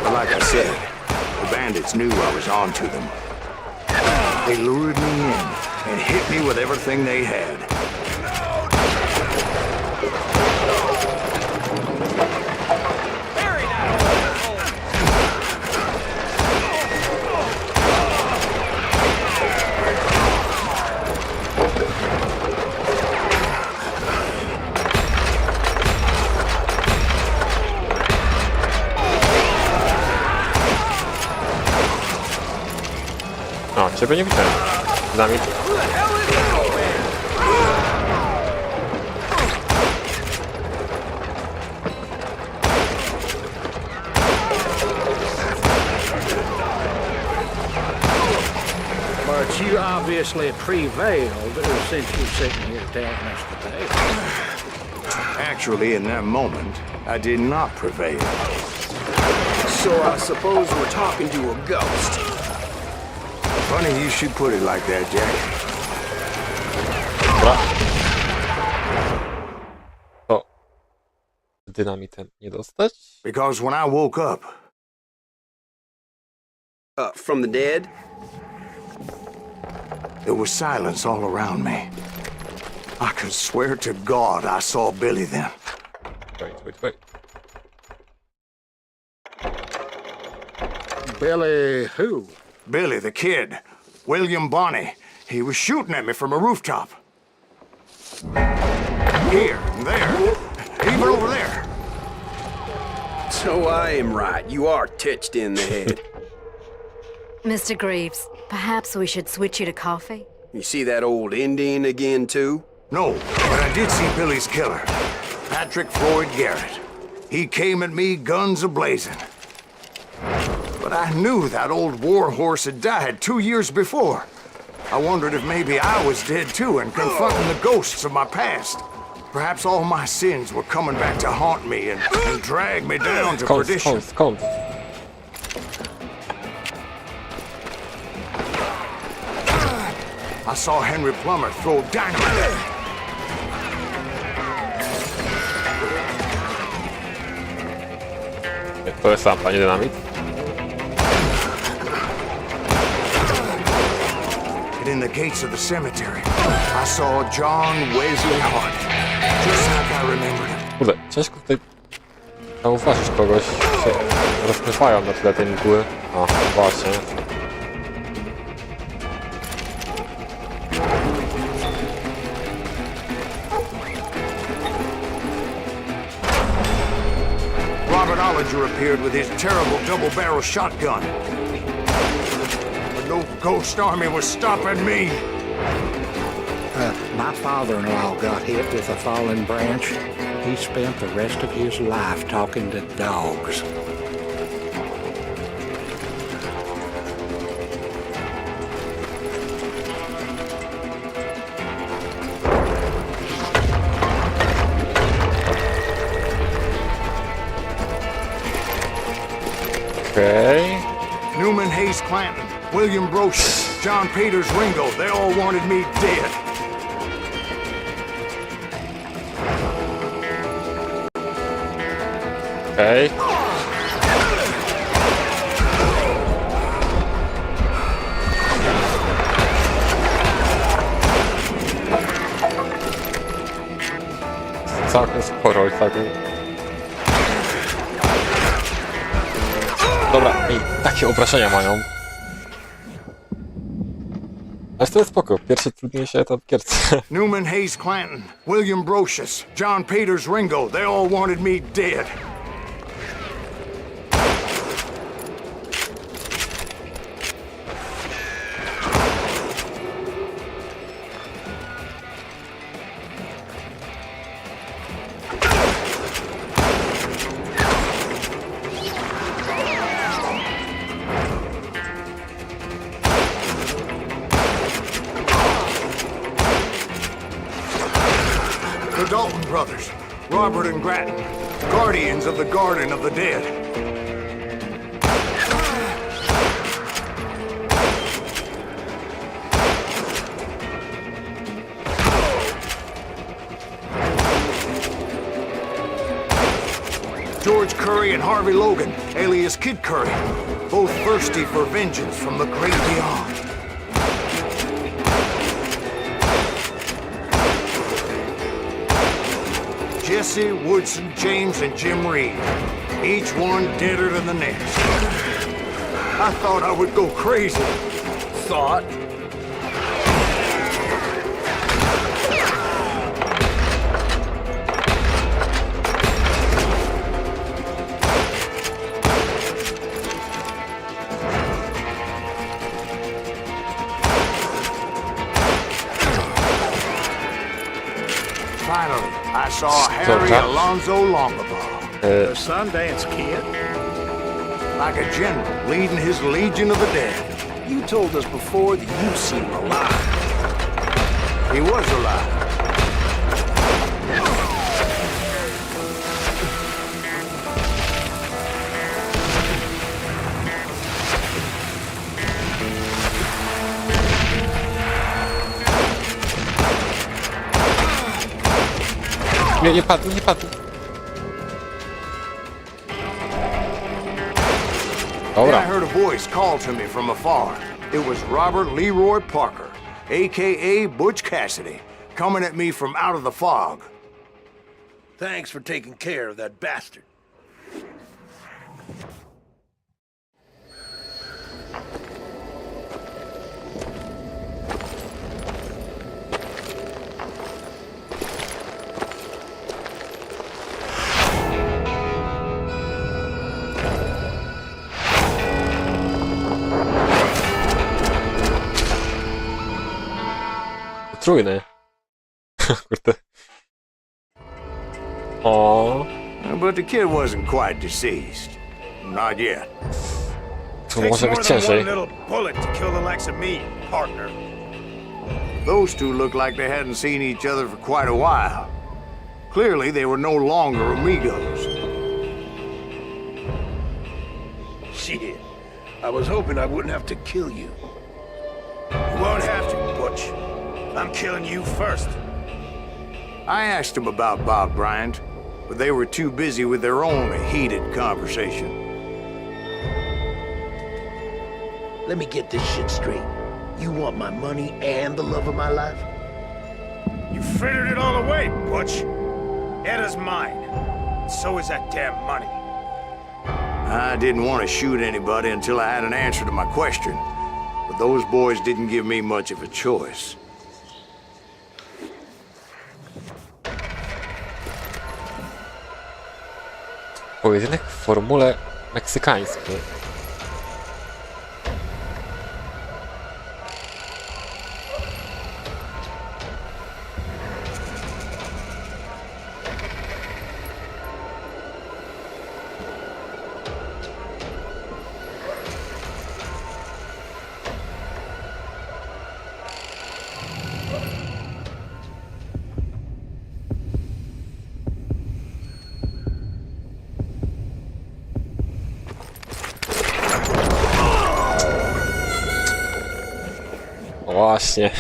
But like I said, the bandits knew I was on to them. They lured me in and hit me with everything they had. Ciebie nie widziałem. Dynamit. But you obviously prevailed since you're sitting here telling us today. Actually, in that moment, I did not prevail. So I suppose we're talking to a ghost. Funny you should put it like that, Jack. Dobra. To dynamitem nie dostać? Because when I woke up, From the dead? there was silence all around me. I could swear to God I saw Billy then. Wait. Billy who? Billy, the kid. William Bonney. He was shooting at me from a rooftop. Here, and there, even over there. So I am right. You are titched in the head. Mr. Greaves, perhaps we should switch you to coffee? You see that old Indian again, too? No, but I did see Billy's killer, Patrick Floyd Garrett. He came at me guns a-blazing. But I knew that old war horse had died 2 years before. I wondered if maybe I was dead too and confronting the ghosts of my past. Perhaps all my sins were coming back to haunt me and drag me down to perdition. Skąd? I saw Henry Plummer throw dynamite at me. To jest sam, panie dynamit. And in the gates of the cemetery, I saw John Wesley Hart, just like I remembered him. Kurde, ciężko tutaj zauważyć kogoś, się rozpływają na tle tej mgły. O, właśnie. Robert Ollinger appeared with his terrible double-barrel shotgun. But no ghost army was stopping me. My father-in-law got hit with a fallen branch. He spent the rest of his life talking to dogs. Okej. Newman Hayes Clanton, William Brocious, John Peters Ringo, they all wanted me dead. Okej. Całkiem sporo i całkiem... Dobra, i takie obrażenia mają. Ale to jest spoko, pierwsze trudniejsze etap gierce. Newman Hayes Clanton, William Brocious, John Peters Ringo, they all wanted me dead. The Dalton brothers, Robert and Grattan, guardians of the Garden of the Dead. George Curry and Harvey Logan, alias Kid Curry, both thirsty for vengeance from the great beyond. Jesse, Woodson, James, and Jim Reed. Each one deader than the next. I thought I would go crazy. Thought? Finally, I saw Harry Alonzo Longabaugh. The Sundance Kid? Like a general leading his legion of the dead. You told us before that you seen him alive. He was alive. Nie padł, nie padł. Then I Dobra. heard a voice call to me from afar. It was Robert Leroy Parker, a.k.a. Butch Cassidy, coming at me from out of the fog. Thanks for taking care of that bastard. Trójny. Kurde. O, But the kid wasn't quite deceased. Not yet. tu może być ciężej. little bullet to kill the likes of me, partner. Those two looked like they hadn't seen each other for quite a while. Clearly, they were no longer amigos. Shit. I was hoping I wouldn't have to kill you. You won't have to, Butch. I'm killing you first. I asked them about Bob Bryant, but they were too busy with their own heated conversation. Let me get this shit straight. You want my money and the love of my life? You frittered it all away, Butch. Eda's mine. So is that damn money. I didn't want to shoot anybody until I had an answer to my question, but those boys didn't give me much of a choice. Pojedynek w formule meksykańskiej. Właśnie.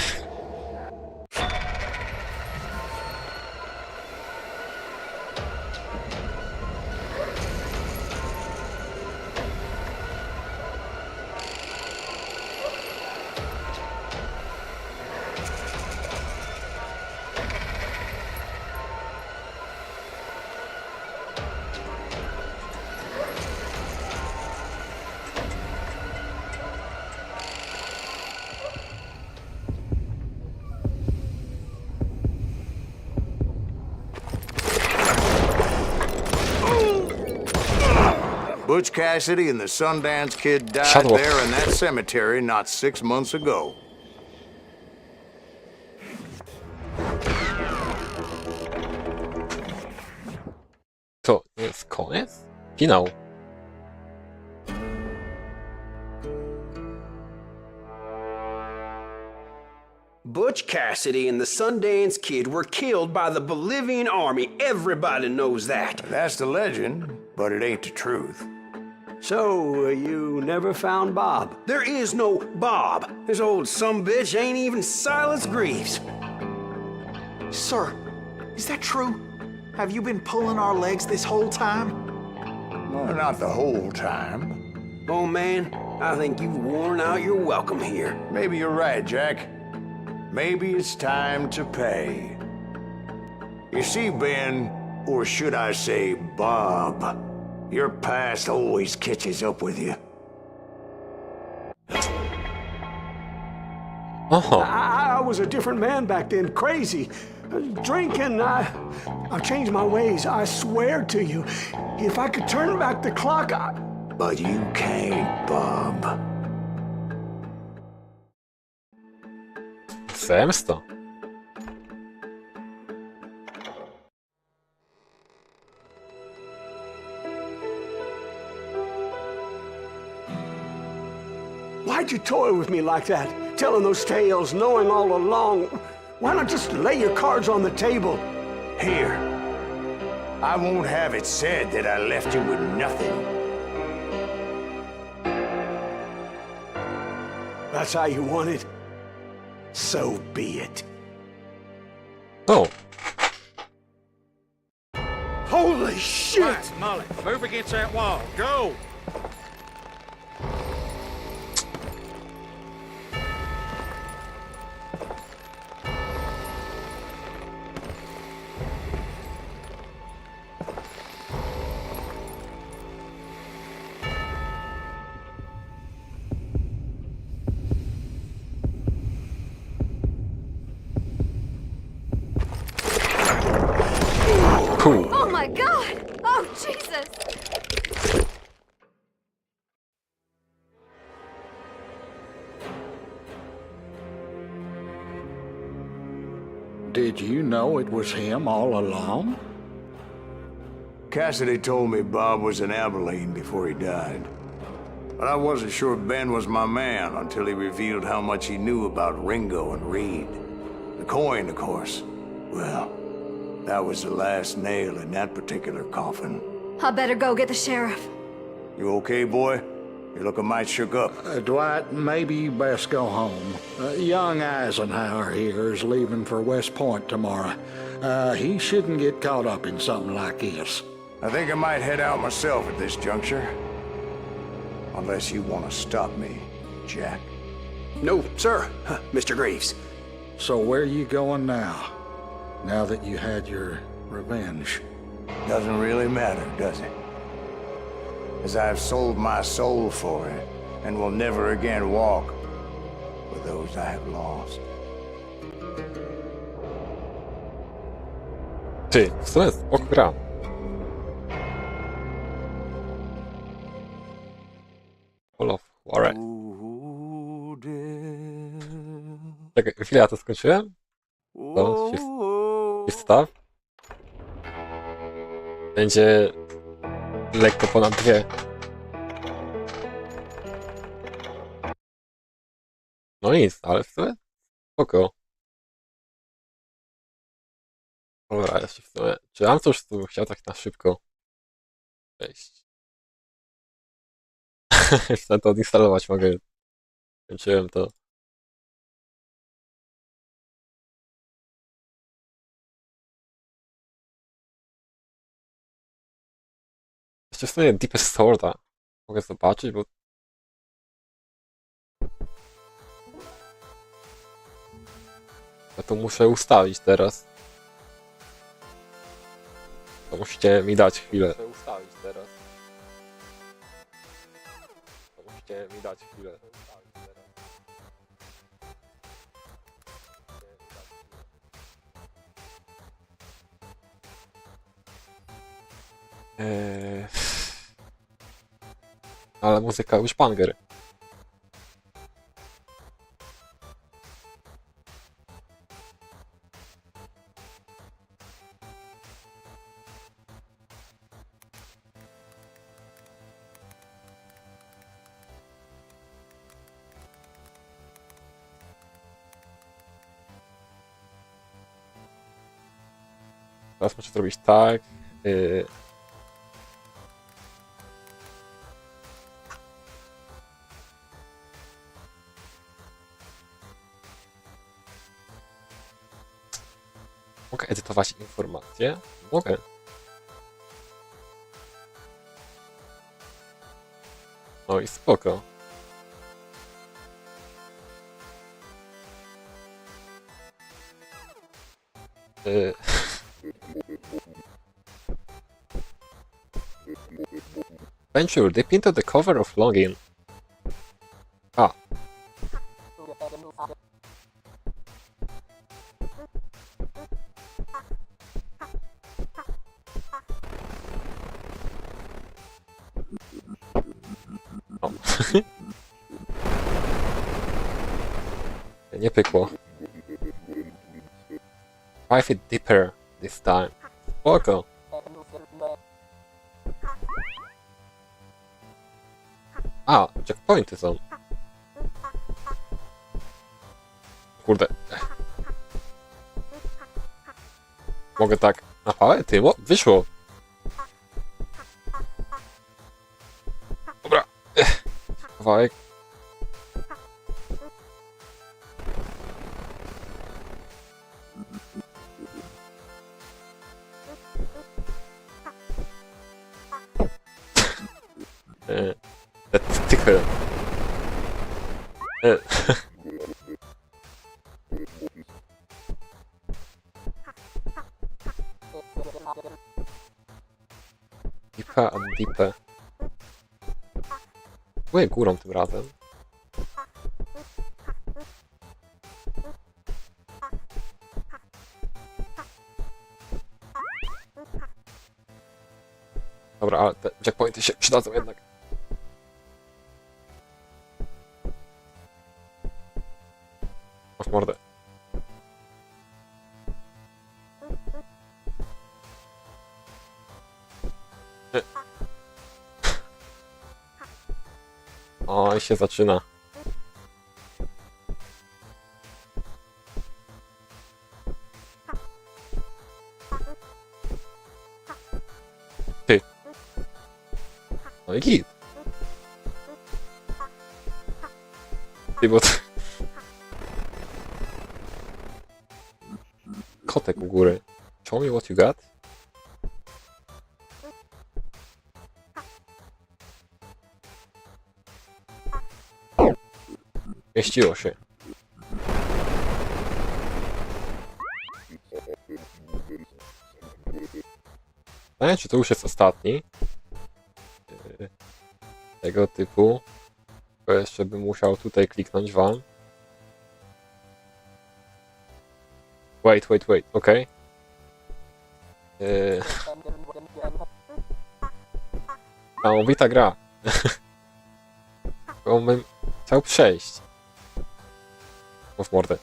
Butch Cassidy and the Sundance Kid died Siadło. there in that cemetery not 6 months ago. To jest koniec? Finał. Butch Cassidy and the Sundance Kid were killed by the Bolivian army. Everybody knows that. That's the legend, but it ain't the truth. So, you never found Bob? There is no Bob. This old sumbitch ain't even Silas Greaves. Sir, is that true? Have you been pulling our legs this whole time? Well, not the whole time. Oh man, I think you've worn out your welcome here. Maybe you're right, Jack. Maybe it's time to pay. You see, Ben, or should I say Bob, your past always catches up with you. Oho. I was a different man back then, crazy. Drinking, I've changed my ways, I swear to you. If I could turn back the clock, But you can't, Bob. Zemsta. Why'd you toy with me like that? Telling those tales, knowing all along. Why not just lay your cards on the table? Here. I won't have it said that I left you with nothing. That's how you want it? So be it. O! Holy shit! Right, Molly, move against that wall. Go! Cool. Oh my god! Oh, Jesus! Did you know it was him all along? Cassidy told me Bob was in Abilene before he died. But I wasn't sure Ben was my man until he revealed how much he knew about Ringo and Reed. The coin, of course. Well, that was the last nail in that particular coffin. I better go get the sheriff. You okay, boy? You're looking mighty shook up. Dwight, maybe you best go home. Young Eisenhower here is leaving for West Point tomorrow. He shouldn't get caught up in something like this. I think I might head out myself at this juncture. Unless you want to stop me, Jack. No, sir, Mr. Greaves. So where you going now? Now that you had your revenge? Doesn't really matter, does it? As I've sold my soul for it, and will never again walk with those I have lost. Ty, w sumie spoko gra. All of Juarez. Czekaj, chwilę, ja to skończyłem? To się staw? Będzie lekko ponad 2. No nic, ale w sumie spoko. Dobra, jeszcze w sumie... Czy mam coś, co bym chciał tak na szybko przejść? Chcę to odinstalować, mogę. Skończyłem to. Jeszcze w sumie Deepest Sworda mogę zobaczyć, bo... Ja to muszę ustawić teraz. To musicie mi dać chwilę. Muszę ustawić teraz. To musicie mi dać chwilę. Ale muzyka już banger. Teraz muszę zrobić tak. Mogę edytować informacje? Mogę. No i spoko. Venture, dip into the cover of login. Ah. O. Nie pykło. Drive it deeper this time. Spoko. A, checkpointy są. Kurde. Mogę tak na pałę? Ty, o, wyszło. Dobra. Kawałek. Tychy. Dipa a dipę. Byłem górą tym razem. Dobra, ale te checkpointy się przydadzą jednak. Masz mordę. O, i się zaczyna. Ty. No i git. Ty, bo... Kotek u góry. Show me what you got. Mieściło się. Nie wiem, czy to już jest ostatni tego typu. Bo jeszcze bym musiał tutaj kliknąć wam. Wait, okej. Niesamowita gra. Bo bym chciał przejść. W mordę.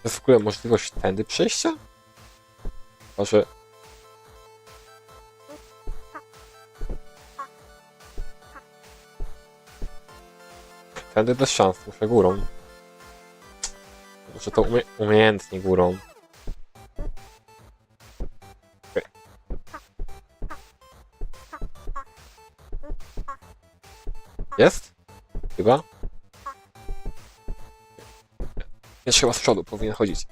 Jest w ogóle możliwość tędy przejścia? Może... Tędy bez szans, muszę górą. Muszę to umiejętnie górą. Okay. Jest? Chyba? Jest chyba z przodu, powinien chodzić.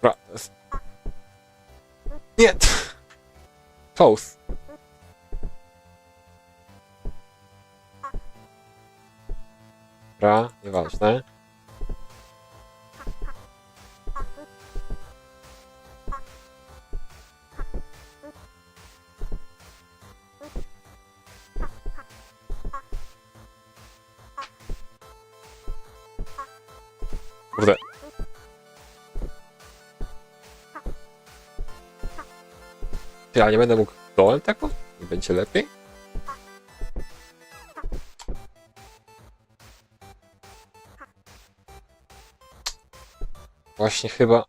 Dobra, to jest... Nie! Close. Dobra, nieważne. Kurde. Ja nie będę mógł dołem tego? Nie będzie lepiej? Właśnie chyba...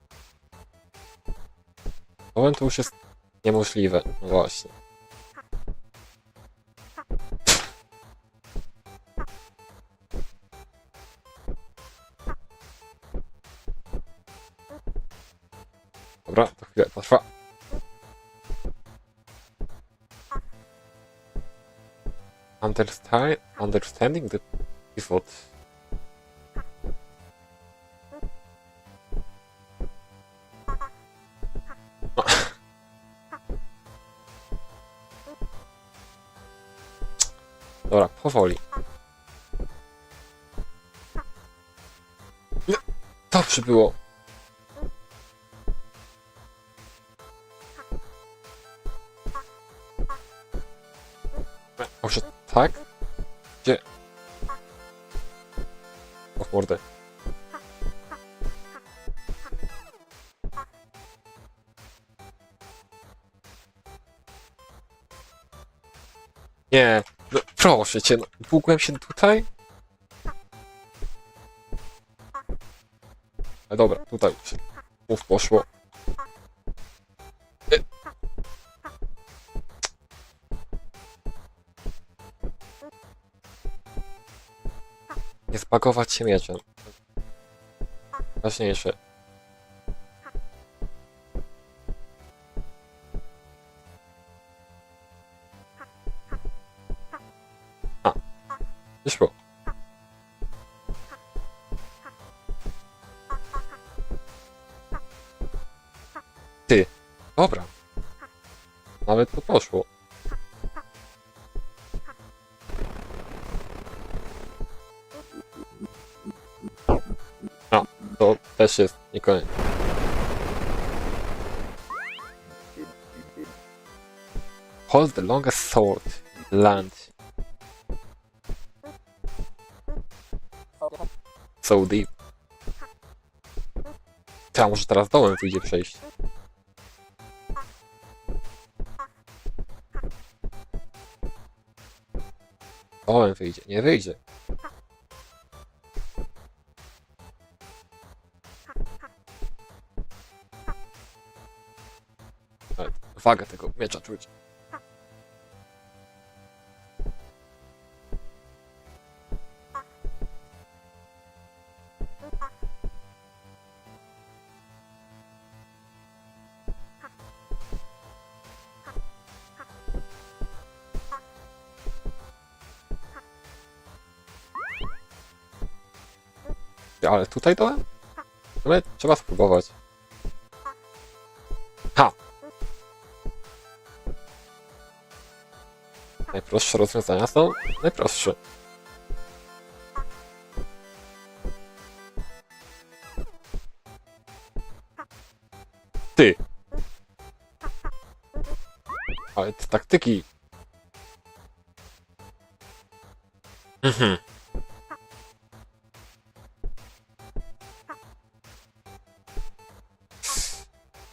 Dołem to już jest niemożliwe. No właśnie. Dobra, to chwilę potrwa. Understanding the pivot. No. Dobra, powoli. Nie, dobrze było. Może tak? Gdzie? O w mordę. Nie, no proszę cię, no, płukłem się tutaj? Ale dobra, tutaj już. Mów poszło. Nie zbagować się mieczem. Ważniejsze. A. Wyszło. Ty. Dobra. Nawet to poszło. No, to też jest nie koniec. Hold the longest sword in the land. So deep. Ty, a może teraz dołem wyjdzie przejść? Dołem wyjdzie, nie wyjdzie. Ale wagę tego miecza czuć. Ale tutaj dołem? Ale trzeba spróbować. Ha! Najprostsze rozwiązania są najprostsze. Ty! Ale te taktyki... Mhm.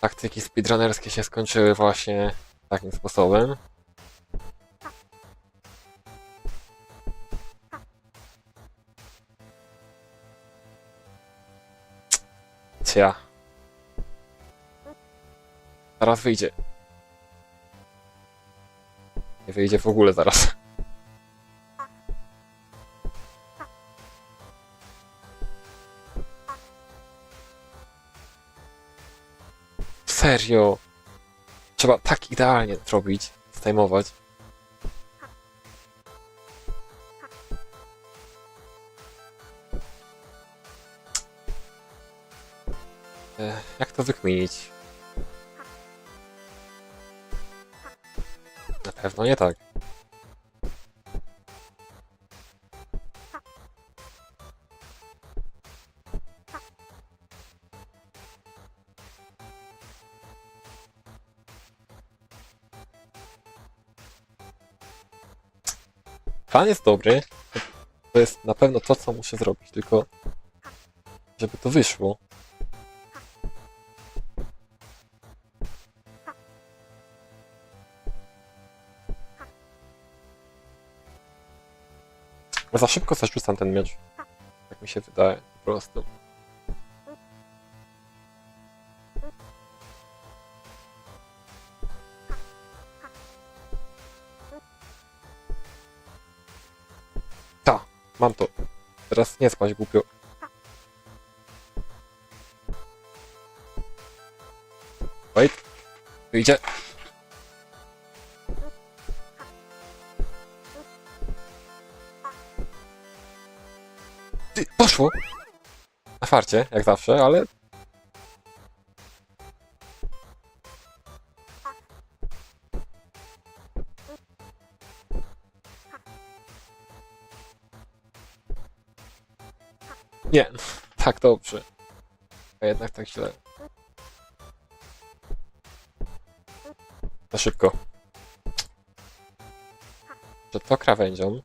Taktyki speedrunnerskie się skończyły właśnie takim sposobem. Cia. Zaraz wyjdzie. Nie wyjdzie w ogóle zaraz. Serio. Trzeba tak idealnie zrobić, zdejmować. Jak to wykminić? Na pewno nie tak. Plan jest dobry. To jest na pewno to, co muszę zrobić, tylko żeby to wyszło. Za szybko zarzucam ten miecz. Tak mi się wydaje, po prostu. Ta, mam to. Teraz nie spać głupio. Wait. Wyjdzie. Ty, poszło! Na farcie, jak zawsze, ale... Nie, tak dobrze. A jednak tak źle. Za szybko. Że to krawędzią.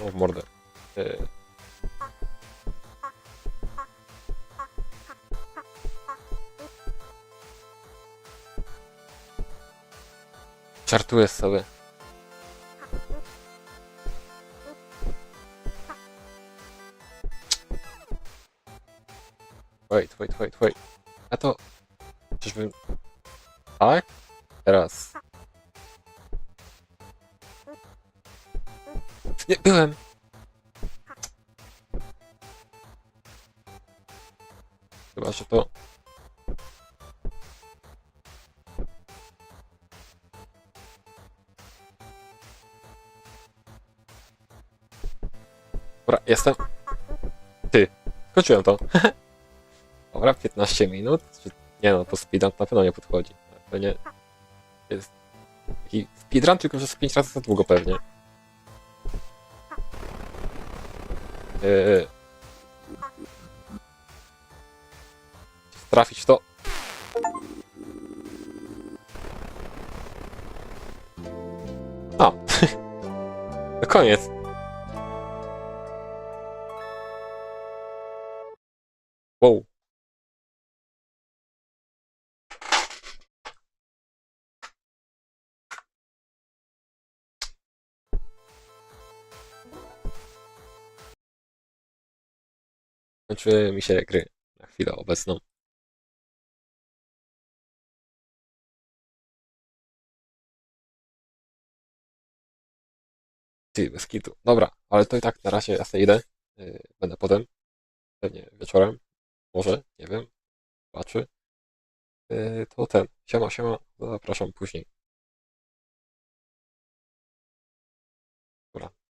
No w mordę. Żartuję sobie. Wait. A to... Czyżbym... Tak? Teraz. Nie, byłem! Chyba, że to... Dobra, jestem. Ty, skończyłem to. Dobra, 15 minut. Nie no, to speedrun na pewno nie podchodzi. To nie jest taki speedrun, tylko że z 5 razy za długo pewnie. Trafić w to. O! To koniec. Wow. Kończyły mi się gry na chwilę obecną. Ty, bez kitu. Dobra, ale to i tak na razie ja sobie idę. Będę potem. Pewnie wieczorem. Może, nie wiem. Zobaczy. To ten. Siema. Zapraszam później.